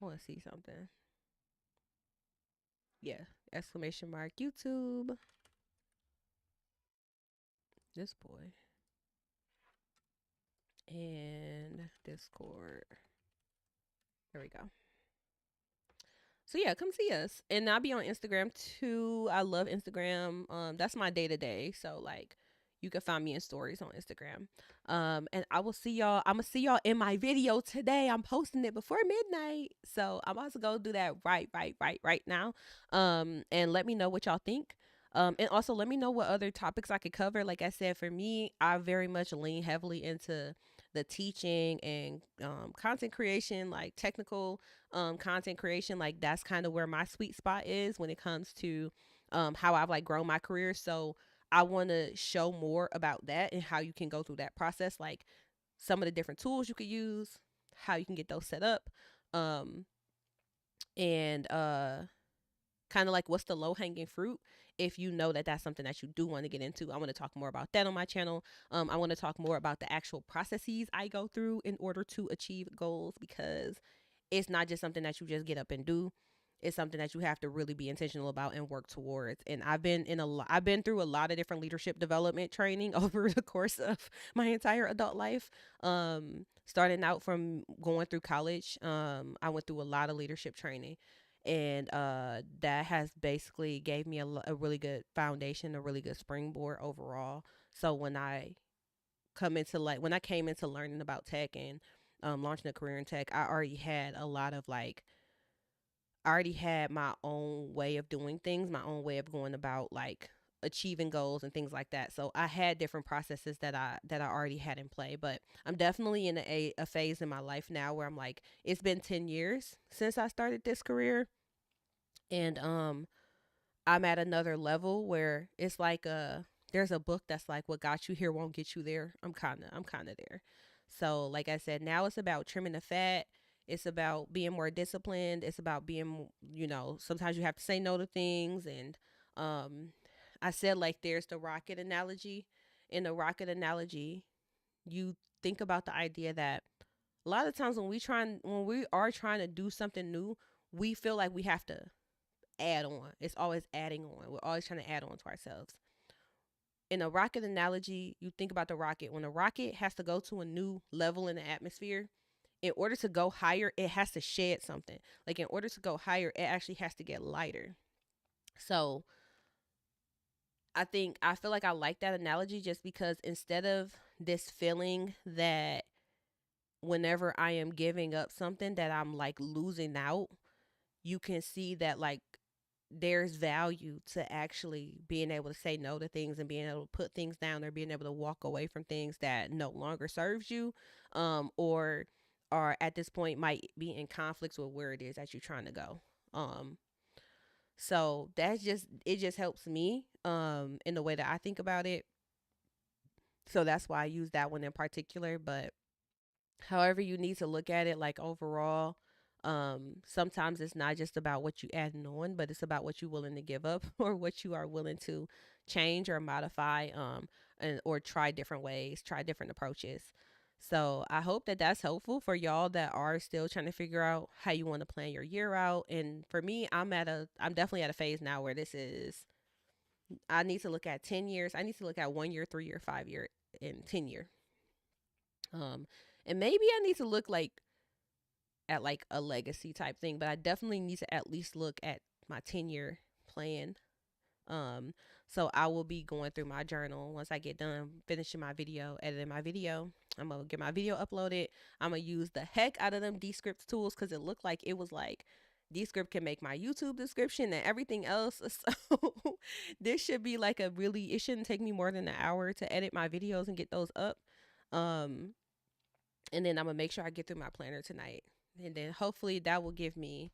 I want to see something. Yeah, exclamation mark YouTube. This boy. And Discord. There we go. So yeah, come see us. And I'll be on Instagram too. I love Instagram. That's my day to day. So like, you can find me in stories on Instagram. And I will see y'all. I'm gonna see y'all in my video today. I'm posting it before midnight. So I'm about to go do that right now. And let me know what y'all think. And also let me know what other topics I could cover. Like I said, for me, I very much lean heavily into the teaching and content creation, like technical content creation. Like, that's kind of where my sweet spot is when it comes to how I've like grown my career. So I want to show more about that and how you can go through that process. Like, some of the different tools you could use, how you can get those set up, um, and kind of like what's the low hanging fruit if you know that that's something that you do want to get into. I want to talk more about that on my channel. I want to talk more about the actual processes I go through in order to achieve goals, because it's not just something that you just get up and do. It's something that you have to really be intentional about and work towards. And I've been through a lot of different leadership development training over the course of my entire adult life. Starting out from going through college, I went through a lot of leadership training, and that has basically gave me a really good foundation, a really good springboard overall. So when I came into learning about tech and launching a career in tech, I already had my own way of doing things, my own way of going about like achieving goals and things like that. So I had different processes that I already had in play. But I'm definitely in a phase in my life now where I'm like, it's been 10 years since I started this career, and I'm at another level where it's like there's a book that's like, what got you here won't get you there. I'm kind of there. So like I said, now it's about trimming the fat. It's about being more disciplined. It's about being, sometimes you have to say no to things. And um I said, like, there's the rocket analogy. In the rocket analogy, you think about the idea that a lot of times when we are trying to do something new, we feel like we have to add on. It's always adding on. We're always trying to add on to ourselves. In a rocket analogy, you think about the rocket. When a rocket has to go to a new level in the atmosphere, in order to go higher, it has to shed something. Like, in order to go higher, it actually has to get lighter. So I feel like I like that analogy, just because instead of this feeling that whenever I am giving up something that I'm like losing out, you can see that, like, there's value to actually being able to say no to things and being able to put things down, or being able to walk away from things that no longer serves you, or at this point might be in conflicts with where it is that you're trying to go. So it just helps me in the way that I think about it. So that's why I use that one in particular. But however you need to look at it, like, overall, sometimes it's not just about what you adding on, but it's about what you're willing to give up or what you are willing to change or modify, or try different ways, try different approaches. So I hope that that's helpful for y'all that are still trying to figure out how you want to plan your year out. And for me, I'm definitely at a phase now where I need to look at 10 years. I need to look at 1 year, 3 year, 5 year, and 10 year. Um, and maybe I need to look like at like a legacy type thing, but I definitely need to at least look at my 10 year plan. Um, so I will be going through my journal once I get done finishing my video, editing my video. I'm gonna get my video uploaded. I'm gonna use the heck out of them Descript tools, because it looked like it was like Descript can make my YouTube description and everything else. So this should be like it shouldn't take me more than an hour to edit my videos and get those up. Um, and then I'm gonna make sure I get through my planner tonight, and then hopefully that will give me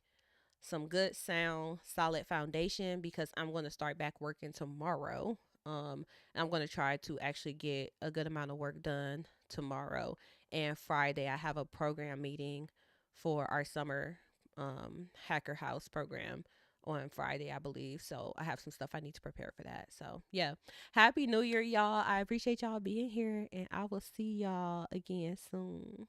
some good sound solid foundation, because I'm going to start back working tomorrow. And I'm going to try to actually get a good amount of work done tomorrow. And Friday I have a program meeting for our summer Hacker House program on Friday, I believe. So I have some stuff I need to prepare for that. So yeah, happy new year, y'all. I appreciate y'all being here, and I will see y'all again soon.